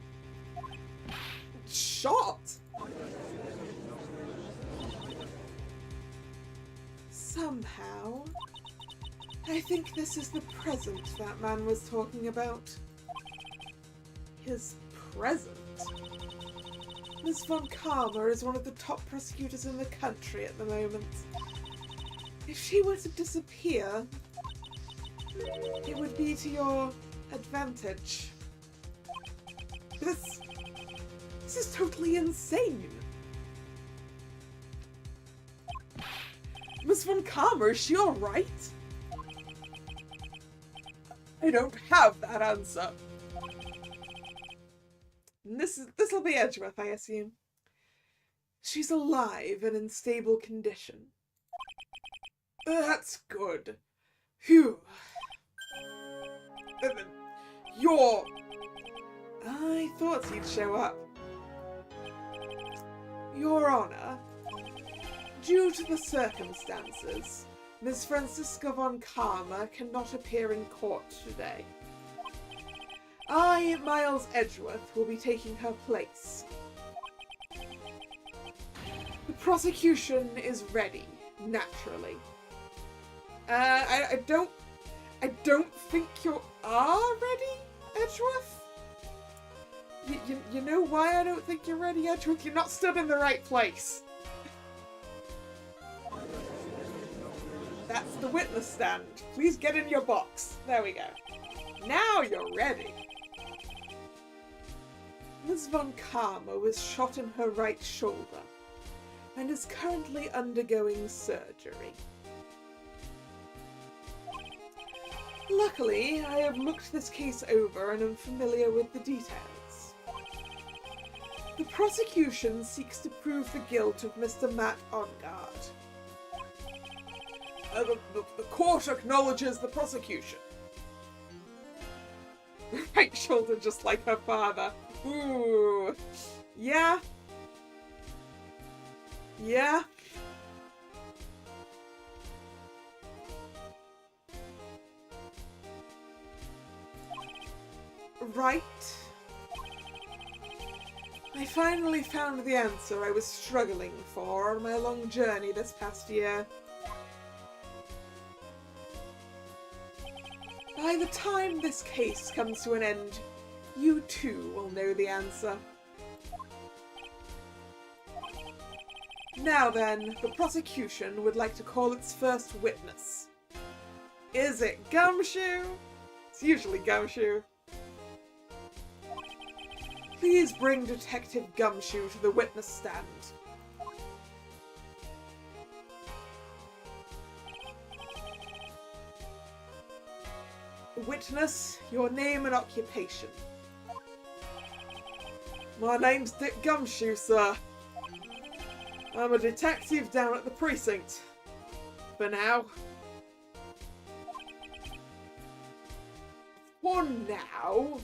Shot? Somehow, I think this is the present that man was talking about. His present? Miss Von Karma is one of the top prosecutors in the country at the moment. If she were to disappear, it would be to your advantage. This is totally insane. Miss Von Karma, is she alright? I don't have that answer. This'll be Edgeworth, I assume. She's alive and in stable condition. That's good. Phew. I thought he'd show up. Your Honor, due to the circumstances, Miss Franziska Von Karma cannot appear in court today. I, Miles Edgeworth, will be taking her place. The prosecution is ready, naturally. I don't think you are ready, Edgeworth? You know why I don't think you're ready, Edgeworth? You're not stood in the right place. That's the witness stand. Please get in your box. There we go. Now you're ready. Ms. von Karma was shot in her right shoulder and is currently undergoing surgery. Luckily, I have looked this case over and am familiar with the details. The prosecution seeks to prove the guilt of Mr. Matt Ongard. The court acknowledges the prosecution. Right shoulder just like her father. Ooh. Yeah. Yeah. Right. I finally found the answer I was struggling for on my long journey this past year. By the time this case comes to an end, you too will know the answer. Now then, the prosecution would like to call its first witness. Is it Gumshoe? It's usually Gumshoe. Please bring Detective Gumshoe to the witness stand. Witness, your name and occupation. My name's Dick Gumshoe, sir. I'm a detective down at the precinct. For now. For now?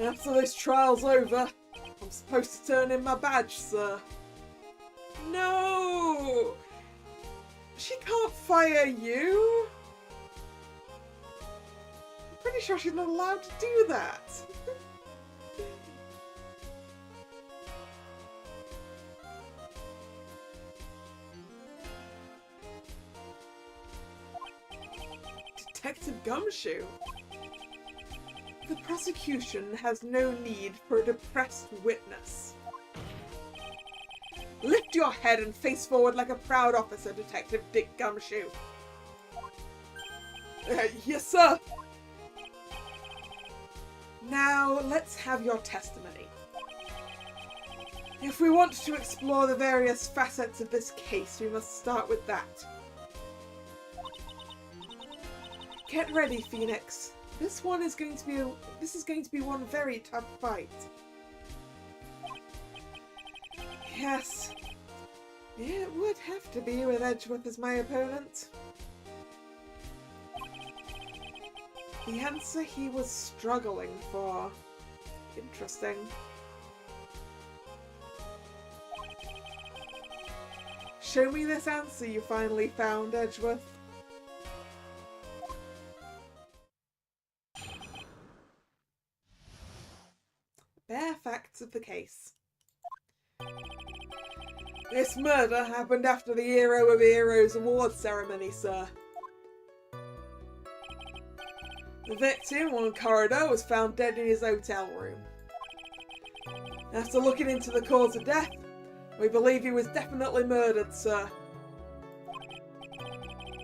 After this trial's over, I'm supposed to turn in my badge, sir. No! She can't fire you! I'm pretty sure she's not allowed to do that. Detective Gumshoe? The prosecution has no need for a depressed witness. Lift your head and face forward like a proud officer, Detective Dick Gumshoe. Yes, sir. Now, let's have your testimony. If we want to explore the various facets of this case, we must start with that. Get ready, Phoenix. This is going to be one very tough fight. Yes. It would have to be with Edgeworth as my opponent. The answer he was struggling for. Interesting. Show me this answer you finally found, Edgeworth. Bare facts of the case. This murder happened after the Hero of Heroes award ceremony, sir. The victim, one corridor, was found dead in his hotel room. After looking into the cause of death, we believe he was definitely murdered, sir.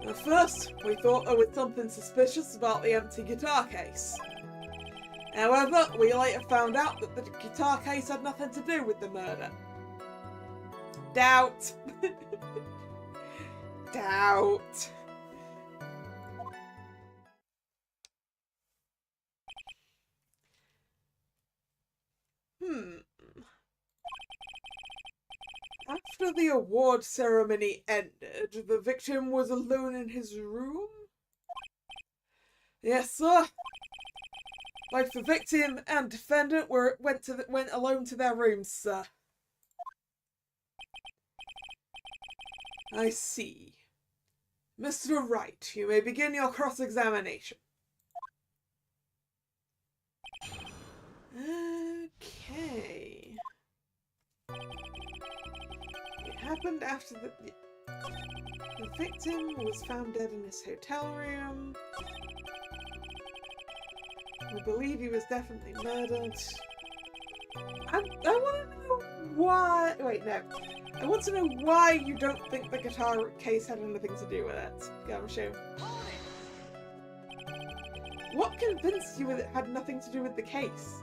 At first, we thought there was something suspicious about the empty guitar case. However, we later found out that the guitar case had nothing to do with the murder. Doubt. Doubt. After the award ceremony ended, the victim was alone in his room? Yes, sir. Both the victim and defendant went alone to their rooms, sir. I see. Mr. Wright, you may begin your cross-examination. Okay. It happened after the victim was found dead in his hotel room. I believe he was definitely murdered. I want to know why... Wait, no. I want to know why you don't think the guitar case had anything to do with it. Go on, show. What convinced you that it had nothing to do with the case?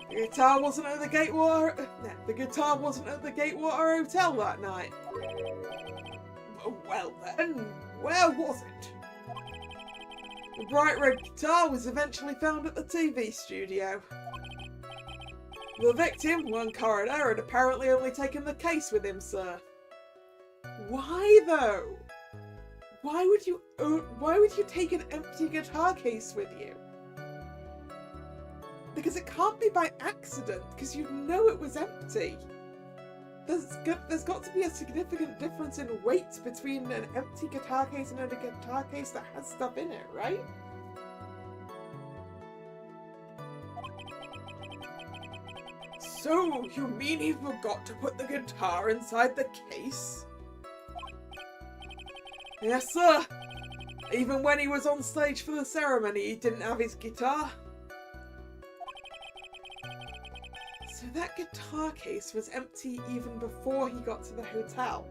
The guitar wasn't at the Gatewater... No, the guitar wasn't at the Gatewater Hotel that night. Well then, where was it? The bright red guitar was eventually found at the TV studio. The victim, one coroner, had apparently only taken the case with him, sir. Why though? Why would you take an empty guitar case with you? Because it can't be by accident, because you know it was empty. There's got to be a significant difference in weight between an empty guitar case and a guitar case that has stuff in it, right? So, you mean he forgot to put the guitar inside the case? Yes, sir. Even when he was on stage for the ceremony, he didn't have his guitar. So that guitar case was empty even before he got to the hotel.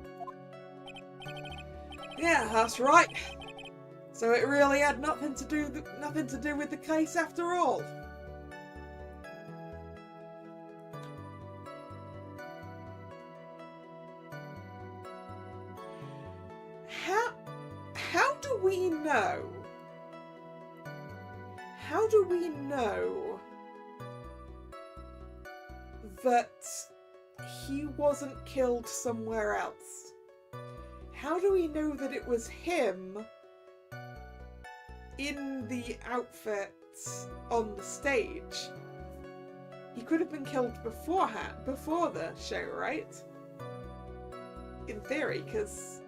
Yeah, that's right. So it really had nothing to do with the case after all. How do we know? How do we know that he wasn't killed somewhere else? How do we know that it was him in the outfit on the stage? He could have been killed beforehand, before the show, right? In theory, because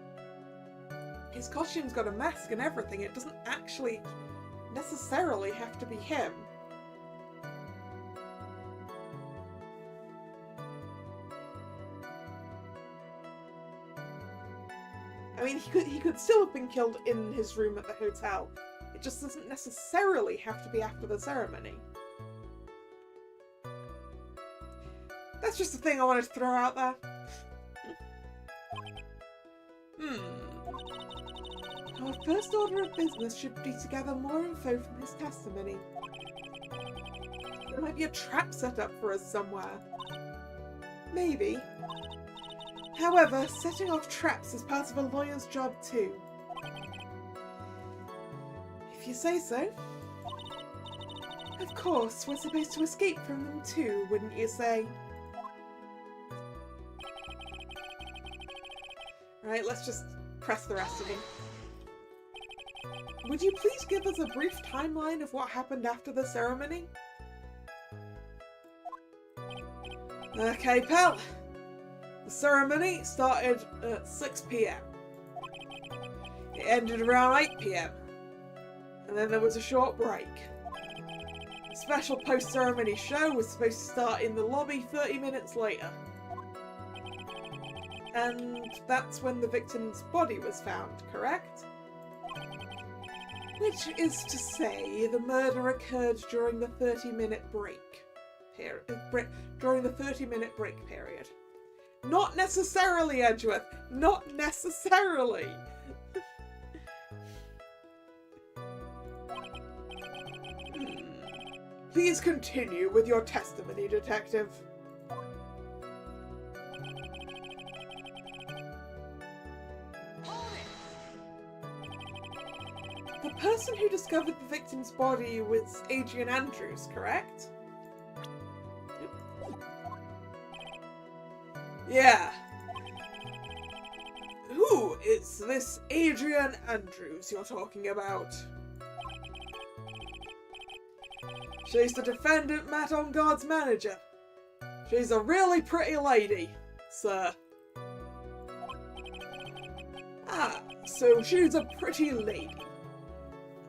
his costume's got a mask and everything. It doesn't actually necessarily have to be him. I mean, he could still have been killed in his room at the hotel. It just doesn't necessarily have to be after the ceremony. That's just a thing I wanted to throw out there. Our first order of business should be to gather more info from his testimony. There might be a trap set up for us somewhere. Maybe. However, setting off traps is part of a lawyer's job too. If you say so. Of course, we're supposed to escape from them too, wouldn't you say? Right, let's just press the rest of them. Would you please give us a brief timeline of what happened after the ceremony? Okay, pal. The ceremony started at 6 PM. It ended around 8 PM. And then there was a short break. A special post-ceremony show was supposed to start in the lobby 30 minutes later. And that's when the victim's body was found, correct? Which is to say, the murder occurred during the 30-minute break period. During the 30-minute break period. Not necessarily, Edgeworth. Not necessarily. Please continue with your testimony, Detective. The person who discovered the victim's body was Adrian Andrews, correct? Yeah. Who is this Adrian Andrews you're talking about? She's the defendant Matt Onguard's manager. She's a really pretty lady, sir. Ah, so she's a pretty lady.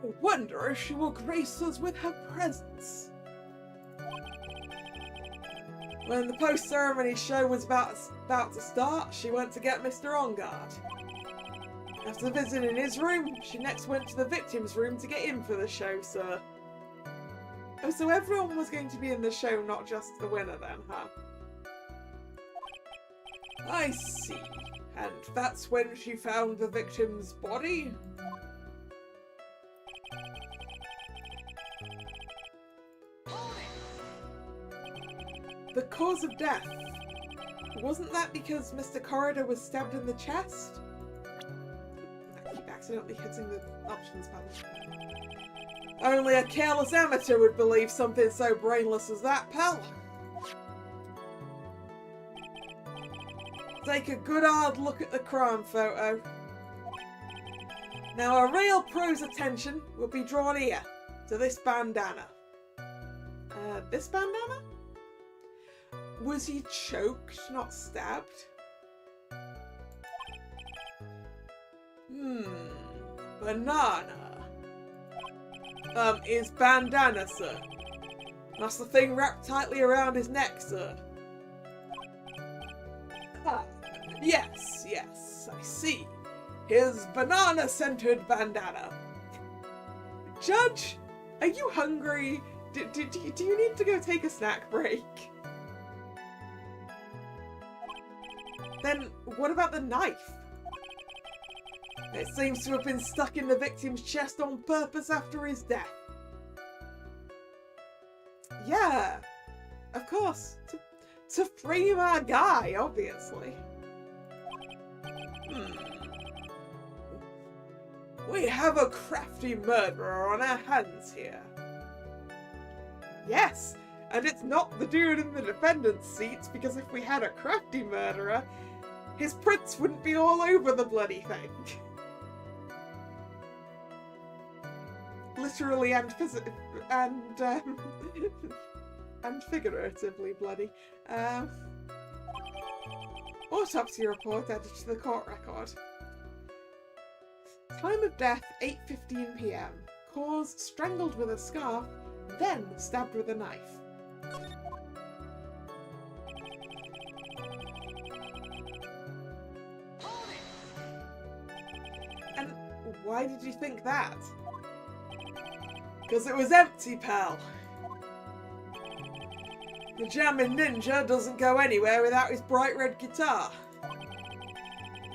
I wonder if she will grace us with her presence. When the post-ceremony show was about to start, she went to get Mr. Onguard. After visiting his room, she next went to the victim's room to get in for the show, sir. Oh, so everyone was going to be in the show, not just the winner then, huh? I see. And that's when she found the victim's body? The cause of death. Wasn't that because Mr. Corridor was stabbed in the chest? I keep accidentally hitting the options button. Only a careless amateur would believe something so brainless as that, pal. Take a good hard look at the crime photo. Now a real pro's attention will be drawn here, to this bandana. This bandana? Was he choked, not stabbed? Banana. Is bandana, sir. That's the thing wrapped tightly around his neck, sir. Ah, yes, I see. His banana-scented bandana. Judge, are you hungry? Do you need to go take a snack break? Then what about the knife? It seems to have been stuck in the victim's chest on purpose after his death. Yeah, of course. To frame our guy, obviously. We have a crafty murderer on our hands here. Yes, and it's not the dude in the defendant's seat, because if we had a crafty murderer, his prints wouldn't be all over the bloody thing. Literally and and figuratively bloody. Autopsy report added to the court record. Time of death 8:15 PM. Cause strangled with a scarf, then stabbed with a knife. And why did you think that? Because it was empty, pal. The jamming ninja doesn't go anywhere without his bright red guitar.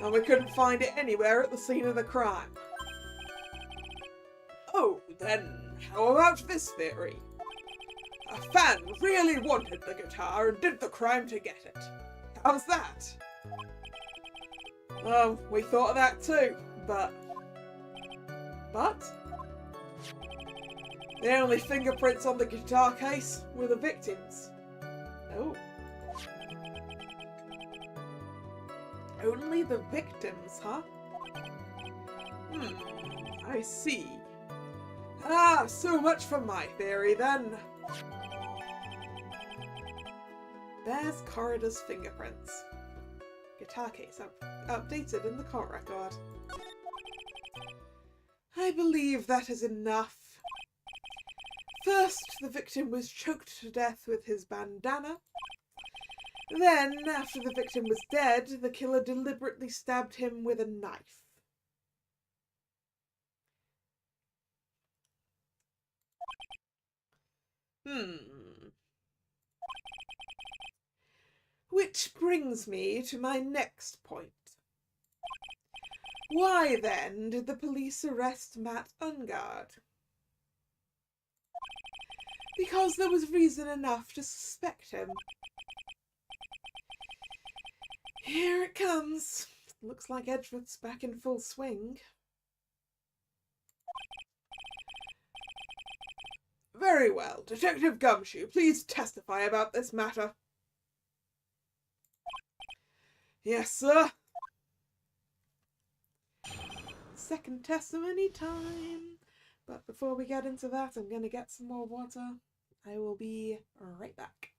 And we couldn't find it anywhere at the scene of the crime. Oh, then how about this theory? A fan really wanted the guitar and did the crime to get it. How's that? We thought of that too, but... The only fingerprints on the guitar case were the victim's. Oh. Only the victims, huh? I see. Ah, so much for my theory then. There's Corridor's fingerprints. Guitar case updated in the court record. I believe that is enough. First, the victim was choked to death with his bandana. Then, after the victim was dead, the killer deliberately stabbed him with a knife. Which brings me to my next point. Why then did the police arrest Matt Ungard? Because there was reason enough to suspect him. Here it comes. Looks like Edgeworth's back in full swing. Very well. Detective Gumshoe, please testify about this matter. Yes, sir. Second testimony time. But before we get into that, I'm going to get some more water. I will be right back.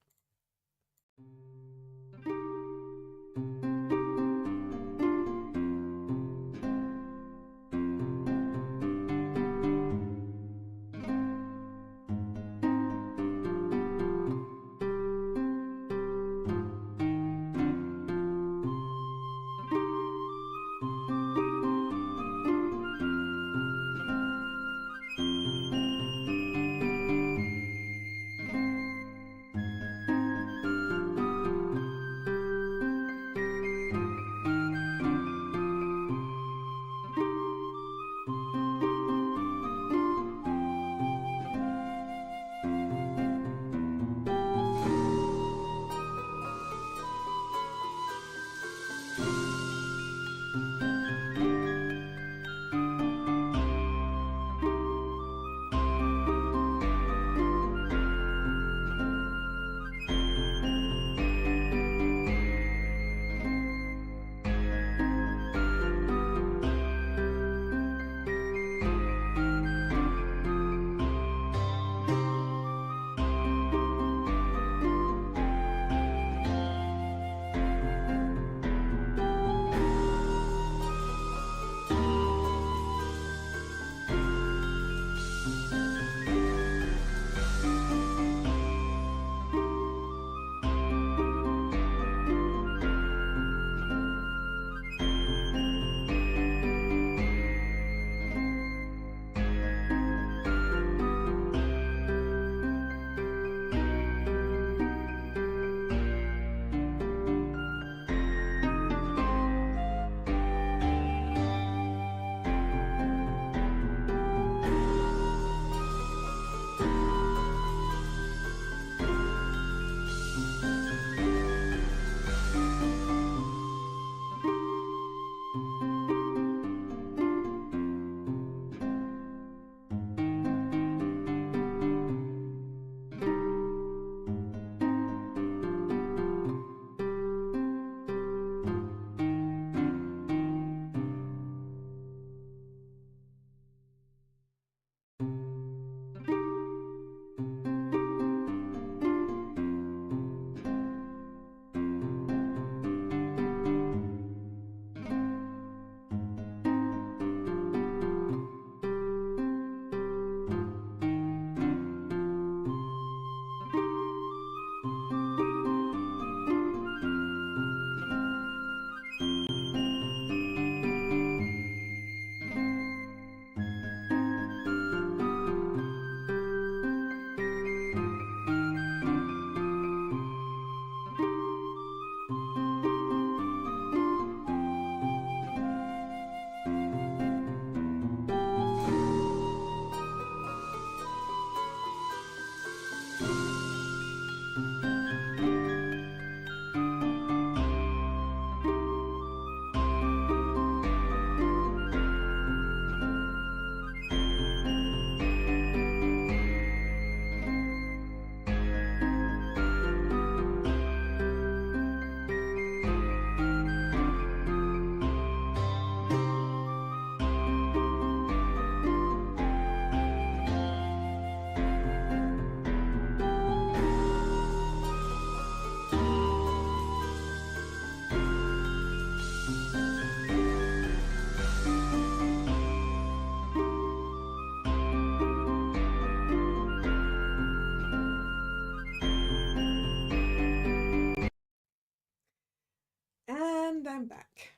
rundown back.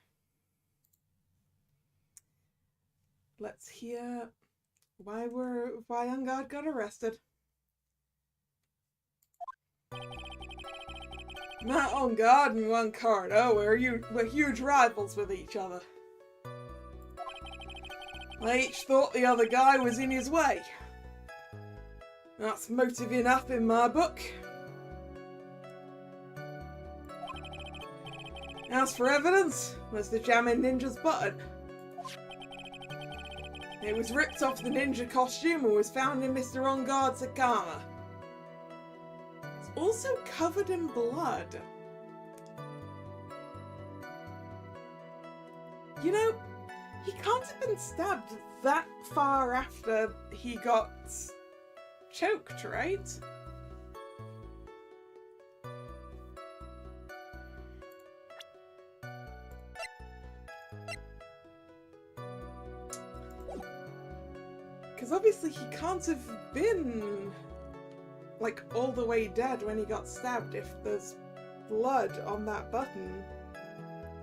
Let's hear why Ungard got arrested. Matt Ungard and Juan Cardo were huge rivals with each other. They each thought the other guy was in his way. That's motive enough in my book. As for evidence, there's the Jamming Ninja's button. It was ripped off the ninja costume and was found in Mr. Ungard's Hakama. It's also covered in blood. You know, he can't have been stabbed that far after he got choked, right? Because obviously he can't have been, like, all the way dead when he got stabbed if there's blood on that button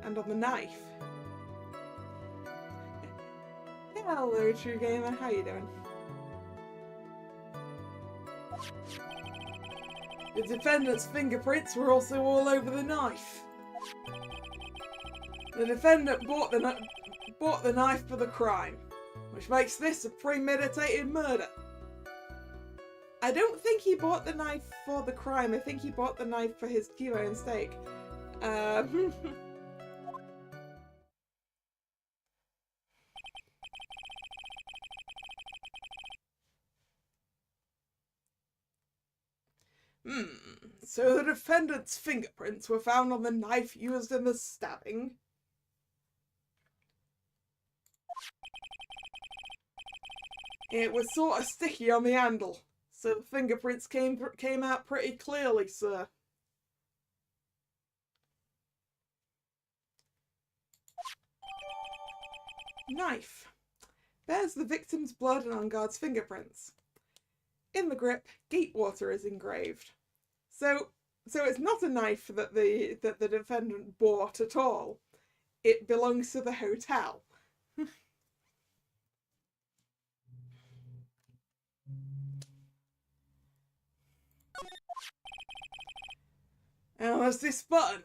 and on the knife. Hello, True Gamer, how you doing? The defendant's fingerprints were also all over the knife. The defendant bought the knife for the crime, which makes this a premeditated murder. I don't think he bought the knife for the crime, I think he bought the knife for his T-bone steak. So the defendant's fingerprints were found on the knife used in the stabbing. It was sort of sticky on the handle, so the fingerprints came out pretty clearly, sir. Knife. Bears the victim's blood and Ungard's fingerprints. In the grip, Gatewater is engraved. So it's not a knife that the defendant bought at all. It belongs to the hotel. Now there's this button.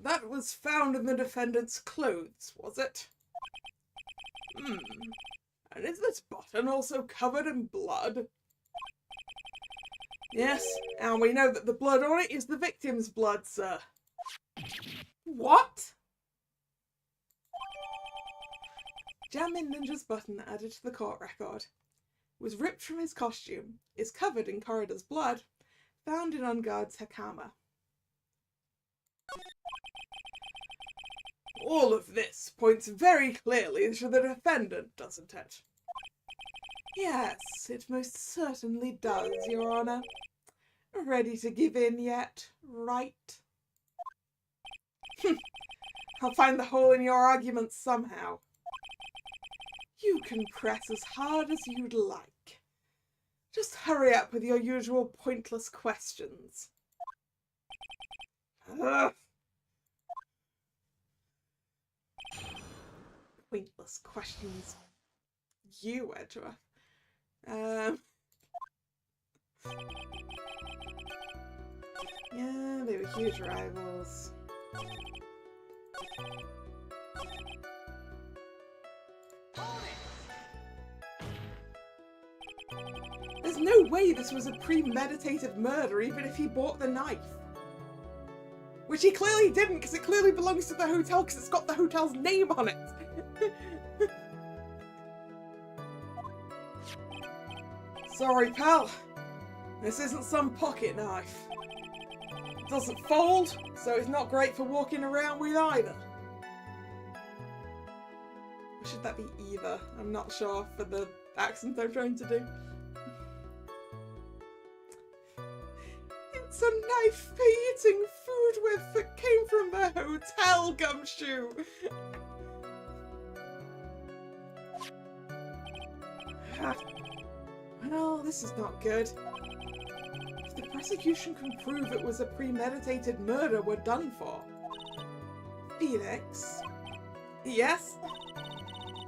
That was found in the defendant's clothes, was it? And is this button also covered in blood? Yes, and we know that the blood on it is the victim's blood, sir. What? Jamming Ninja's button added to the court record. Was ripped from his costume, is covered in Corridor's blood, found in Ungard's Hakama. All of this points very clearly to the defendant, doesn't it? Yes, it most certainly does, Your Honour. Ready to give in yet, right? I'll find the hole in your argument somehow. You can press as hard as you'd like. Just hurry up with your usual pointless questions. Ugh. Pointless questions. You, Edgeworth. Yeah, they were huge rivals. There's no way this was a premeditated murder, even if he bought the knife. Which he clearly didn't, because it clearly belongs to the hotel, because it's got the hotel's name on it. Sorry, pal. This isn't some pocket knife. It doesn't fold, so it's not great for walking around with either. Or should that be either? I'm not sure for the accent I'm trying to do. It's a knife for eating food with that came from the hotel, Gumshoe. Well, this is not good. If the prosecution can prove it was a premeditated murder, we're done for. Phoenix? Yes?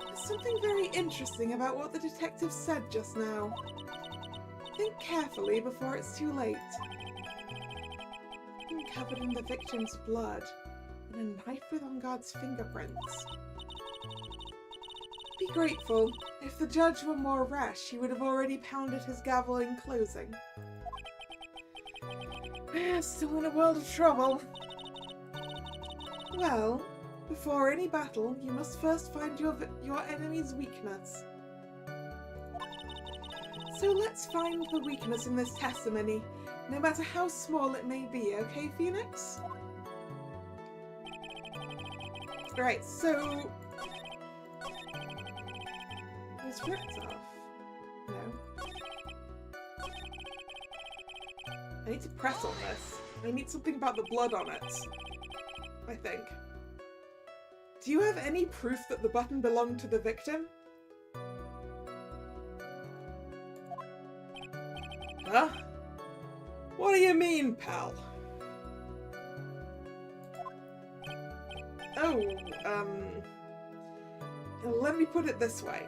There's something very interesting about what the detective said just now. Think carefully before it's too late. Covered in the victim's blood, and a knife with on-guard's fingerprints. Be grateful. If the judge were more rash, he would have already pounded his gavel in closing. Still in a world of trouble. Well, before any battle, you must first find your enemy's weakness. So let's find the weakness in this testimony, no matter how small it may be, okay, Phoenix? Right, so... Those ripped off. No. I need to press on this. I need something about the blood on it. I think. Do you have any proof that the button belonged to the victim? Huh? What do you mean, pal? Oh, let me put it this way.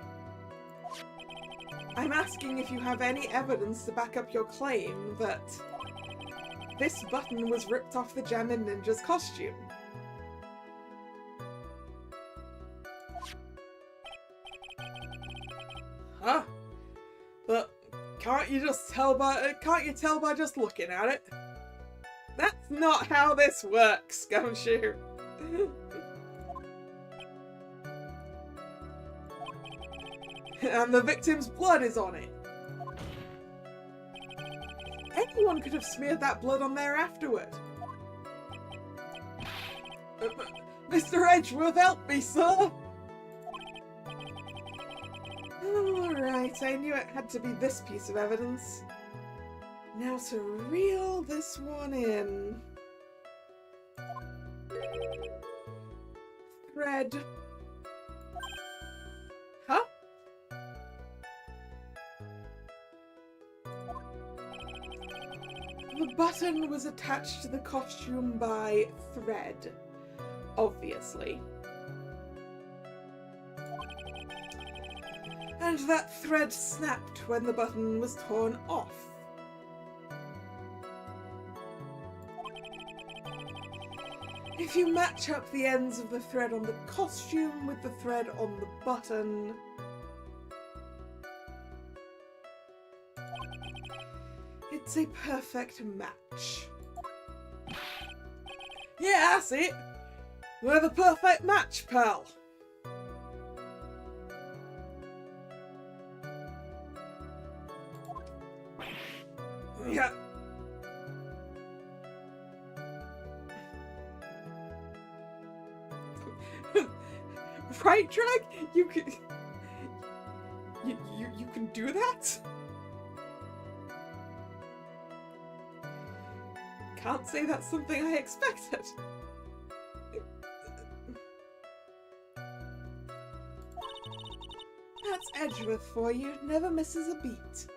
I'm asking if you have any evidence to back up your claim that this button was ripped off the Jammin' Ninja's costume. Huh? But can't you tell by just looking at it? That's not how this works, Gumshoe. And the victim's blood is on it. Anyone could have smeared that blood on there afterward. Mr. Edgeworth, help me, sir! Alright, I knew it had to be this piece of evidence. Now to reel this one in. Thread. Huh? The button was attached to the costume by thread, obviously. And that thread snapped when the button was torn off. If you match up the ends of the thread on the costume with the thread on the button, it's a perfect match. Yeah, that's it! We're the perfect match, pal! Yeah. Right, Drag? You can... You can do that? Can't say that's something I expected. That's Edgeworth for you. Never misses a beat.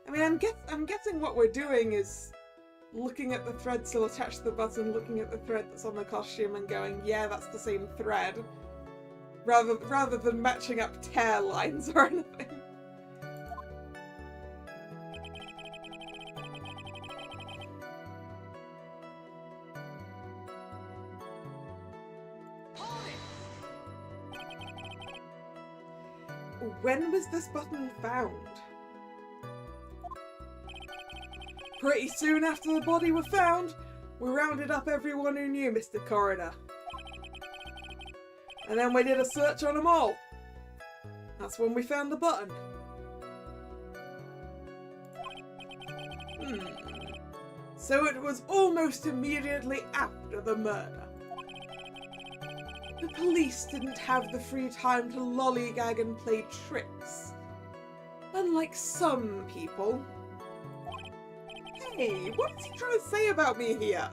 I mean, I'm guessing what we're doing is looking at the thread still attached to the button, looking at the thread that's on the costume and going, yeah, that's the same thread. Rather than matching up tear lines or anything. When was this button found? Pretty soon after the body was found, we rounded up everyone who knew Mr. Coroner. And then we did a search on them all. That's when we found the button. So it was almost immediately after the murder. The police didn't have the free time to lollygag and play tricks. Unlike some people. Hey, what is he trying to say about me here?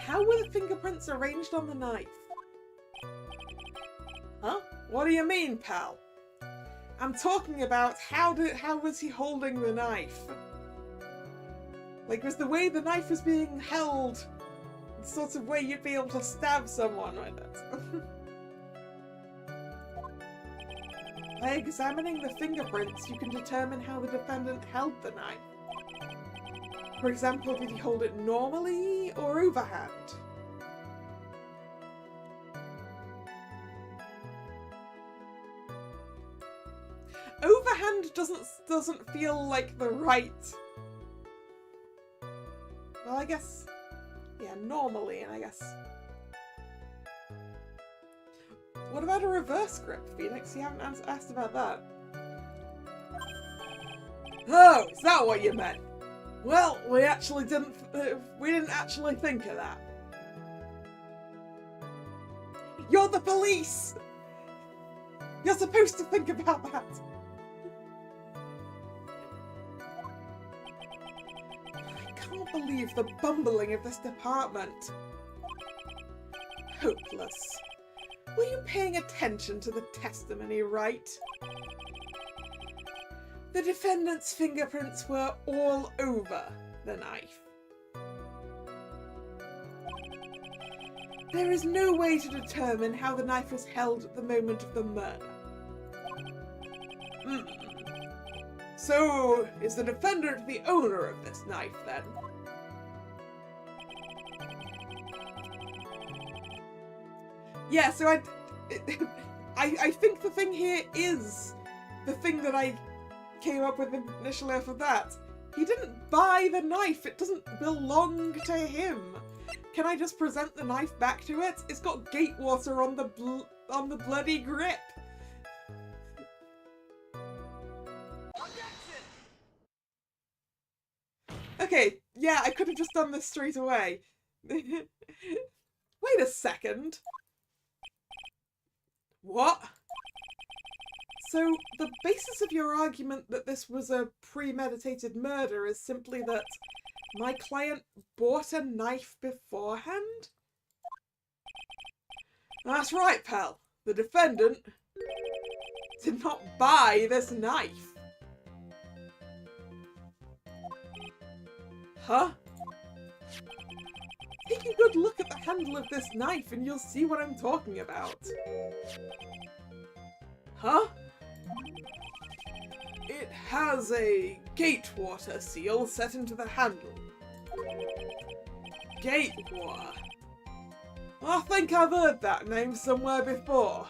How were the fingerprints arranged on the knife? Huh? What do you mean, pal? I'm talking about how was he holding the knife? Like, was the way the knife was being held the sort of way you'd be able to stab someone with it? By examining the fingerprints, you can determine how the defendant held the knife. For example, did he hold it normally or overhand? Overhand doesn't feel like the right. Well, I guess, yeah, normally, and I guess. What about a reverse grip, Phoenix? You haven't asked about that. Oh, is that what you meant? Well, we didn't actually think of that. You're the police! You're supposed to think about that. I can't believe the bumbling of this department. Hopeless. Were you paying attention to the testimony, right? The defendant's fingerprints were all over the knife. There is no way to determine how the knife was held at the moment of the murder. So, is the defendant the owner of this knife, then? Yeah, so I think the thing here is the thing that I came up with initially off of that. He didn't buy the knife. It doesn't belong to him. Can I just present the knife back to it? It's got gate water on the bloody grip. Okay, yeah, I could have just done this straight away. Wait a second. What? So, the basis of your argument that this was a premeditated murder is simply that my client bought a knife beforehand? That's right, pal. The defendant did not buy this knife. Huh? Take a good look at the handle of this knife and you'll see what I'm talking about. Huh? It has a Gatewater seal set into the handle. Gatewater. I think I've heard that name somewhere before.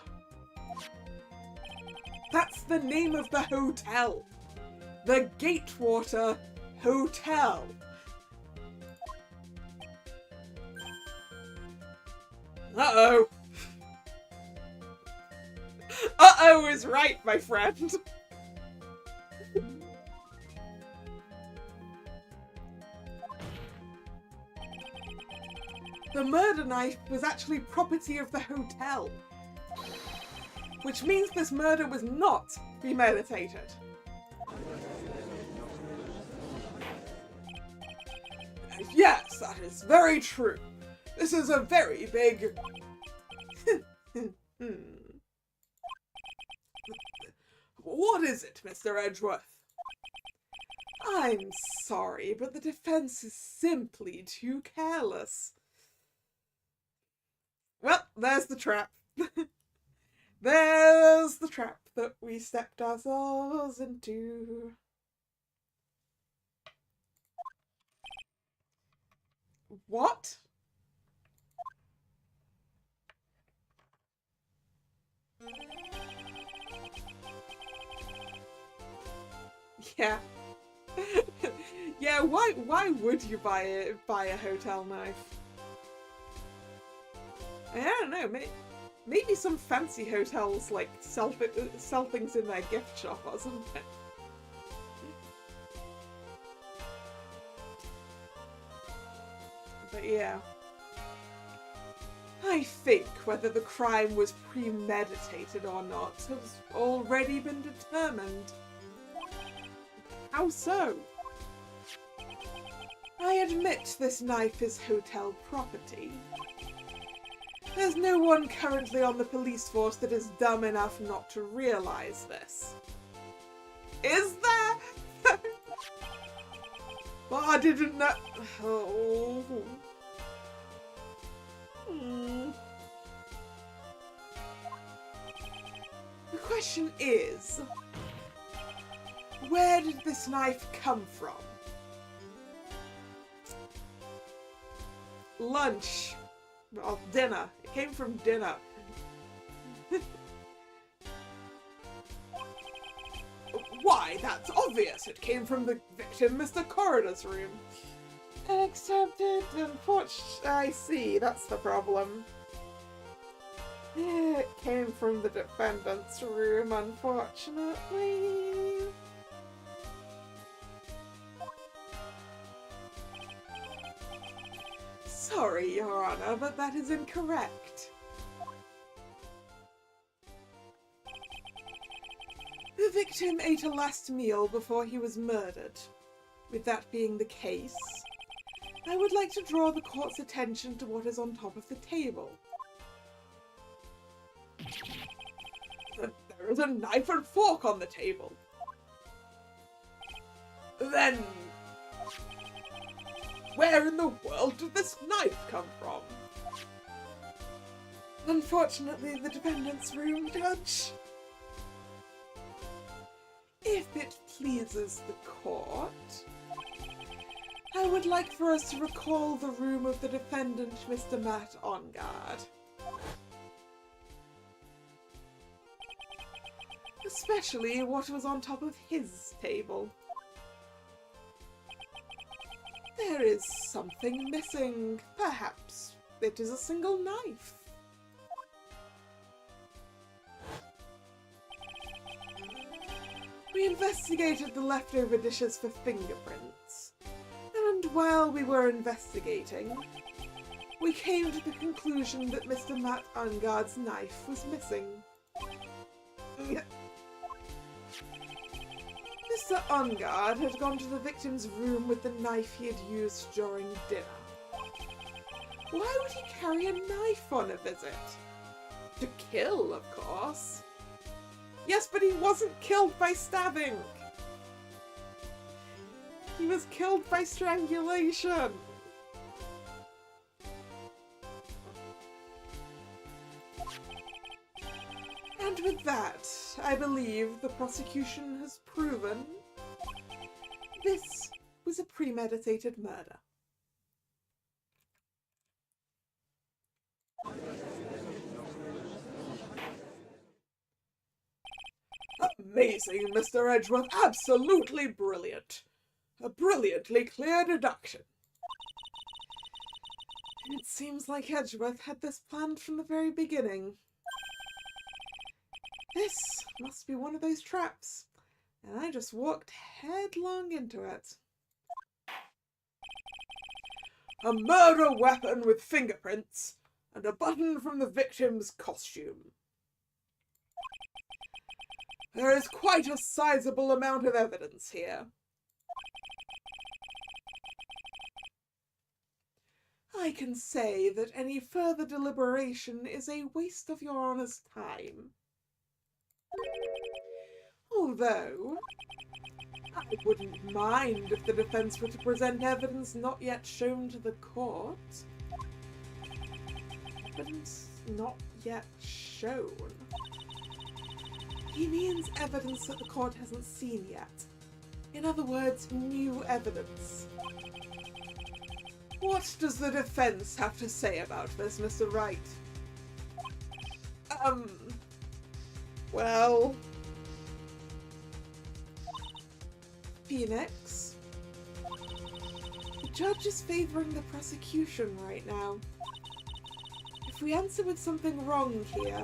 That's the name of the hotel. The Gatewater Hotel. Uh-oh. Uh-oh is right, my friend. The murder knife was actually property of the hotel, which means this murder was not premeditated. Yes, that is very true. This is a very big... What is it, Mr. Edgeworth? I'm sorry, but the defense is simply too careless. Well, there's the trap. There's the trap that we stepped ourselves into. What? Yeah. Yeah, why would you buy a hotel knife? I don't know, maybe some fancy hotels like sell things in their gift shop or something. But yeah. I think whether the crime was premeditated or not has already been determined. How so? I admit this knife is hotel property. There's no one currently on the police force that is dumb enough not to realize this. Is there? Well, I didn't know. Oh. The question is, where did this knife come from? Lunch. Well, dinner. It came from dinner. Why, that's obvious. It came from the victim, Mr. Coroner's room. Except unfortunately, I see, that's the problem. It came from the defendant's room, unfortunately. Sorry, Your Honor, but that is incorrect. The victim ate a last meal before he was murdered. With that being the case, I would like to draw the court's attention to what is on top of the table. There is a knife and fork on the table. Then, where in the world did this knife come from? Unfortunately, the defendant's room, Judge. If it pleases the court, I would like for us to recall the room of the defendant, Mr. Matt Ongard. Especially what was on top of his table. There is something missing. Perhaps it is a single knife. We investigated the leftover dishes for fingerprints, and while we were investigating, we came to the conclusion that Mr. Matt Ungard's knife was missing. Mr. Ungard had gone to the victim's room with the knife he had used during dinner. Why would he carry a knife on a visit? To kill, of course. Yes, but he wasn't killed by stabbing. He was killed by strangulation. And with that, I believe the prosecution has proven this was a premeditated murder. Amazing, Mr. Edgeworth. Absolutely brilliant. A brilliantly clear deduction. It seems like Edgeworth had this planned from the very beginning. This must be one of those traps, and I just walked headlong into it. A murder weapon with fingerprints, and a button from the victim's costume. There is quite a sizable amount of evidence here. I can say that any further deliberation is a waste of Your Honour's time. Although, I wouldn't mind if the defence were to present evidence not yet shown to the court. Evidence not yet shown? He means evidence that the court hasn't seen yet. In other words, new evidence. What does the defence have to say about this, Mr. Wright? Well... Phoenix? The judge is favouring the prosecution right now. If we answer with something wrong here,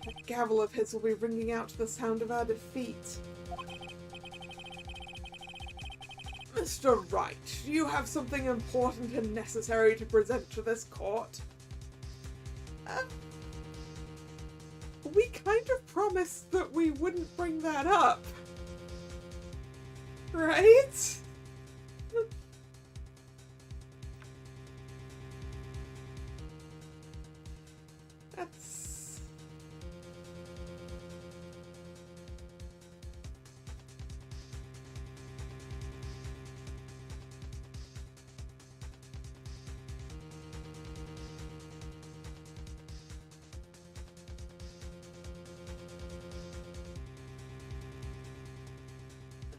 that gavel of his will be ringing out to the sound of our defeat. Mr. Wright, you have something important and necessary to present to this court. We kind of promised that we wouldn't bring that up. Right?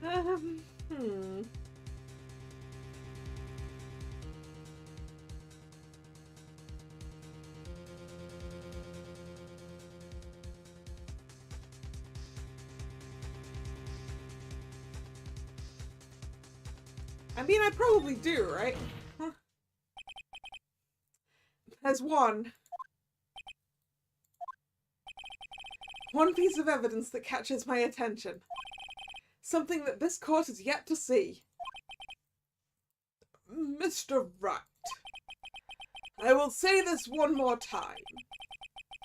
Hmm. I mean, I probably do, right? Huh. There's one piece of evidence that catches my attention. Something that this court has yet to see. Mr. Wright, I will say this one more time.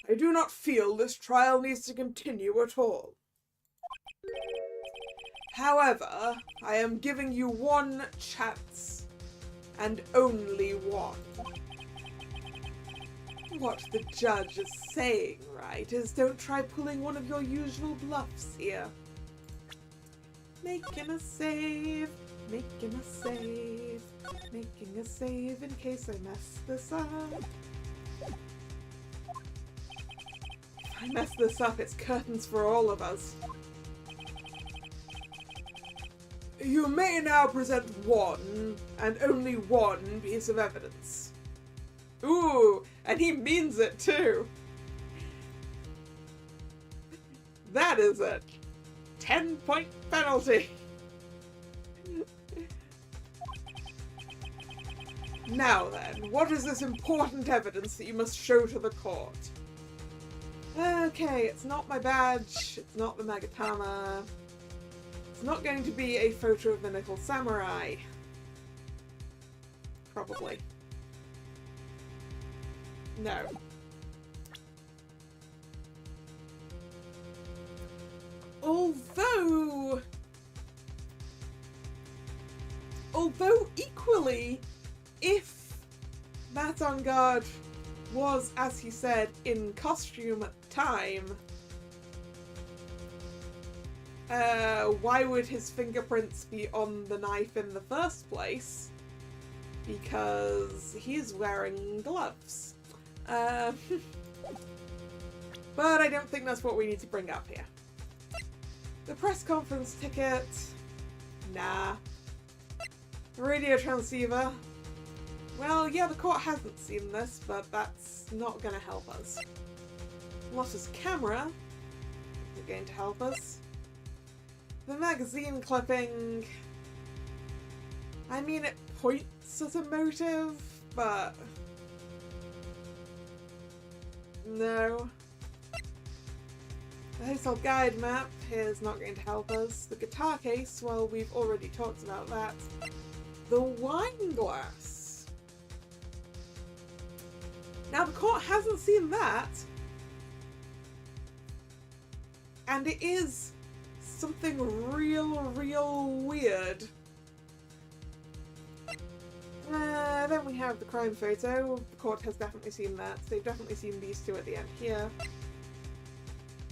I do not feel this trial needs to continue at all. However, I am giving you one chance, and only one. What the judge is saying, right, is don't try pulling one of your usual bluffs here. Making a save, making a save, making a save in case I mess this up. If I mess this up, it's curtains for all of us. You may now present one, and only one, piece of evidence. Ooh, and he means it too. That is a 10-point penalty. Now then, what is this important evidence that you must show to the court? Okay, it's not my badge, it's not the Magatama. It's not going to be a photo of the Nickel Samurai. Probably. No. Although equally, if Matt on guard was, as he said, in costume at the time, why would his fingerprints be on the knife in the first place? Because he's wearing gloves. But I don't think that's what we need to bring up here. The press conference ticket. Nah. The radio transceiver. Well, yeah, the court hasn't seen this, but that's not going to help us. Lotta's camera is going to help us. The magazine clipping. I mean, it points at a motive, but no. The hotel guide map is not going to help us. The guitar case, well, we've already talked about that. The wine glass. Now, the court hasn't seen that. And it is something real weird. Then we have the crime photo. The court has definitely seen that. They've definitely seen these two at the end here.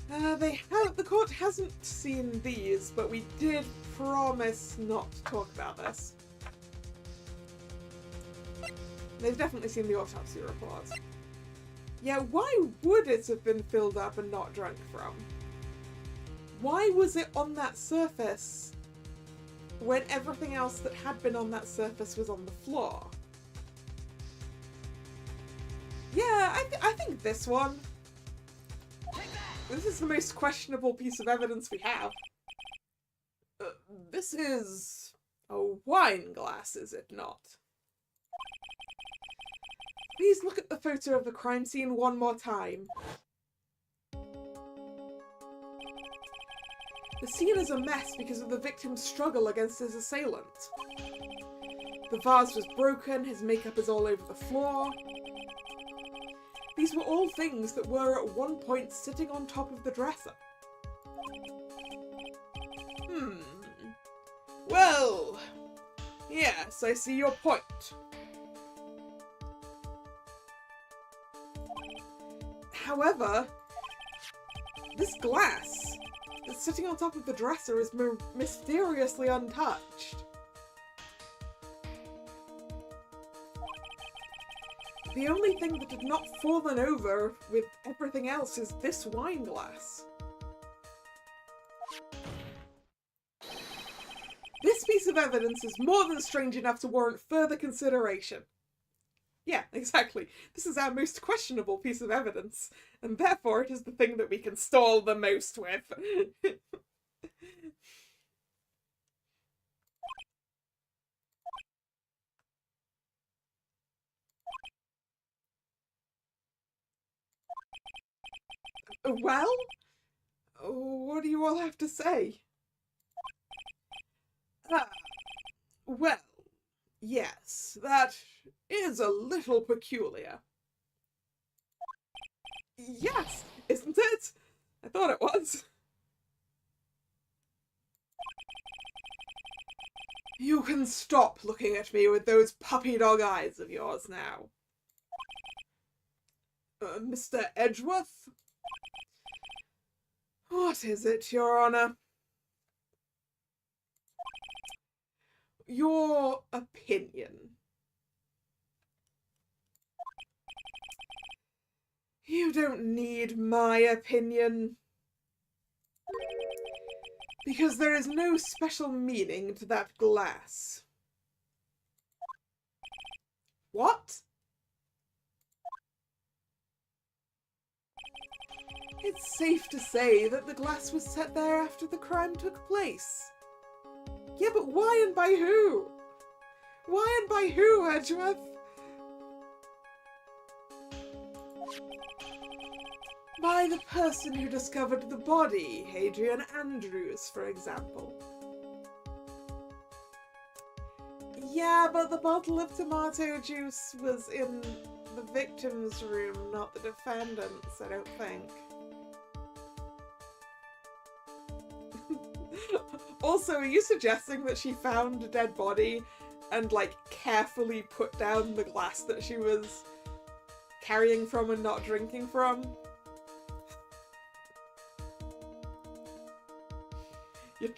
The court hasn't seen these, but we did promise not to talk about this. They've definitely seen the autopsy report. Yeah, why would it have been filled up and not drunk from? Why was it on that surface when everything else that had been on that surface was on the floor? Yeah, I think this one. This is the most questionable piece of evidence we have. This is a wine glass, is it not? Please look at the photo of the crime scene one more time. The scene is a mess because of the victim's struggle against his assailant. The vase was broken, his makeup is all over the floor. These were all things that were at one point sitting on top of the dresser. Well, yes, I see your point. However, this glass that's sitting on top of the dresser is mysteriously untouched. The only thing that had not fallen over with everything else is this wine glass. piece of evidence is more than strange enough to warrant further consideration. Yeah, exactly. This is our most questionable piece of evidence, and therefore it is the thing that we can stall the most with. Well? What do you all have to say? Ah, well, yes, that is a little peculiar. Yes, isn't it? I thought it was. You can stop looking at me with those puppy dog eyes of yours now. Mr. Edgeworth? What is it, Your Honour? Your opinion. You don't need my opinion. Because there is no special meaning to that glass. What? It's safe to say that the glass was set there after the crime took place. Yeah, but why and by who? Why and by who, Edgeworth? By the person who discovered the body, Hadrian Andrews, for example. Yeah, but the bottle of tomato juice was in the victim's room, not the defendant's, I don't think. Also, are you suggesting that she found a dead body and, like, carefully put down the glass that she was carrying from and not drinking from?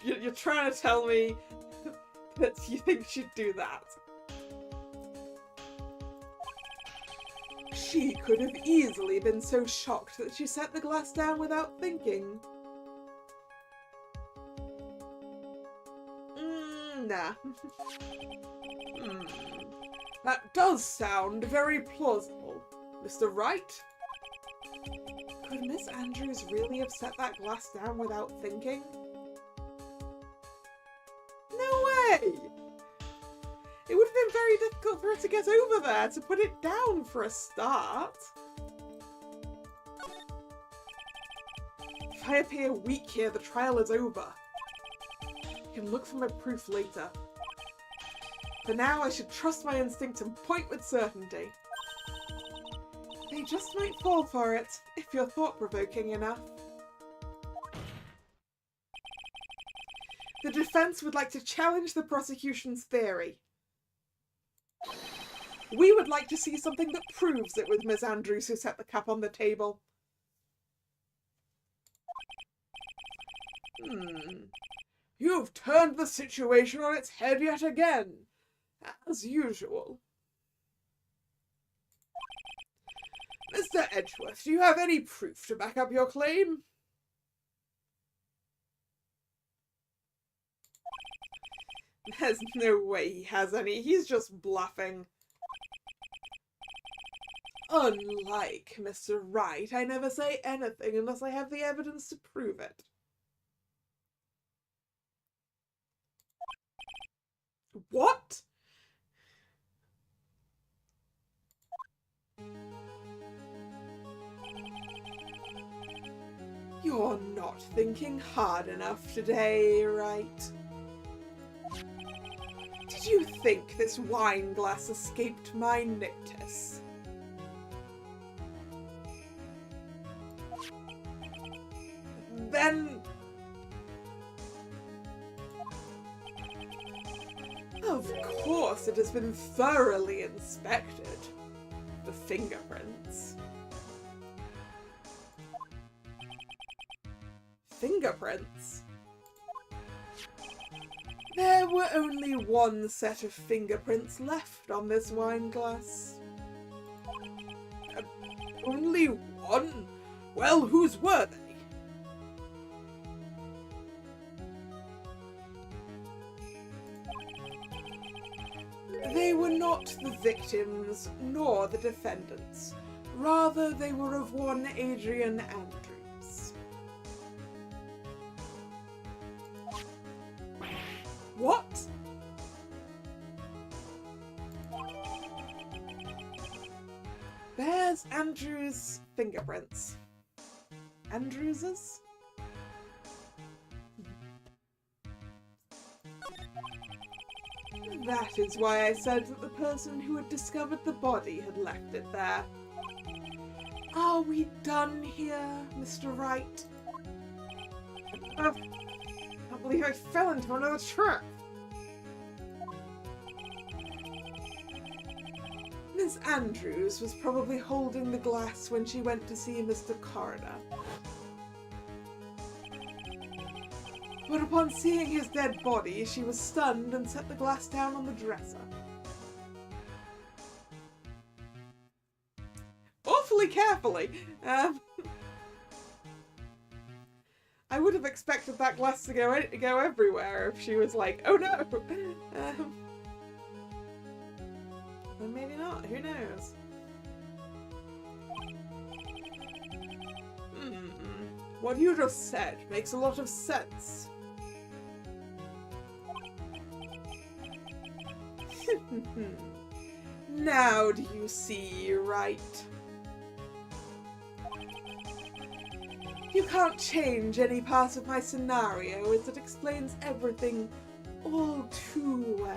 You're trying to tell me that you think she'd do that? She could have easily been so shocked that she set the glass down without thinking. Nah. That does sound very plausible. Mr. Wright? Could Miss Andrews really have set that glass down without thinking? No way! It would have been very difficult for her to get over there to put it down for a start. If I appear weak here, the trial is over. I can look for my proof later. For now, I should trust my instinct and point with certainty. They just might fall for it, if you're thought-provoking enough. The defense would like to challenge the prosecution's theory. We would like to see something that proves it was Miss Andrews who set the cup on the table. You've turned the situation on its head yet again, as usual. Mr. Edgeworth, do you have any proof to back up your claim? There's no way he has any. He's just bluffing. Unlike Mr. Wright, I never say anything unless I have the evidence to prove it. What? You're not thinking hard enough today, right? Did you think this wine glass escaped my notice? Then... Of course it has been thoroughly inspected. The fingerprints. Fingerprints? There were only one set of fingerprints left on this wine glass. Only one? Well, whose were they? They were not the victims nor the defendants. Rather, they were of one Adrian Andrews. What? Bears Andrews' fingerprints. Andrews's? That is why I said that the person who had discovered the body had left it there. Are we done here, Mr. Wright? I can't believe I fell into another trap. Miss Andrews was probably holding the glass when she went to see Mr. Coroner. But upon seeing his dead body, she was stunned and set the glass down on the dresser. Awfully carefully. I would have expected that glass to go everywhere if she was like, oh no! Or maybe not, who knows? What you just said makes a lot of sense. Now do you see, right? You can't change any part of my scenario as it explains everything all too well.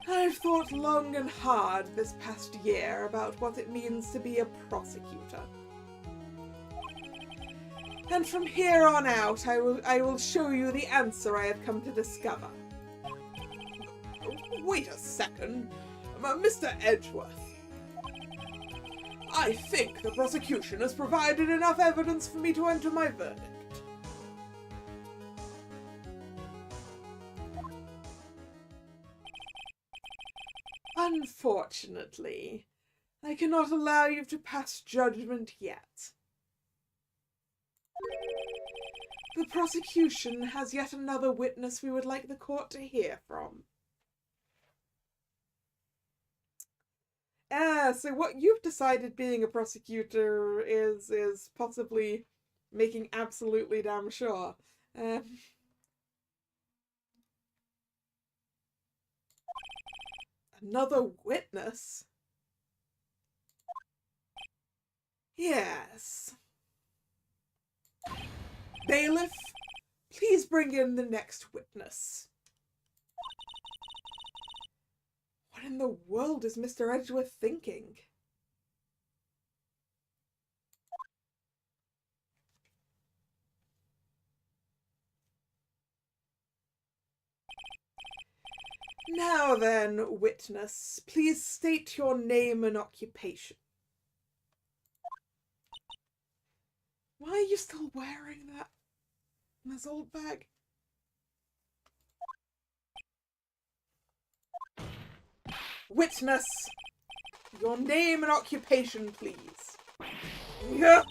I've thought long and hard this past year about what it means to be a prosecutor. And from here on out, I will show you the answer I have come to discover. Wait a second, Mr. Edgeworth. I think the prosecution has provided enough evidence for me to enter my verdict. Unfortunately, I cannot allow you to pass judgment yet. The prosecution has yet another witness we would like the court to hear from. So what you've decided being a prosecutor is possibly making absolutely damn sure. Another witness? Yes. Bailiff, please bring in the next witness. What in the world is Mr. Edgeworth thinking? Now then, witness, please state your name and occupation. Why are you still wearing that in this old bag? Witness, your name and occupation, please. Yeah.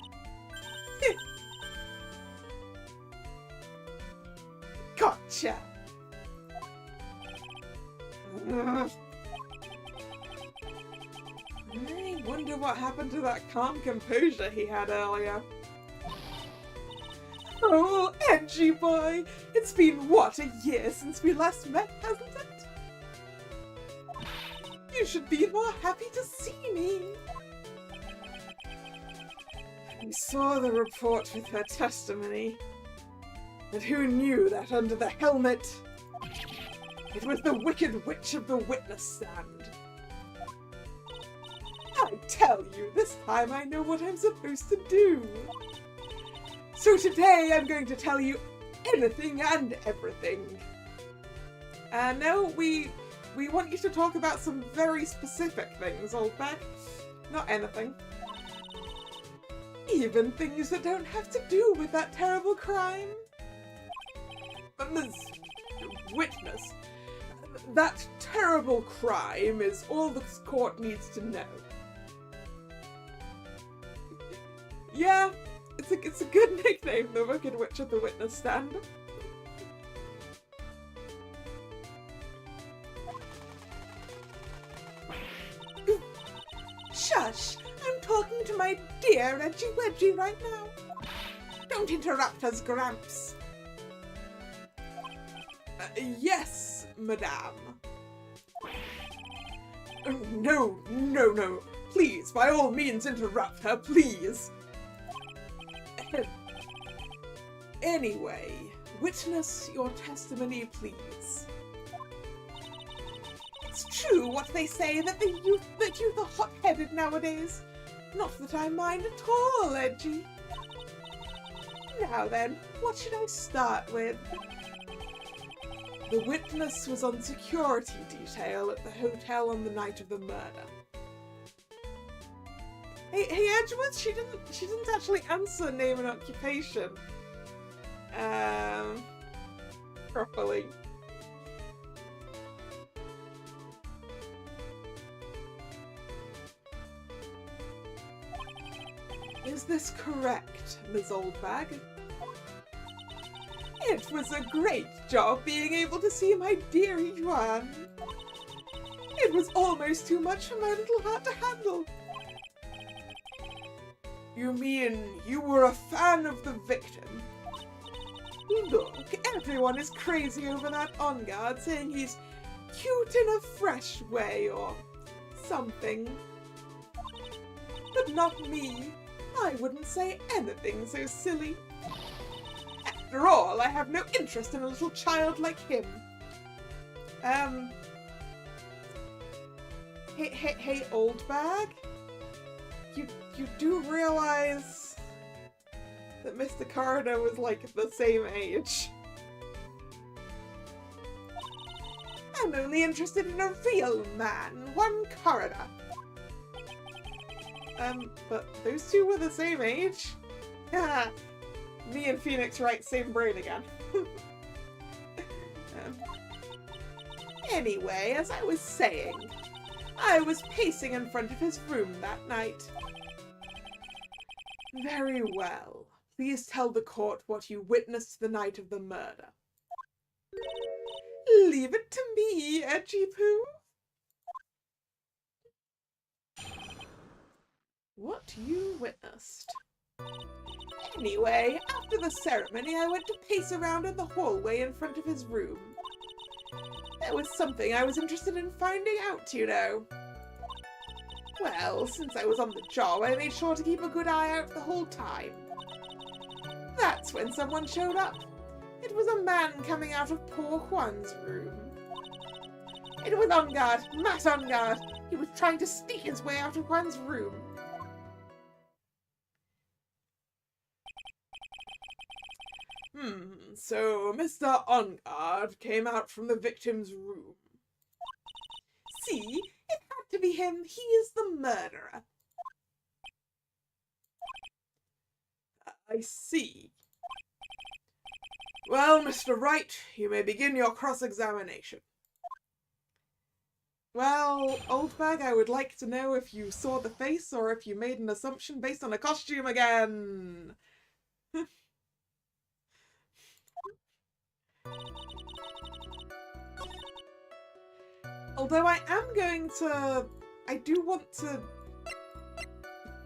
Gotcha. I wonder what happened to that calm composure he had earlier. Oh, Edgy boy! It's been, what, a year since we last met, hasn't it? You should be more happy to see me. We saw the report with her testimony. But who knew that under the helmet, it was the Wicked Witch of the witness stand. I tell you, this time I know what I'm supposed to do. So today I'm going to tell you anything and everything. No, we want you to talk about some very specific things, Oldback. Not anything. Even things that don't have to do with that terrible crime. Ms. Witness, that terrible crime is all the court needs to know. Yeah, it's a good nickname, the Wicked Witch at the witness stand. Shush! I'm talking to my dear Edgy Wedgie right now. Don't interrupt us, Gramps. Yes, madame. No. Please, by all means, interrupt her, please. Anyway, witness your testimony, please. It's true what they say that youth are hot-headed nowadays. Not that I mind at all, Edgy. Now then, what should I start with? The witness was on security detail at the hotel on the night of the murder. Hey Edgeworth, she didn't actually answer name and occupation. Properly. Is this correct, Ms. Oldbag? It was a great job being able to see my dearie Juan. It was almost too much for my little heart to handle. You mean you were a fan of the victim? Look, everyone is crazy over that On Guard, saying he's cute in a fresh way or something. But not me. I wouldn't say anything so silly. After all, I have no interest in a little child like him. Hey, Oldbag? You do realize that Mr. Coroner was like the same age? I'm only interested in a real man, one coroner. But those two were the same age? Me and Phoenix Wright, same brain again. Anyway, as I was saying, I was pacing in front of his room that night. Very well. Please tell the court what you witnessed the night of the murder. Leave it to me, Edgy Poo. What you witnessed. Anyway, after the ceremony, I went to pace around in the hallway in front of his room. There was something I was interested in finding out, you know. Well, since I was on the job, I made sure to keep a good eye out the whole time. That's when someone showed up. It was a man coming out of poor Juan's room. It was On Guard, Matt On Guard. He was trying to sneak his way out of Juan's room. So Mr. On Guard came out from the victim's room. See? It had to be him. He is the murderer. I see. Well, Mr. Wright, you may begin your cross-examination. Well, Oldbag, I would like to know if you saw the face or if you made an assumption based on a costume again. Although I do want to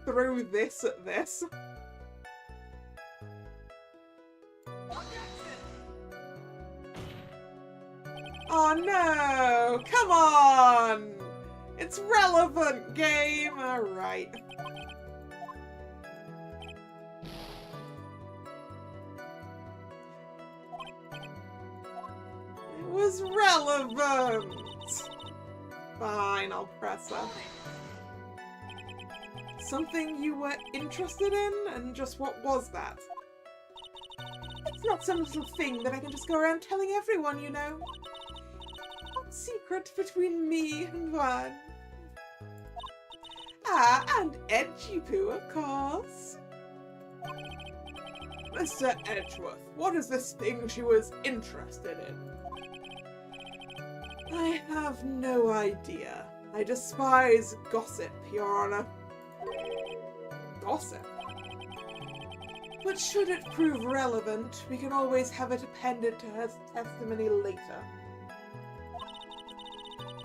throw this at this. Oh no! Come on! It's relevant, game! Alright. It was relevant! Fine, I'll press her. Something you were interested in? And just what was that? It's not some little thing that I can just go around telling everyone, you know. One secret between me and Juan. Ah, and Edgy Poo, of course. Mr. Edgeworth, what is this thing she was interested in? I have no idea. I despise gossip, Your Honor. Gossip? But should it prove relevant, we can always have it appended to her testimony later.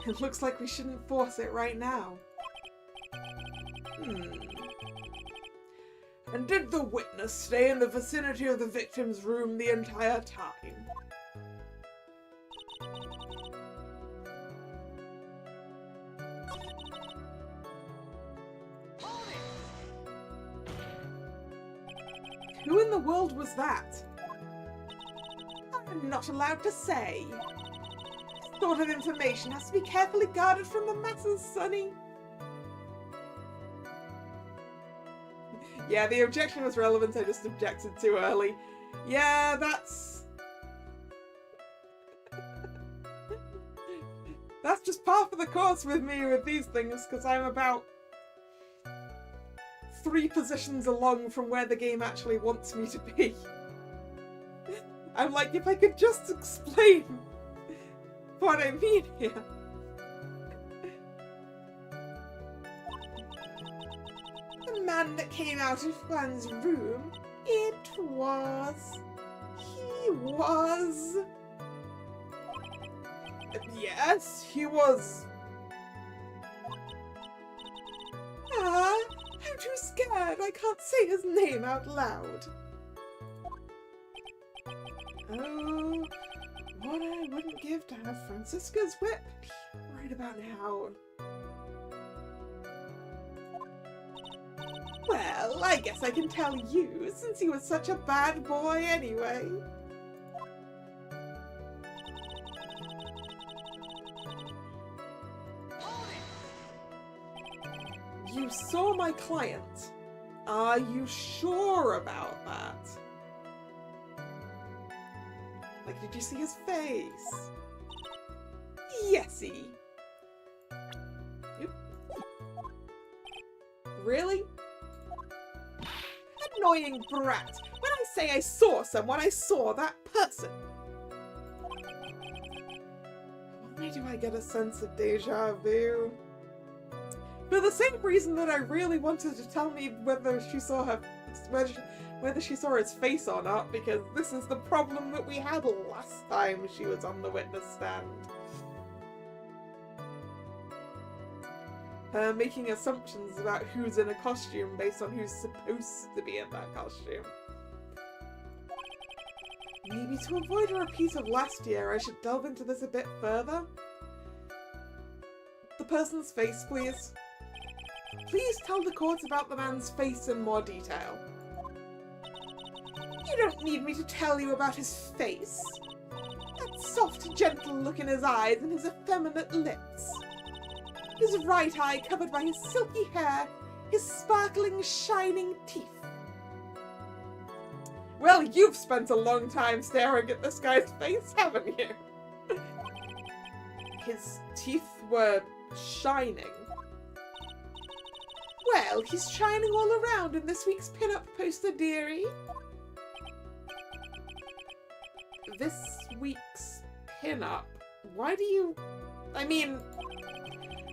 It looks like we shouldn't force it right now. And did the witness stay in the vicinity of the victim's room the entire time? Who in the world was that? I'm not allowed to say. This sort of information has to be carefully guarded from the masses, Sonny. Yeah, the objection was relevant, I just objected too early. Yeah, that's... that's just par for the course with me with these things, because I'm about 3 positions along from where the game actually wants me to be. I'm like, if I could just explain what I mean here. The man that came out of Juan's room, he was... Yes, he was... I'm too scared, I can't say his name out loud. Oh, what I wouldn't give to have Francisca's whip right about now. Well, I guess I can tell you, since he was such a bad boy anyway. You saw my client. Are you sure about that? Like, did you see his face? Yesy. Yep. Really? Annoying brat. When I say I saw someone, I saw that person. Why do I get a sense of deja vu? For the same reason that I really wanted to tell me whether she saw whether she saw his face or not, because this is the problem that we had last time she was on the witness stand. Her making assumptions about who's in a costume based on who's supposed to be in that costume. Maybe to avoid a repeat of last year, I should delve into this a bit further. The person's face, please. Please tell the court about the man's face in more detail. You don't need me to tell you about his face. That soft, gentle look in his eyes and his effeminate lips. His right eye covered by his silky hair, his sparkling, shining teeth. Well, you've spent a long time staring at this guy's face, haven't you? His teeth were shining. Well, he's shining all around in this week's pin-up poster, dearie. This week's pin-up? Why do you... I mean,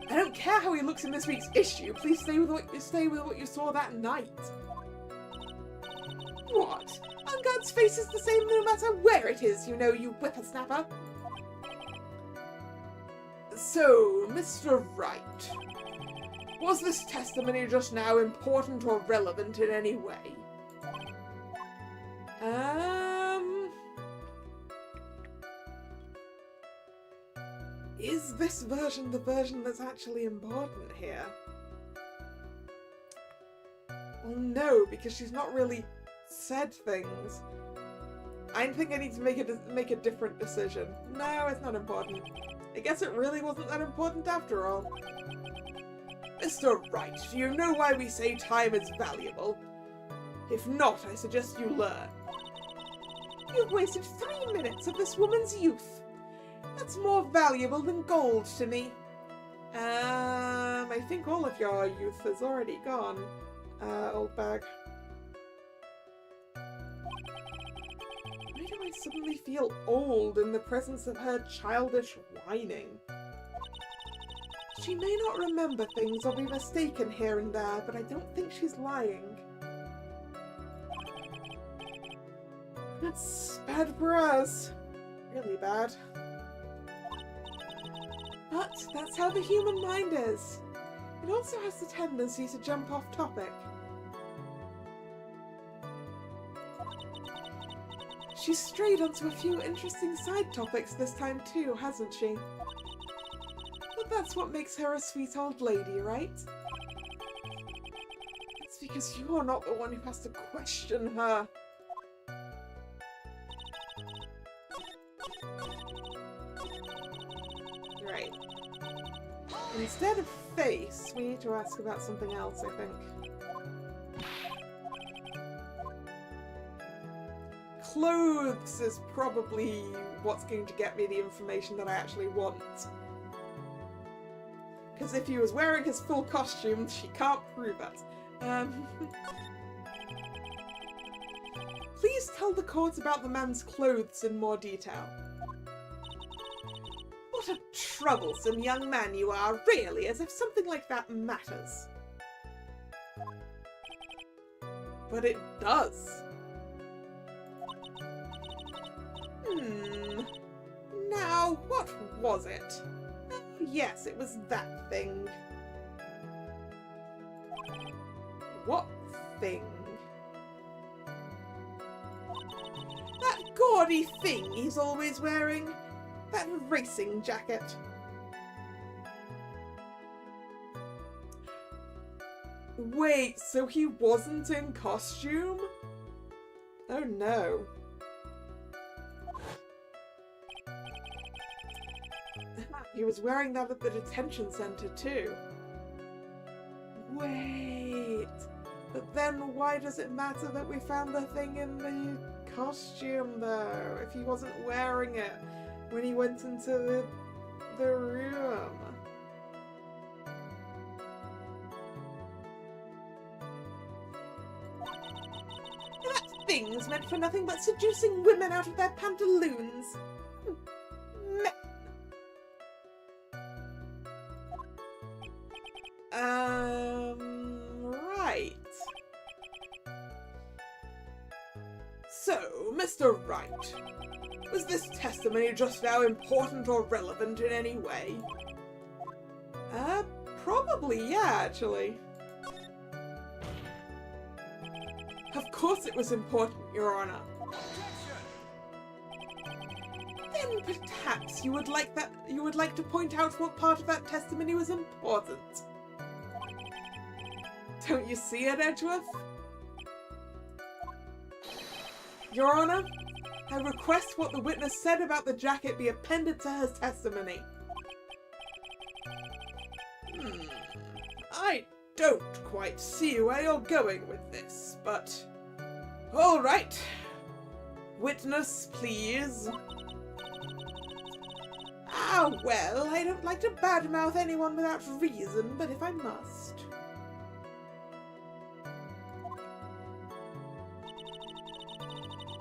I don't care how he looks in this week's issue. Please stay with what you saw that night. What? Unguard's face is the same no matter where it is, you know, you whippersnapper. So, Mr. Wright, was this testimony just now important or relevant in any way? Is this version the version that's actually important here? Well, no, because she's not really said things. I think I need to make a different decision. No, it's not important. I guess it really wasn't that important after all. Mr. Wright, do you know why we say time is valuable? If not, I suggest you learn. You've wasted 3 minutes of this woman's youth. That's more valuable than gold to me. I think all of your youth is already gone, old bag. Why do I suddenly feel old in the presence of her childish whining? She may not remember things or be mistaken here and there, but I don't think she's lying. That's bad for us. Really bad. But that's how the human mind is. It also has the tendency to jump off topic. She's strayed onto a few interesting side topics this time too, hasn't she? But that's what makes her a sweet old lady, right? It's because you're not the one who has to question her. Right. Instead of face, we need to ask about something else, I think. Clothes is probably what's going to get me the information that I actually want. Because if he was wearing his full costume, she can't prove it. Please tell the court about the man's clothes in more detail. What a troublesome young man you are, really, as if something like that matters. But it does. Now, what was it? Yes, it was that thing. What thing? That gaudy thing he's always wearing. That racing jacket. Wait, so he wasn't in costume? Oh no. He was wearing that at the detention center too. Wait, but then why does it matter that we found the thing in the costume though, if he wasn't wearing it when he went into the room? That thing's meant for nothing but seducing women out of their pantaloons. Right. So, Mr. Wright, was this testimony just now important or relevant in any way? Probably, yeah, actually. Of course it was important, Your Honor. Then perhaps you would like to point out what part of that testimony was important. Don't you see it, Edgeworth? Your Honor, I request what the witness said about the jacket be appended to his testimony. I don't quite see where you're going with this, but... all right. Witness, please. Ah, well, I don't like to badmouth anyone without reason, but if I must...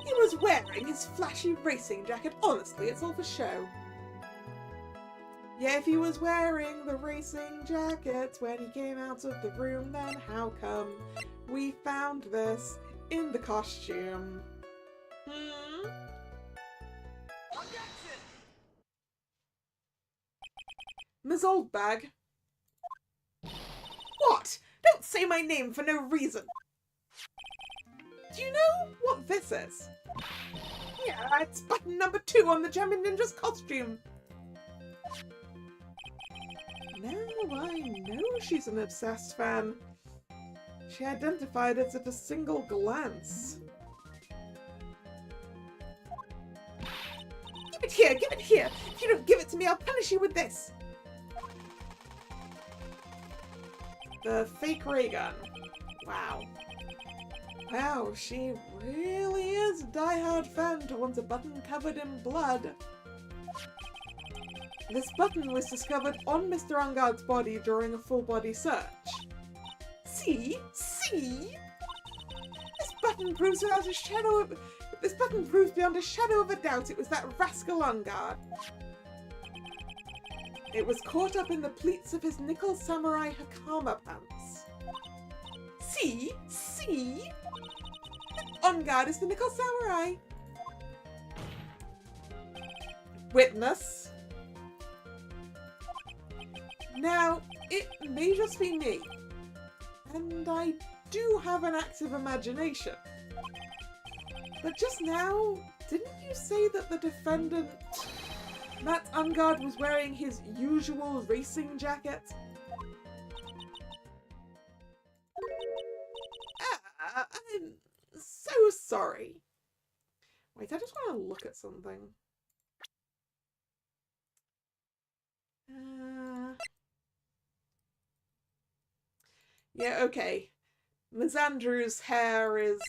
He was wearing his flashy racing jacket. Honestly, it's all for show. Yeah, if he was wearing the racing jacket when he came out of the room, then how come we found this in the costume? Ms. Oldbag? What? Don't say my name for no reason. Do you know what this is? Yeah, it's button number 2 on the German Ninja's costume. Now I know she's an obsessed fan. She identified it at a single glance. Give it here! Give it here! If you don't give it to me, I'll punish you with this! The fake ray gun. Wow. Wow, she really is a die-hard fan to want a button covered in blood. This button was discovered on Mr. Angard's body during a full-body search. See? See? This button proves beyond a shadow of a doubt it was that rascal Angard. It was caught up in the pleats of his nickel samurai Hakama pants. See? See? Angard is the nickel samurai. witness. Now, it may just be me, and I do have an active imagination. But just now, didn't you say that the defendant, Matt Ungard, was wearing his usual racing jacket? I'm so sorry. Wait, I just want to look at something. Yeah, okay. Ms. Andrews' hair is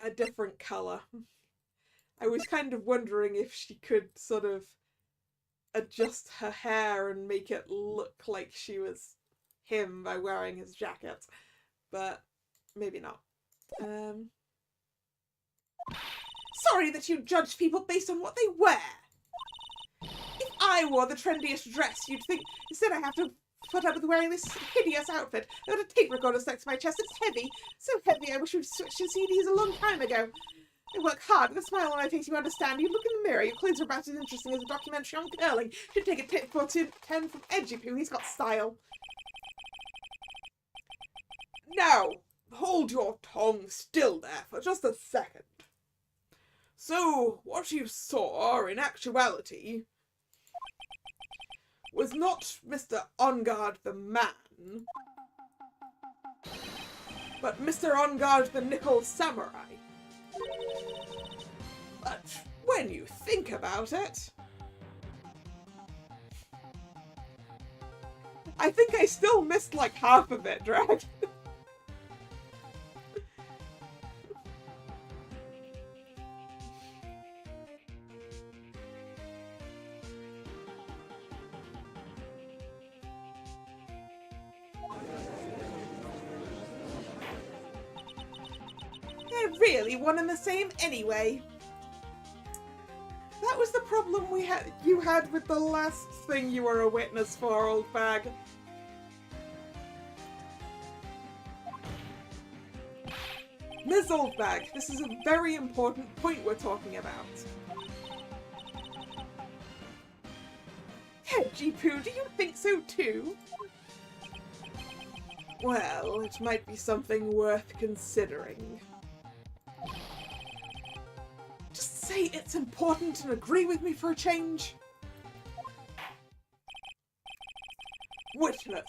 a different colour. I was kind of wondering if she could sort of adjust her hair and make it look like she was him by wearing his jacket, but maybe not. Sorry that you judge people based on what they wear. If I wore the trendiest dress, you'd think instead I have to put up with wearing this hideous outfit. I got a tape recorder stuck to my chest. It's heavy. So heavy I wish we'd switched to CDs a long time ago. I work hard with a smile on my face, you understand. You look in the mirror, your clothes are about as interesting as a documentary on curling. Should take a tip for 10 from Edgepoo, he's got style. Now, hold your tongue still there for just a second. So, what you saw, in actuality, was not Mr. Ungard the man, but Mr. Ungard the Nickel Samurai. But when you think about it, I think I still missed like half of it, Drag. They're really one and the same anyway. That was the problem you had with the last thing you were a witness for, old bag. Ms. Oldbag, this is a very important point we're talking about. Edgepoo, do you think so too? Well, it might be something worth considering. Just say it's important and agree with me for a change. Witness,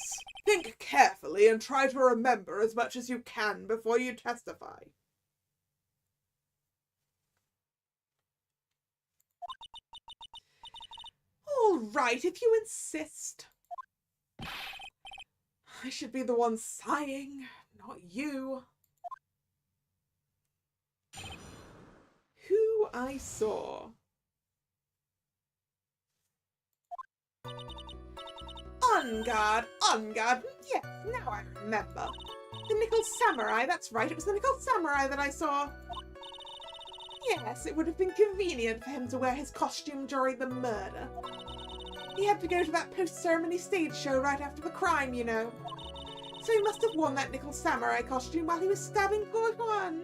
think carefully and try to remember as much as you can before you testify. All right, if you insist. I should be the one sighing, not you. Who I saw. Ungard, yes, now I remember. The Nickel Samurai, that's right, it was the Nickel Samurai that I saw. Yes, it would have been convenient for him to wear his costume during the murder. He had to go to that post-ceremony stage show right after the crime, you know. So he must have worn that Nickel Samurai costume while he was stabbing poor Juan.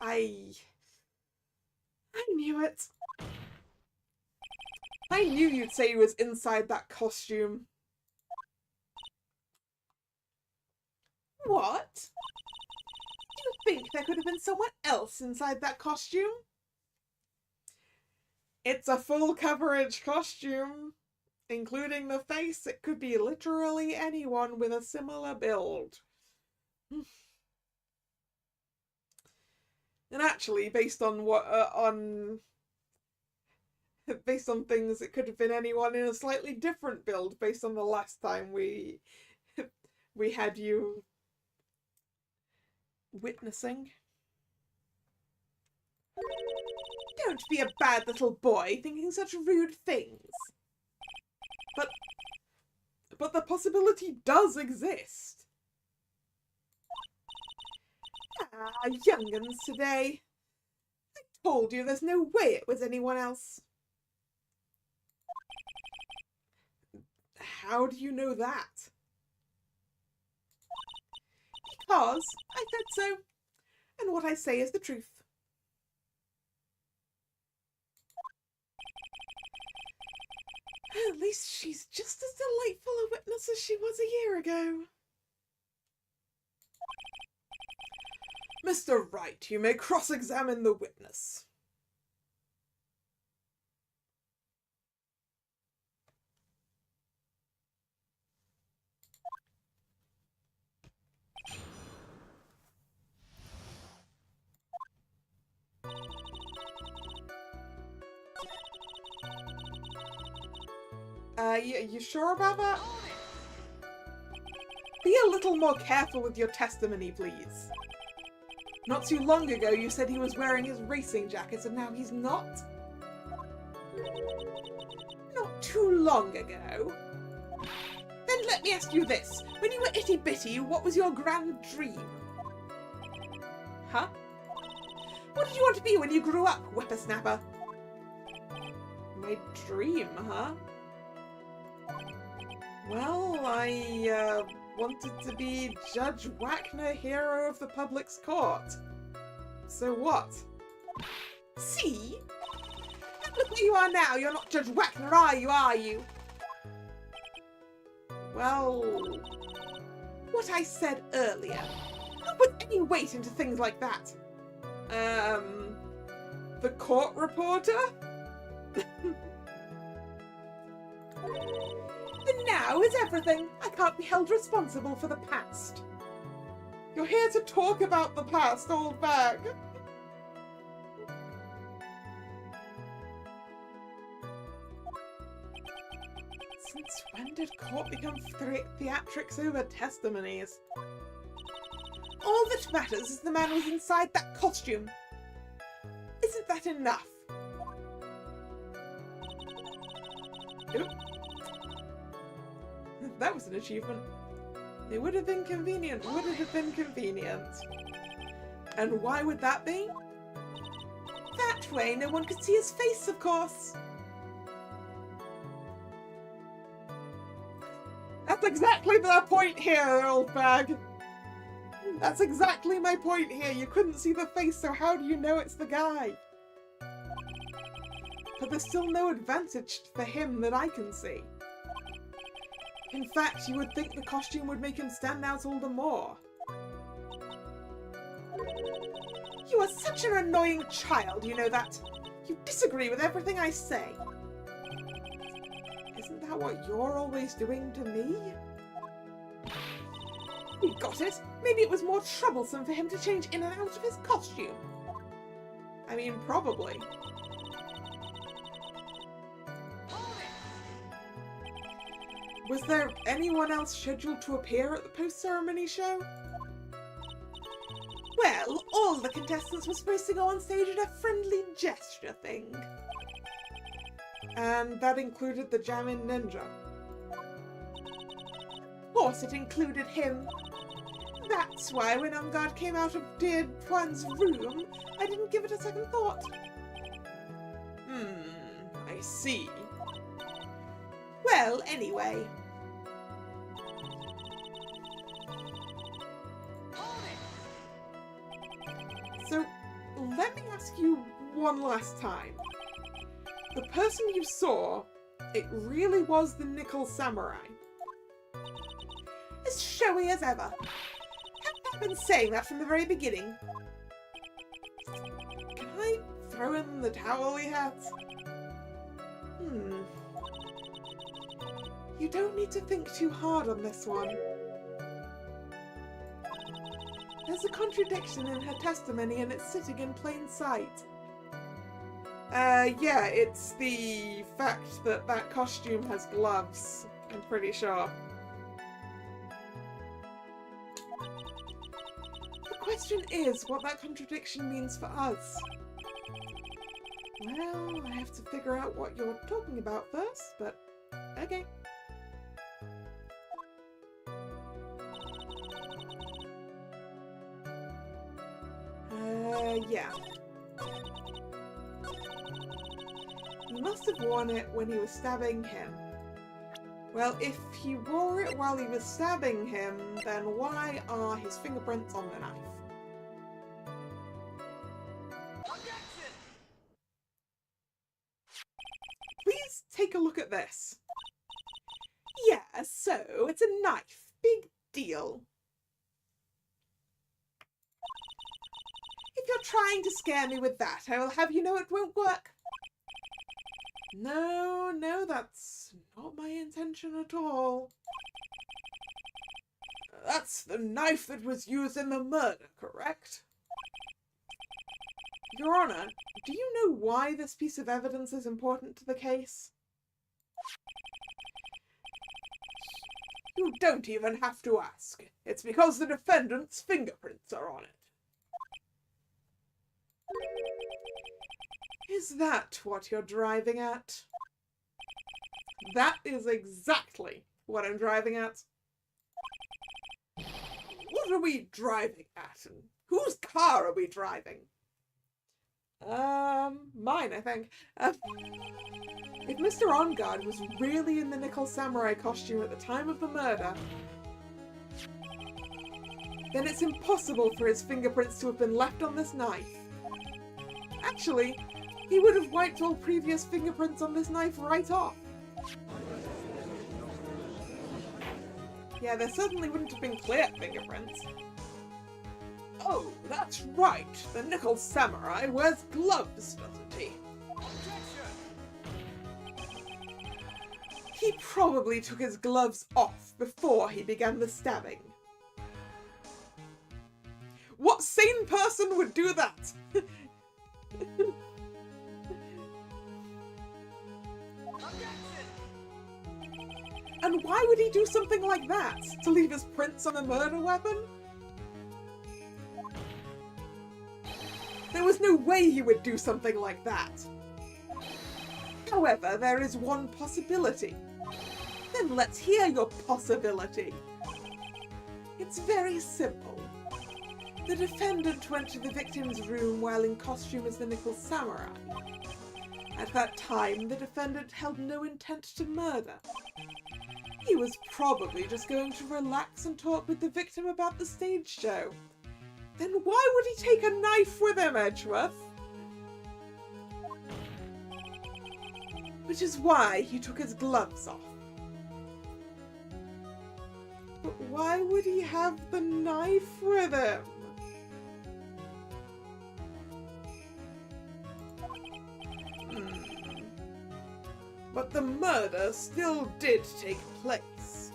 I knew it. I knew you'd say he was inside that costume. What? Do you think there could have been someone else inside that costume? It's a full coverage costume, including the face. It could be literally anyone with a similar build. And actually, based on based on things, it could have been anyone in a slightly different build based on the last time we had you witnessing. Don't be a bad little boy thinking such rude things. But the possibility does exist. Ah, young'uns today. I told you there's no way it was anyone else. How do you know that? Because I said so, and what I say is the truth. At least she's just as delightful a witness as she was a year ago. Mr. Wright, you may cross-examine the witness. You sure about that? Be a little more careful with your testimony, please. Not too long ago, you said he was wearing his racing jacket, and now he's not? Not too long ago? Then let me ask you this. When you were itty-bitty, what was your grand dream? Huh? What did you want to be when you grew up, whippersnapper? My dream, huh? Well, I wanted to be Judge Wagner, hero of the public's court. So what? See? Look where you are now. You're not Judge Wagner, are you? Well, what I said earlier. Don't put any weight into things like that. The court reporter? The now is everything. I can't be held responsible for the past. You're here to talk about the past, old bag. Since when did court become theatrics over testimonies? All that matters is the man was inside that costume. Isn't that enough? Oop. That was an achievement. It would have been convenient. Would it have been convenient? And why would that be? That way no one could see his face, of course. That's exactly the point here, old bag. That's exactly my point here. You couldn't see the face, so how do you know it's the guy? But there's still no advantage for him that I can see. In fact, you would think the costume would make him stand out all the more. You are such an annoying child, you know that. You disagree with everything I say. Isn't that what you're always doing to me? You got it. Maybe it was more troublesome for him to change in and out of his costume. I mean, probably. Was there anyone else scheduled to appear at the post-ceremony show? Well, all the contestants were supposed to go on stage at a friendly gesture thing. And that included the Jammin' Ninja. Of course it included him. That's why when Umgard came out of dear Tuan's room, I didn't give it a second thought. I see. Well, anyway. So, let me ask you one last time. The person you saw, it really was the Nickel Samurai. As showy as ever. Haven't I been saying that from the very beginning? Can I throw in the towel yet? You don't need to think too hard on this one. There's a contradiction in her testimony and it's sitting in plain sight. Yeah, it's the fact that that costume has gloves, I'm pretty sure. The question is what that contradiction means for us. Well, I have to figure out what you're talking about first, but okay. Yeah. He must have worn it when he was stabbing him. Well, if he wore it while he was stabbing him, then why are his fingerprints on the knife? this. Yeah, so it's a knife. Big deal. If you're trying to scare me with that, I will have you know it won't work. No, that's not my intention at all. That's the knife that was used in the murder, correct? Your Honor, do you know why this piece of evidence is important to the case? You don't even have to ask. It's because the defendant's fingerprints are on it. Is that what you're driving at? That is exactly what I'm driving at. What are we driving at? And whose car are we driving? Mine, I think. If Mr. Onguard was really in the Nickel Samurai costume at the time of the murder, then it's impossible for his fingerprints to have been left on this knife. Actually, he would have wiped all previous fingerprints on this knife right off. Yeah, there certainly wouldn't have been clear fingerprints. Oh, that's right. The Nickel Samurai wears gloves, doesn't he? He probably took his gloves off before he began the stabbing. What sane person would do that? And why would he do something like that? To leave his prints on a murder weapon? There was no way he would do something like that. However, there is one possibility. Then let's hear your possibility. It's very simple. The defendant went to the victim's room while in costume as the Nickel Samurai. At that time, the defendant held no intent to murder. He was probably just going to relax and talk with the victim about the stage show. Then why would he take a knife with him, Edgeworth? Which is why he took his gloves off. But why would he have the knife with him? But the murder still did take place.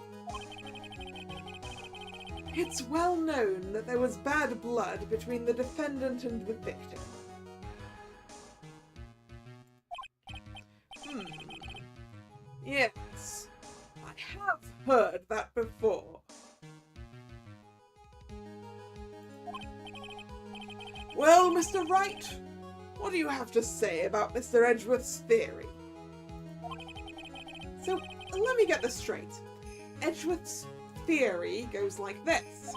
It's well known that there was bad blood between the defendant and the victim. Yes, I have heard that before. Well, Mr. Wright, what do you have to say about Mr. Edgeworth's theory? So, let me get this straight. Edgeworth's theory goes like this.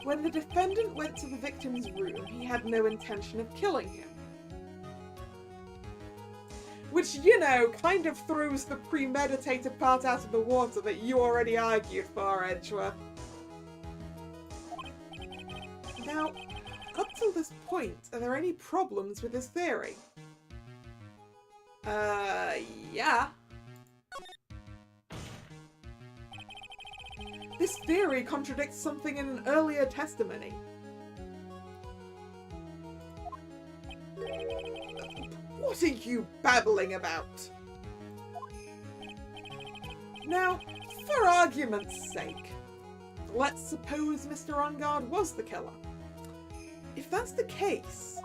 When the defendant went to the victim's room, he had no intention of killing him. Which, you know, kind of throws the premeditated part out of the water that you already argued for, Edgeworth. Now, up till this point, are there any problems with his theory? Yeah. This theory contradicts something in an earlier testimony. What are you babbling about? Now, for argument's sake, let's suppose Mr. Onguard was the killer. If that's the case,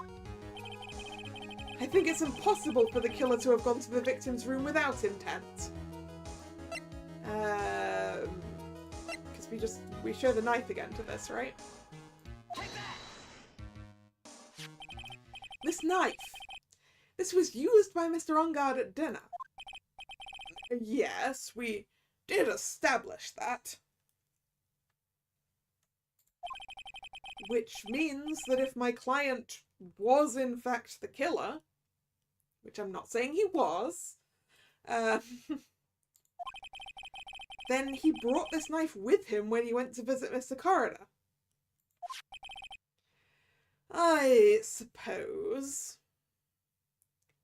I think it's impossible for the killer to have gone to the victim's room without intent. Because we show the knife again to this, right? This knife! This was used by Mr. Onguard at dinner. Yes, we did establish that. Which means that if my client was in fact the killer, which I'm not saying he was, then he brought this knife with him when he went to visit Mr. Corridor. I suppose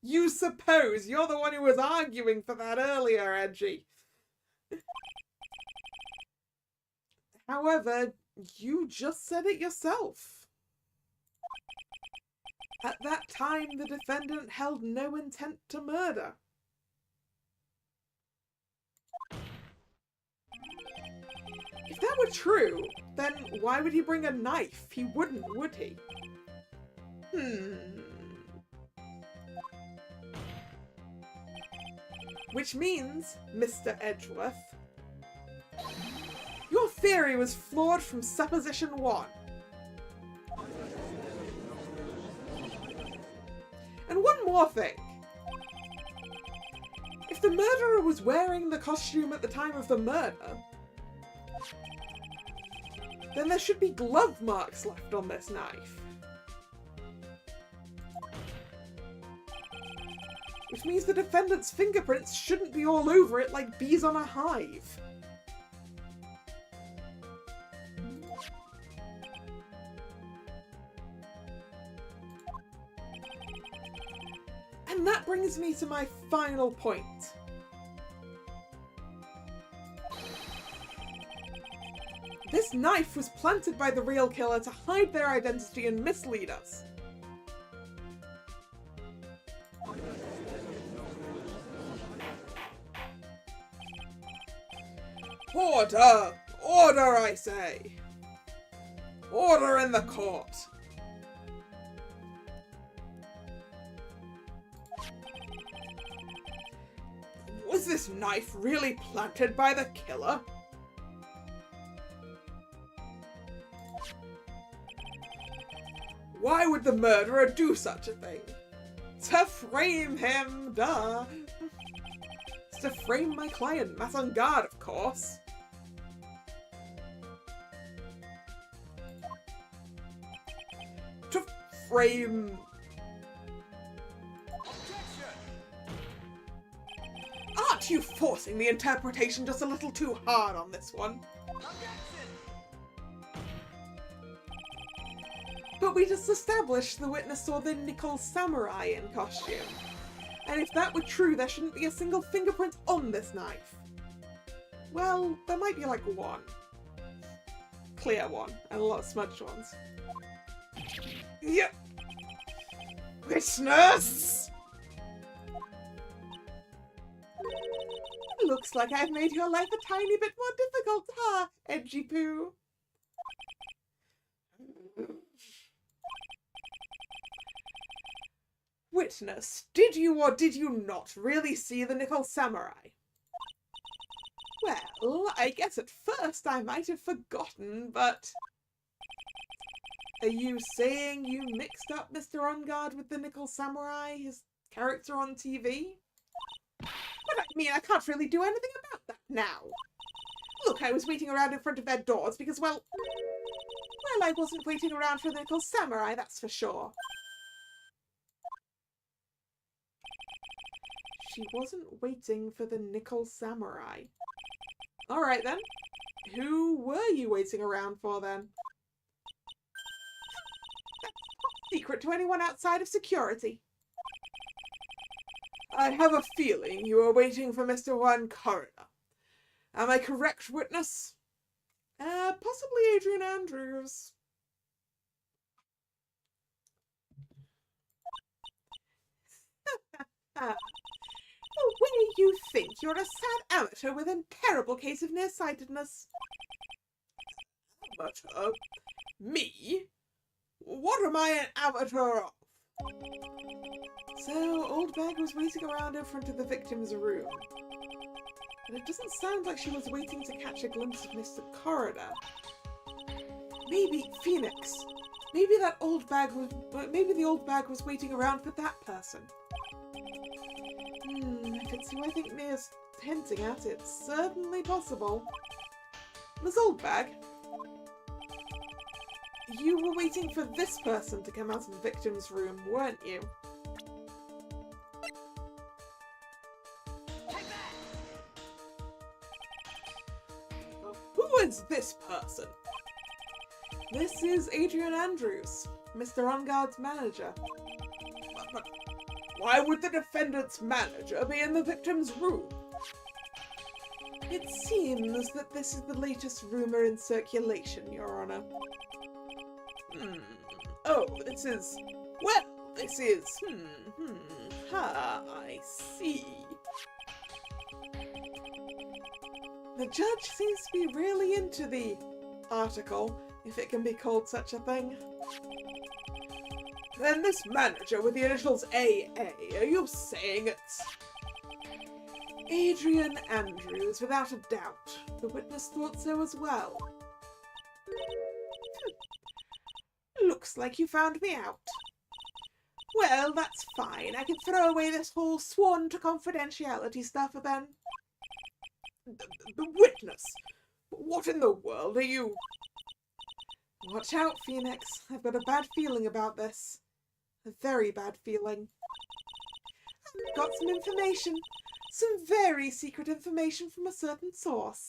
You suppose you're the one who was arguing for that earlier, Edgy. However, you just said it yourself. At that time, the defendant held no intent to murder. If that were true, then why would he bring a knife? He wouldn't, would he? Which means, Mr. Edgeworth, your theory was flawed from supposition 1. And one more thing. If the murderer was wearing the costume at the time of the murder, then there should be glove marks left on this knife. Which means the defendant's fingerprints shouldn't be all over it like bees on a hive. And that brings me to my final point. This knife was planted by the real killer to hide their identity and mislead us. Order! Order, I say! Order in the court! Was this knife really planted by the killer? Why would the murderer do such a thing? To frame him, duh! To frame my client, Matt on guard, of course. To frame... Aren't you forcing the interpretation just a little too hard on this one? But we just established the witness saw the nickel samurai in costume. And if that were true, there shouldn't be a single fingerprint on this knife. Well, there might be like one. Clear one, and a lot of smudged ones. Yep. Witness! Looks like I've made your life a tiny bit more difficult, huh, Edgy Poo? Witness, did you or did you not really see the nickel samurai? Well, I guess at first I might have forgotten, but... Are you saying you mixed up Mr. On Guard with the nickel samurai, his character on TV? But I mean, I can't really do anything about that now. Look, I was waiting around in front of their doors because, well, I wasn't waiting around for the nickel samurai, that's for sure. She wasn't waiting for the nickel samurai. Alright then. Who were you waiting around for then? That's top secret to anyone outside of security. I have a feeling you are waiting for Mr. Juan Corridor. Am I correct, witness? Possibly Adrian Andrews. The way you think you're a sad amateur with a terrible case of nearsightedness. Amateur? Me? What am I an amateur of? So, Old Bag was waiting around in front of the victim's room. But it doesn't sound like she was waiting to catch a glimpse of Mr. Corridor. Maybe Phoenix. Maybe the old bag was waiting around for that person. If it's who I think Mia's hinting at, it's certainly possible. Miss Oldbag, you were waiting for this person to come out of the victim's room, weren't you? Who is this person? This is Adrian Andrews, Mr. On Guard's manager. Why would the defendant's manager be in the victim's room? It seems that this is the latest rumor in circulation, Your Honor. Oh, this is... Well, this is... I see. The judge seems to be really into the article, if it can be called such a thing. Then this manager with the initials AA, are you saying it's... Adrian Andrews, without a doubt. The witness thought so as well. Looks like you found me out. Well, that's fine. I can throw away this whole sworn to confidentiality stuff then. The witness? What in the world are you... Watch out, Phoenix. I've got a bad feeling about this. A very bad feeling. I've got some information. Some very secret information from a certain source.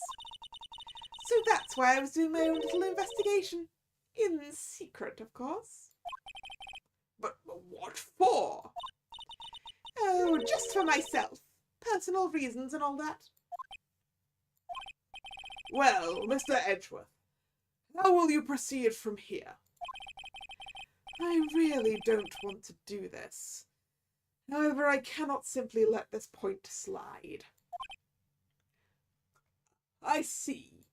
So that's why I was doing my own little investigation. In secret, of course. But what for? Oh, just for myself. Personal reasons and all that. Well, Mr. Edgeworth, how will you proceed from here? I really don't want to do this. However, I cannot simply let this point slide. I see.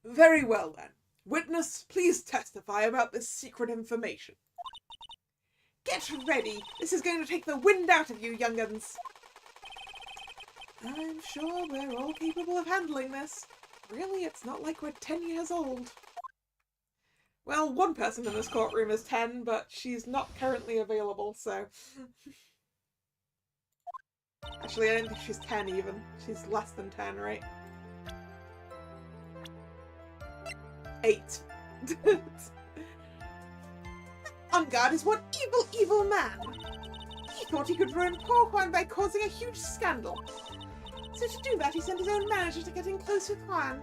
Very well then. Witness, please testify about this secret information. Get ready. This is going to take the wind out of you, young'uns. I'm sure we're all capable of handling this. Really, it's not like we're 10 years old. Well, one person in this courtroom is 10, but she's not currently available, so... Actually, I don't think she's 10 even. She's less than 10, right? 8. On guard is one evil, evil man. He thought he could ruin poor Juan by causing a huge scandal. So to do that, he sent his own manager to get in close with Juan.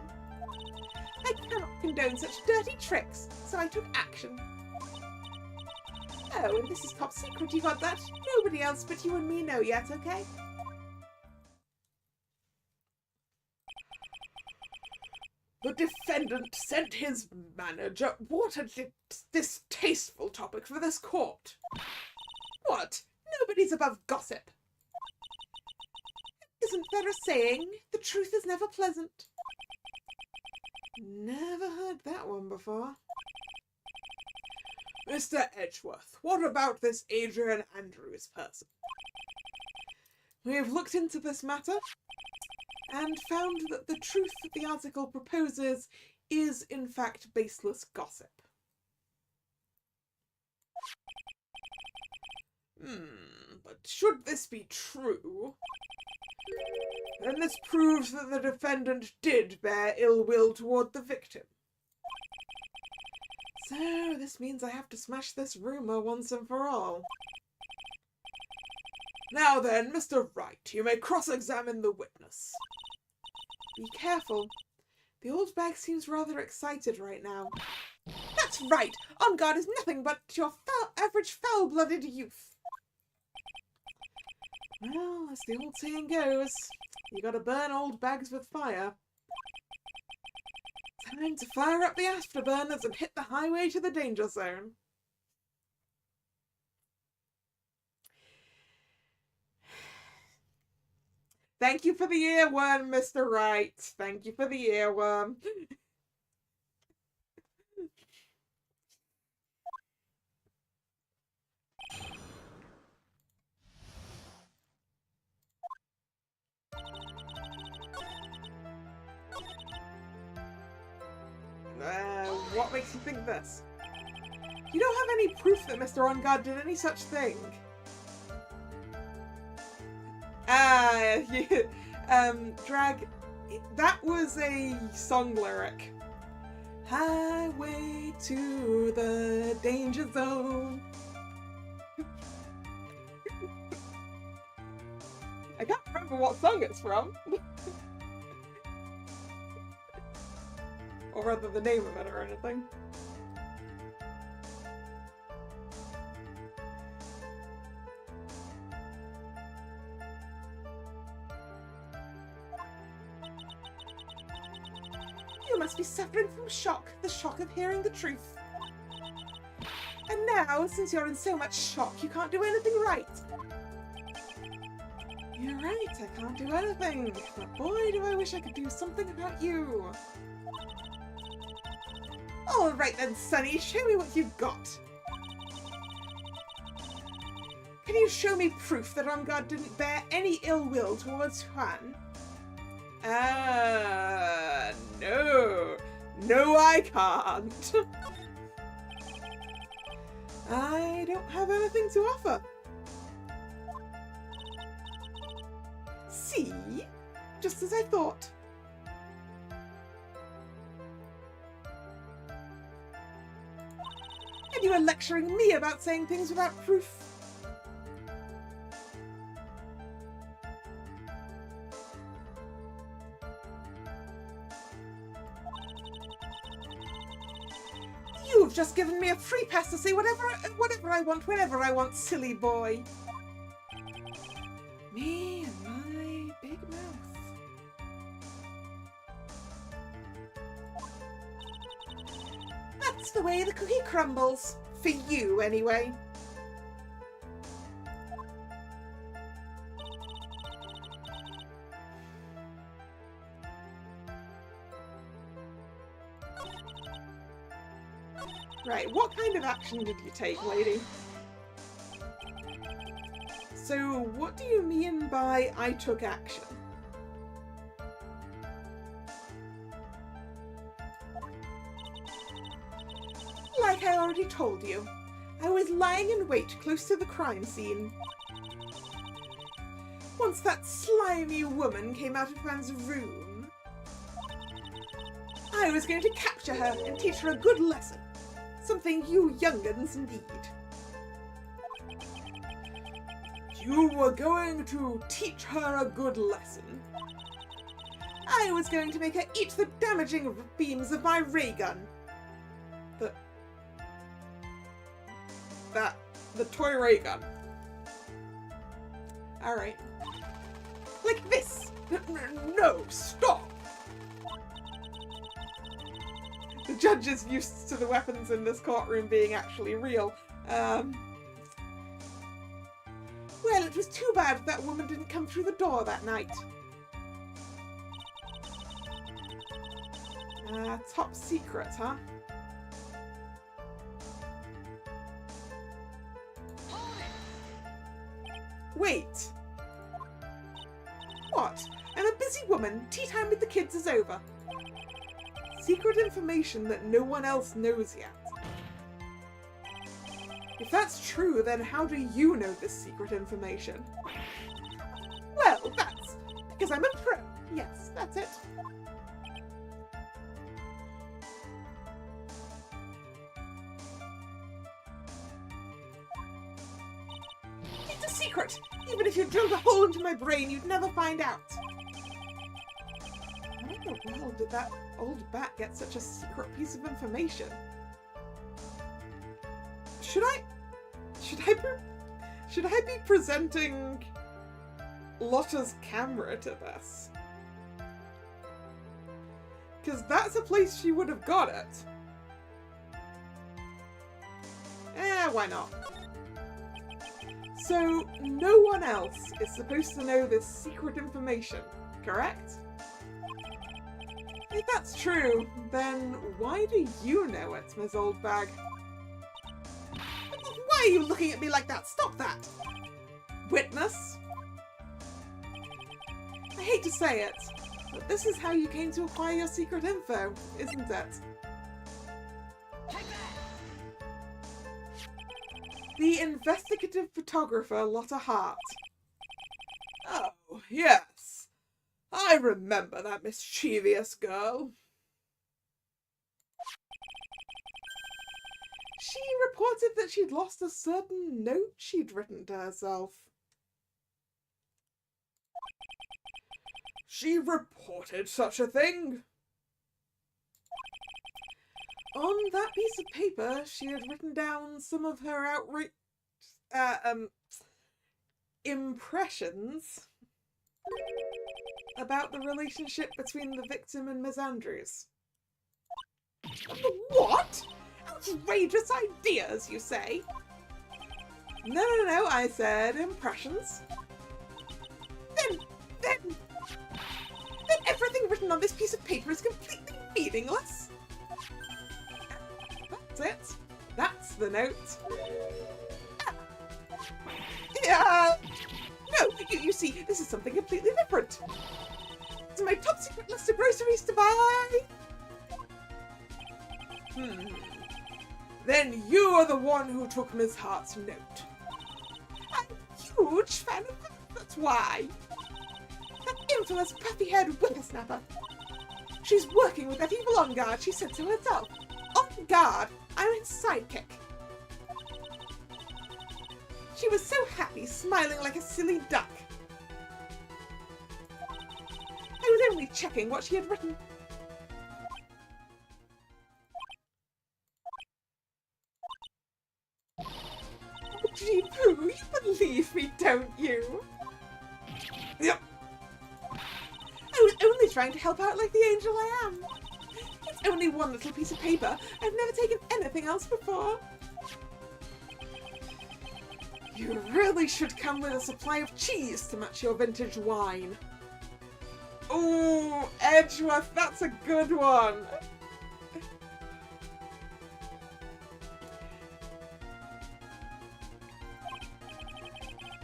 I cannot condone such dirty tricks, so I took action. Oh, and this is top secret, you got that? Nobody else but you and me know yet, okay? The defendant sent his manager. What a distasteful topic for this court. What? Nobody's above gossip. Isn't there a saying? The truth is never pleasant. Never heard that one before. Mr. Edgeworth, what about this Adrian Andrews person? We have looked into this matter and found that the truth that the article proposes is in fact baseless gossip. But should this be true, then this proves that the defendant did bear ill will toward the victim. So this means I have to smash this rumour once and for all. Now then, Mr. Wright, you may cross-examine the witness. Be careful. The old bag seems rather excited right now. That's right! On guard is nothing but your average foul-blooded youth. Well, as the old saying goes, you gotta burn old bags with fire. Time to fire up the afterburners and hit the highway to the danger zone. Thank you for the earworm, Mr. Wright. Thank you for the earworm. What makes you think this? You don't have any proof that Mr. On Guard did any such thing. Drag, that was a song lyric. Highway to the danger zone. I can't remember what song it's from. Or rather the name of it or anything. You must be suffering from shock, the shock of hearing the truth. And now, since you're in so much shock, you can't do anything right. You're right, I can't do anything. But boy, do I wish I could do something about you. All right then, Sonny, show me what you've got. Can you show me proof that Armgard didn't bear any ill will towards Juan? No. No, I can't. I don't have anything to offer. See? Just as I thought. And you were lecturing me about saying things without proof. You've just given me a free pass to say whatever I want, whenever I want, silly boy. Me and my big mouth. That's the way the cookie crumbles. For you, anyway. Right, what kind of action did you take, lady? So, what do you mean by I took action? Like I already told you, I was lying in wait close to the crime scene. Once that slimy woman came out of Juan's room, I was going to capture her and teach her a good lesson. Something you young'uns need. You were going to teach her a good lesson. I was going to make her eat the damaging beams of my ray gun. The toy ray gun. Alright. Like this! No, stop! The judge is used to the weapons in this courtroom being actually real. Well, it was too bad that woman didn't come through the door that night. Top secret, huh? Wait! What? I'm a busy woman. Tea time with the kids is over. Secret information that no one else knows yet. If that's true, then how do you know this secret information? Well, that's because I'm a pro. Yes, that's it. It's a secret! Even if you drilled a hole into my brain, you'd never find out. How in the world did that old bat get such a secret piece of information? Should I be presenting Lotta's camera to this? Because that's a place she would have got it. Why not? So, no one else is supposed to know this secret information, correct? If that's true, then why do you know it, Ms. Oldbag? Why are you looking at me like that? Stop that! Witness? I hate to say it, but this is how you came to acquire your secret info, isn't it? The investigative photographer Lotta Hart. Oh, yes. I remember that mischievous girl. She reported that she'd lost a certain note she'd written to herself. She reported such a thing? On that piece of paper, she had written down some of her outright impressions about the relationship between the victim and Ms. Andrews. What? Outrageous ideas, you say? No, I said impressions. Then everything written on this piece of paper is completely meaningless. That's it. That's the note. Yeah. No, you see, this is something completely different. It's my top secret list of groceries to buy. Then you are the one who took Miss Hart's note. I'm a huge fan of her, that's why. That infamous puffy-haired whippersnapper. She's working with that evil on guard, she said so herself. On guard, I'm his sidekick. She was so happy, smiling like a silly duck. I was only checking what she had written. Gee poo, you believe me, don't you? Yep. I was only trying to help out like the angel I am. It's only one little piece of paper. I've never taken anything else before. You really should come with a supply of cheese to match your vintage wine. Ooh, Edgeworth, that's a good one.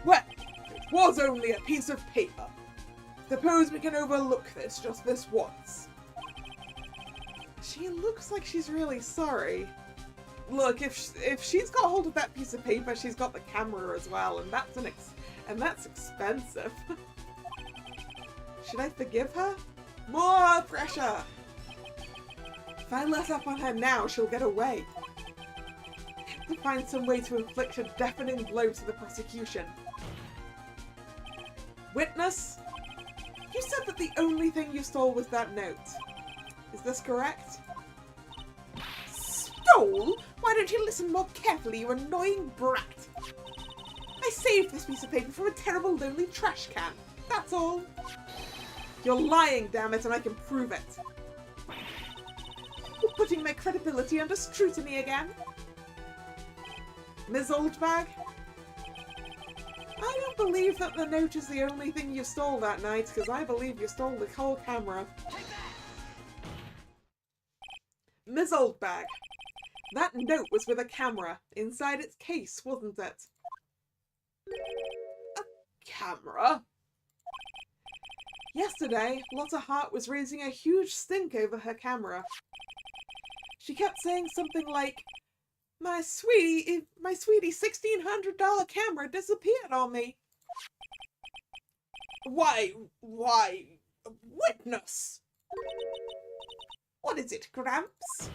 Well, it was only a piece of paper. Suppose we can overlook this just this once. She looks like she's really sorry. Look, if she's got hold of that piece of paper, she's got the camera as well, and that's expensive. Should I forgive her? More pressure! If I let up on her now, she'll get away. I have to find some way to inflict a deafening blow to the prosecution. Witness? You said that the only thing you stole was that note. Is this correct? Stole? Why don't you listen more carefully, you annoying brat? I saved this piece of paper from a terrible lonely trash can. That's all. You're lying, damn it, and I can prove it. You're putting my credibility under scrutiny again. Ms. Oldbag? I don't believe that the note is the only thing you stole that night, because I believe you stole the whole camera. Ms. Oldbag, that note was with a camera inside its case, wasn't it? A camera? Yesterday, Lotta Hart was raising a huge stink over her camera. She kept saying something like, my sweetie $1,600 camera disappeared on me. Why, witness! What is it, Gramps?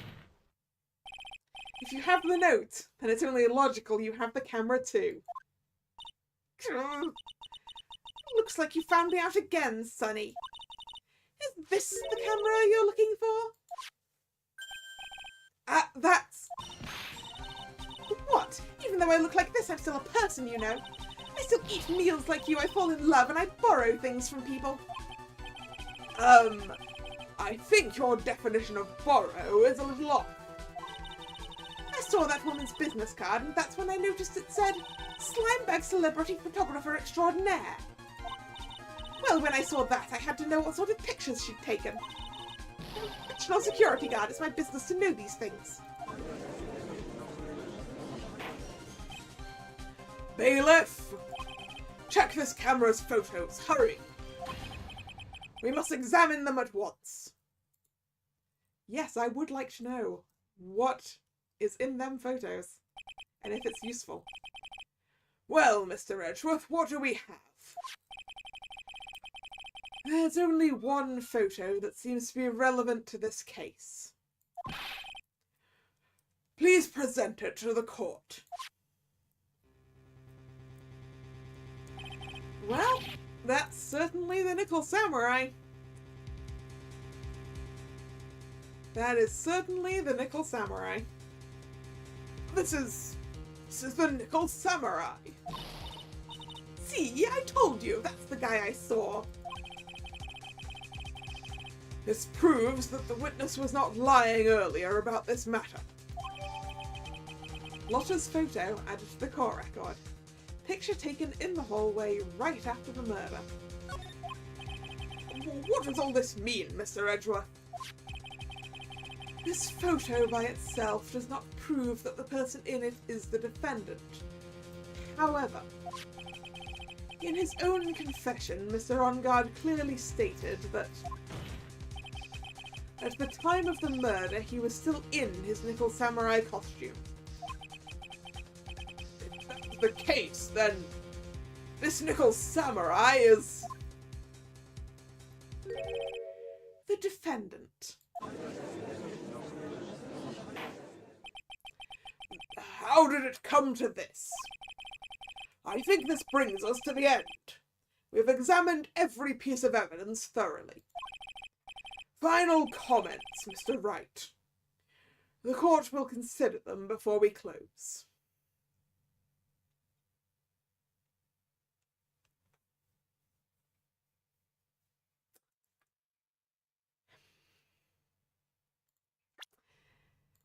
If you have the note, then it's only logical you have the camera too. Looks like you found me out again, Sonny. Is this the camera you're looking for? That's... What? Even though I look like this, I'm still a person, you know. I still eat meals like you, I fall in love, and I borrow things from people. I think your definition of borrow is a little off. I saw that woman's business card, and that's when I noticed it said, Slimebag Celebrity Photographer Extraordinaire. Well, when I saw that, I had to know what sort of pictures she'd taken. I'm a professional security guard, it's my business to know these things. Bailiff! Check this camera's photos, hurry! We must examine them at once. Yes, I would like to know what is in them photos, and if it's useful. Well, Mr. Edgeworth, what do we have? There's only one photo that seems to be relevant to this case. Please present it to the court. Well, that's certainly the Nickel Samurai. That is certainly the Nickel Samurai. This is the Nickel Samurai. See, I told you, that's the guy I saw. This proves that the witness was not lying earlier about this matter. Lotta's photo added to the court record. Picture taken in the hallway right after the murder. What does all this mean, Mr. Edgeworth? This photo by itself does not prove that the person in it is the defendant. However, in his own confession, Mr. Ongard clearly stated that at the time of the murder, he was still in his Nickel Samurai costume. If that's the case, then this Nickel Samurai is the defendant. How did it come to this? I think this brings us to the end. We've examined every piece of evidence thoroughly. Final comments, Mr. Wright. The court will consider them before we close.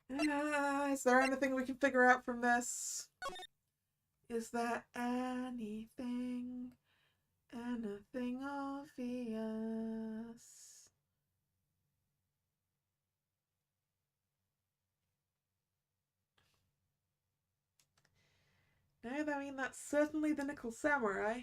Is there anything we can figure out from this? Is there anything obvious? No, I mean, that's certainly the Nickel Samurai.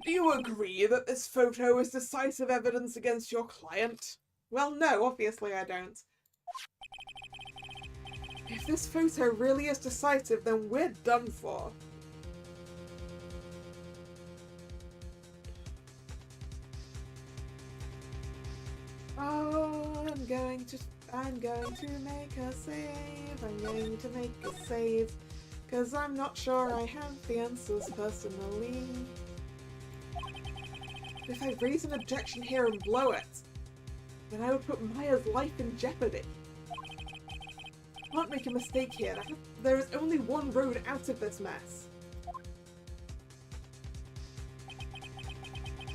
Do you agree that this photo is decisive evidence against your client? Well, no, obviously I don't. If this photo really is decisive, then we're done for. Oh, I'm going to make a save. I'm going to make a save. 'Cause I'm not sure I have the answers personally. If I raise an objection here and blow it, then I would put Maya's life in jeopardy. I can't make a mistake here. There is only one road out of this mess.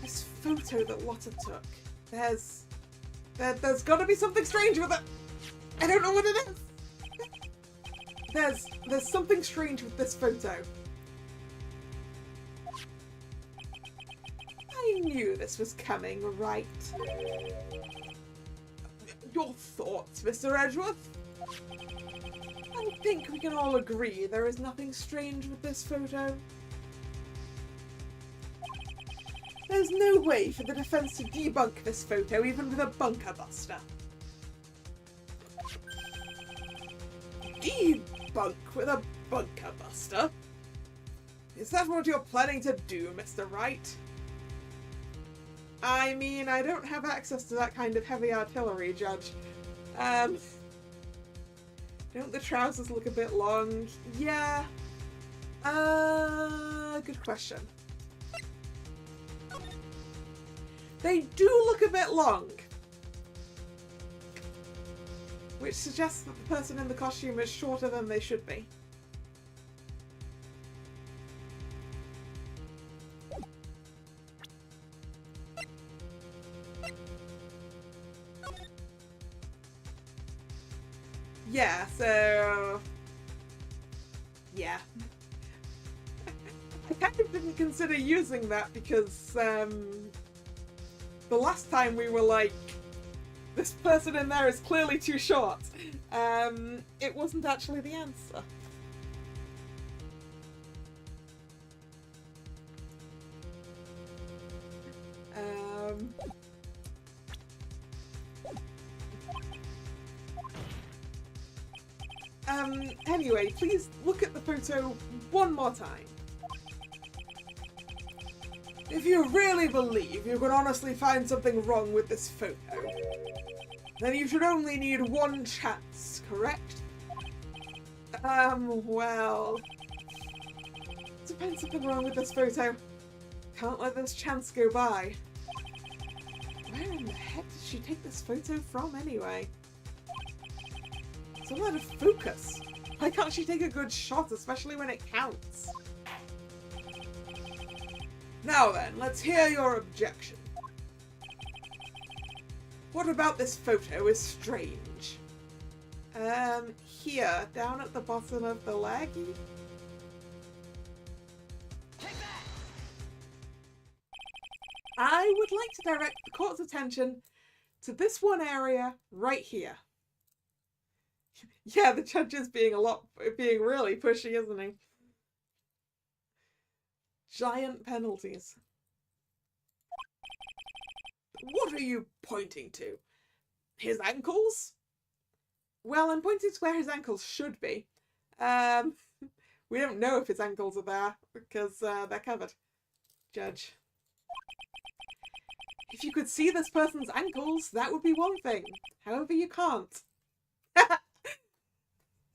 This photo that Lotta took. There's gotta be something strange with it. I don't know what it is. There's something strange with this photo. I knew this was coming, right? Your thoughts, Mr. Edgeworth? I think we can all agree there is nothing strange with this photo. There's no way for the defense to debunk this photo, even with a bunker buster. Debunk with a bunker buster? Is that what you're planning to do, Mr. Wright? I mean, I don't have access to that kind of heavy artillery, Judge. Don't the trousers look a bit long? Yeah. Good question. They do look a bit long. Which suggests that the person in the costume is shorter than they should be. Yeah, so... yeah. I kind of didn't consider using that because, the last time we were like, this person in there is clearly too short. It wasn't actually the answer. Anyway, please look at the photo one more time. If you really believe you can honestly find something wrong with this photo, then you should only need one chance, correct? Well... to find something wrong with this photo. Can't let this chance go by. Where in the heck did she take this photo from, anyway? It's all out of focus. Why can't she take a good shot, especially when it counts? Now then, let's hear your objection. What about this photo is strange? Here, down at the bottom of the leggy? I would like to direct the court's attention to this one area right here. Yeah, the judge is being really pushy, isn't he? Giant penalties. What are you pointing to? His ankles? Well, I'm pointing to where his ankles should be. We don't know if his ankles are there because they're covered. Judge. If you could see this person's ankles, that would be one thing. However, you can't.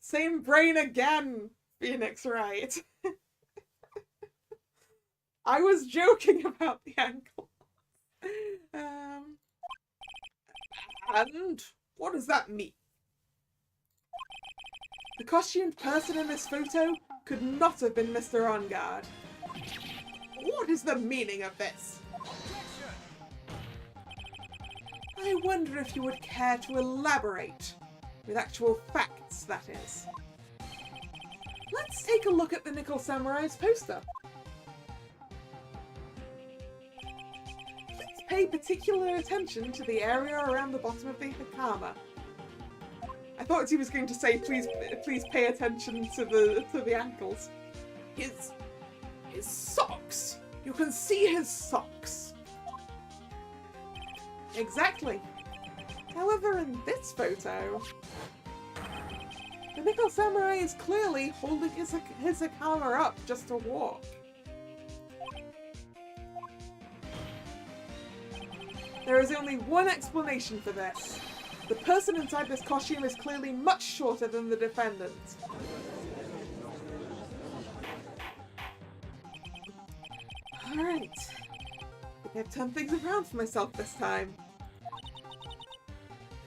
Same brain again, Phoenix Wright. I was joking about the ankle. And what does that mean? The costumed person in this photo could not have been Mr. Onguard. What is the meaning of this? I wonder if you would care to elaborate, with actual facts, that is. Let's take a look at the Nickel Samurai's poster. Let's pay particular attention to the area around the bottom of the hakama. I thought he was going to say, please pay attention to the ankles. His socks. You can see his socks. Exactly. However, in this photo, the Nickel Samurai is clearly holding his hakama up just to walk. There is only one explanation for this. The person inside this costume is clearly much shorter than the defendant. Alright. I think I've turned things around for myself this time.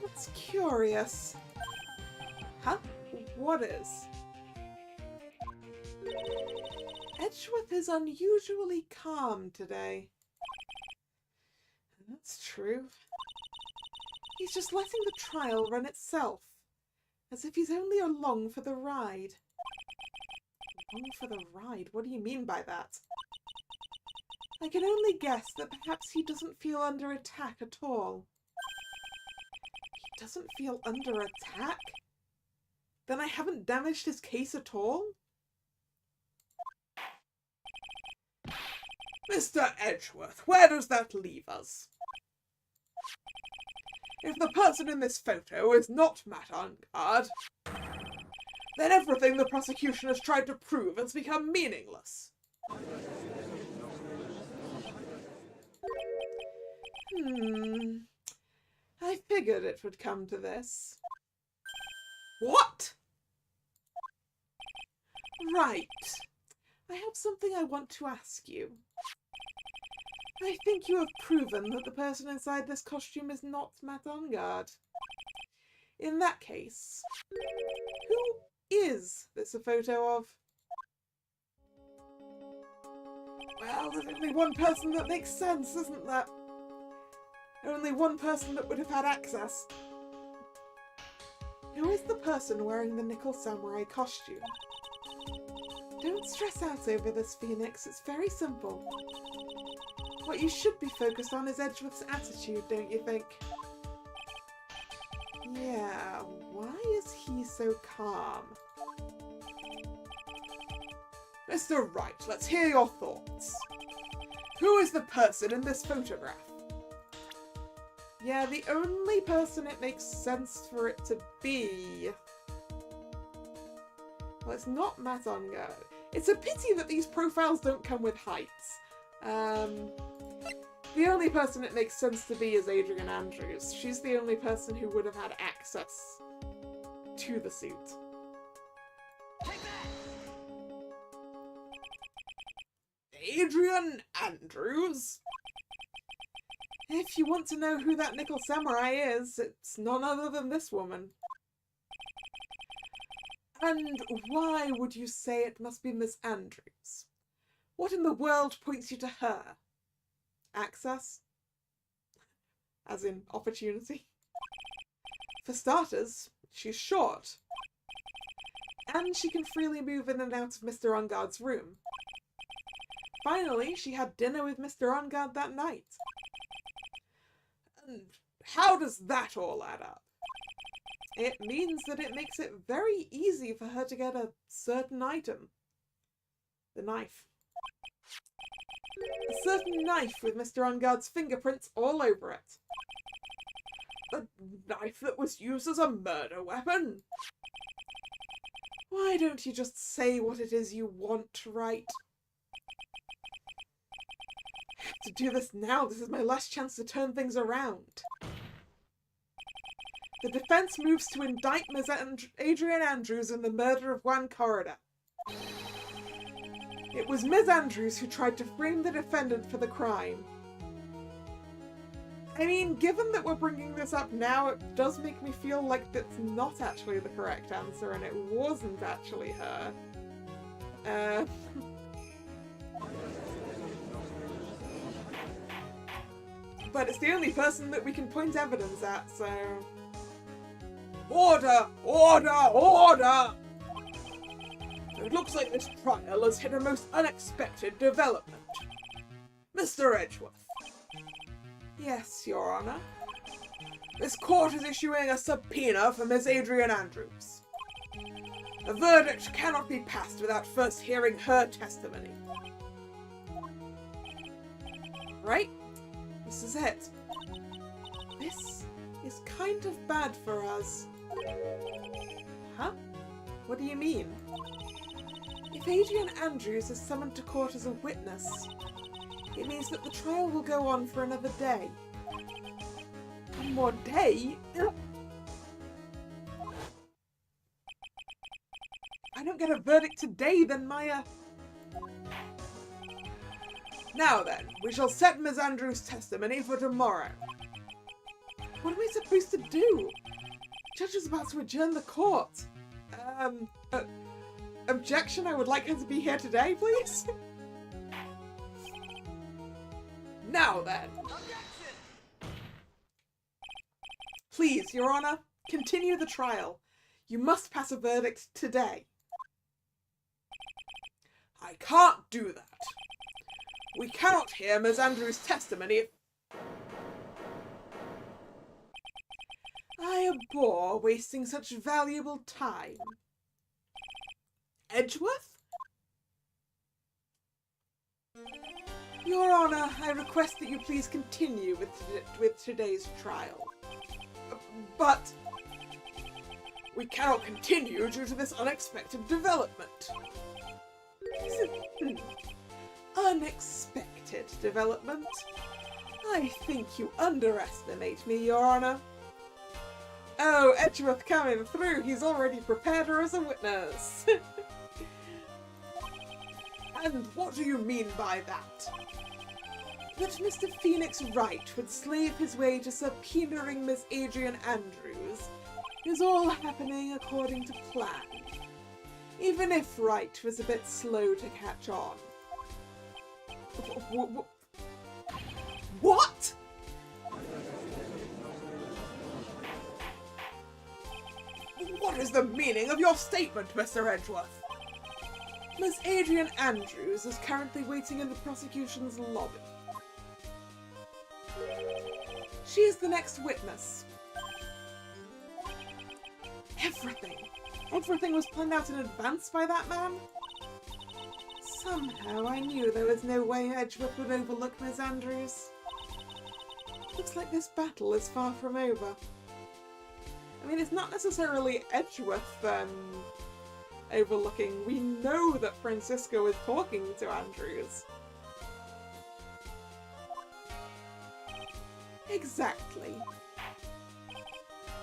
That's curious. Huh? What is? Edgeworth is unusually calm today. That's true. He's just letting the trial run itself, as if he's only along for the ride. Along for the ride? What do you mean by that? I can only guess that perhaps he doesn't feel under attack at all. He doesn't feel under attack? Then I haven't damaged his case at all? Mr. Edgeworth, where does that leave us? If the person in this photo is not Matt Onguard, then everything the prosecution has tried to prove has become meaningless. I figured it would come to this. What? Right. I have something I want to ask you. I think you have proven that the person inside this costume is not Matt Onguard. In that case, who is this a photo of? Well, there's only one person that makes sense, isn't there? Only one person that would have had access. Who is the person wearing the Nickel Samurai costume? Don't stress out over this, Phoenix. It's very simple. What you should be focused on is Edgeworth's attitude, don't you think? Yeah, why is he so calm? Mr. Wright, let's hear your thoughts. Who is the person in this photograph? Yeah, the only person it makes sense for it to be... Well, it's not Matt Onguard. It's a pity that these profiles don't come with heights. The only person it makes sense to be is Adrian Andrews. She's the only person who would have had access to the suit. Adrian Andrews? If you want to know who that Nickel Samurai is, it's none other than this woman. And why would you say it must be Miss Andrews? What in the world points you to her? Access? As in opportunity? For starters, she's short. And she can freely move in and out of Mr. Onguard's room. Finally, she had dinner with Mr. Onguard that night. And how does that all add up? It means that it makes it very easy for her to get a certain item. The knife. A certain knife with Mr. Onguard's fingerprints all over it. The knife that was used as a murder weapon. Why don't you just say what it is you want, right? I have to do this now. This is my last chance to turn things around. The defense moves to indict Ms. Adrian Andrews in the murder of Juan Corrida. It was Ms. Andrews who tried to frame the defendant for the crime. I mean, given that we're bringing this up now, it does make me feel like that's not actually the correct answer and it wasn't actually her. But it's the only person that we can point evidence at, so... Order! Order! Order! It looks like this trial has hit a most unexpected development. Mr. Edgeworth. Yes, Your Honour. This court is issuing a subpoena for Miss Adrian Andrews. A verdict cannot be passed without first hearing her testimony. Right? This is it. This is kind of bad for us. Huh? What do you mean? If Adrian Andrews is summoned to court as a witness, it means that the trial will go on for another day. One more day? I don't get a verdict today, then Maya... Now then, we shall set Ms. Andrews' testimony for tomorrow. What am I supposed to do? The judge is about to adjourn the court. Objection, I would like her to be here today, please. Now then. Please, Your Honour, continue the trial. You must pass a verdict today. I can't do that. We cannot hear Ms. Andrews' testimony if... I abhor wasting such valuable time. Edgeworth? Your Honour, I request that you please continue with today's trial. But... we cannot continue due to this unexpected development. Unexpected development? I think you underestimate me, Your Honour. Oh, Edgeworth coming through. He's already prepared her as a witness. And what do you mean by that? That Mr. Phoenix Wright would slave his way to subpoenaing Miss Adrian Andrews is all happening according to plan. Even if Wright was a bit slow to catch on. What? What is the meaning of your statement, Mr. Edgeworth? Miss Adrian Andrews is currently waiting in the prosecution's lobby. She is the next witness. Everything was planned out in advance by that man? Somehow I knew there was no way Edgeworth would overlook Miss Andrews. Looks like this battle is far from over. I mean, it's not necessarily Edgeworth overlooking. We know that Francisco is talking to Andrews. Exactly.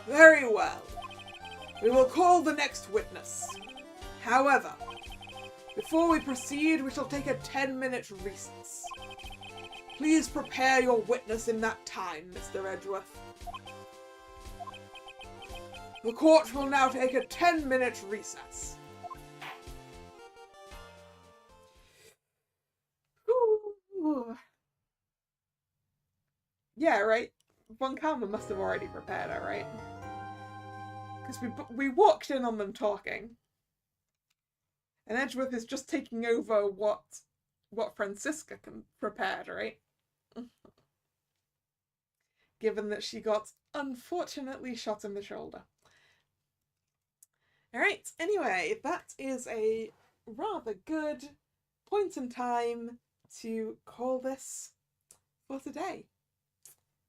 Very well. We will call the next witness. However, before we proceed, we shall take a 10-minute recess. Please prepare your witness in that time, Mr. Edgeworth. The court will now take a 10-minute recess. Ooh. Yeah, right? Von Karma must have already prepared her, right? Because we walked in on them talking. And Edgeworth is just taking over what Francisca prepared, right? Given that she got unfortunately shot in the shoulder. Alright, anyway, that is a rather good point in time to call this for today.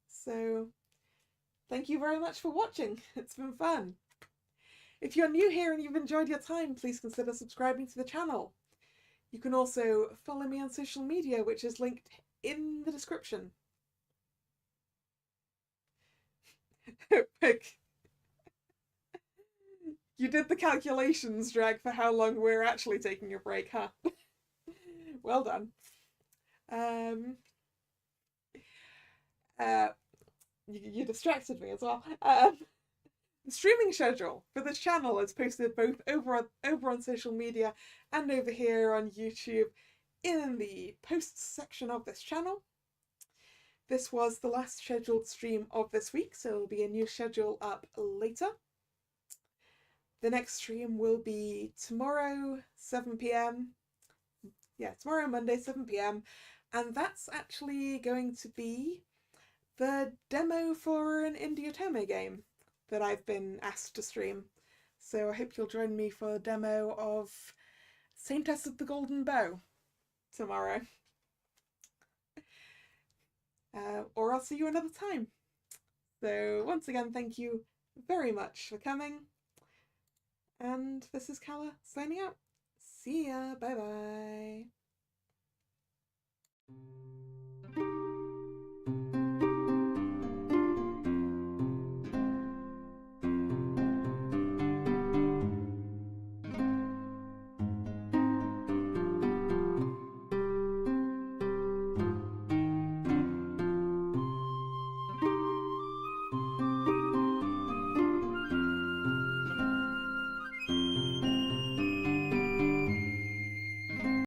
So, thank you very much for watching. It's been fun. If you're new here and you've enjoyed your time, please consider subscribing to the channel. You can also follow me on social media, which is linked in the description. You did the calculations, Drag, for how long we're actually taking a break, huh? Well done. You distracted me as well. The streaming schedule for this channel is posted both over on social media and over here on YouTube in the posts section of this channel. This was the last scheduled stream of this week, so there will be a new schedule up later. The next stream will be tomorrow, 7 p.m. Yeah, tomorrow, Monday, 7 p.m. And that's actually going to be the demo for an indie otome game that I've been asked to stream. So I hope you'll join me for a demo of Saintess of the Golden Bow tomorrow. Or I'll see you another time. So once again, thank you very much for coming. And this is Kalla signing out. See ya. Bye bye.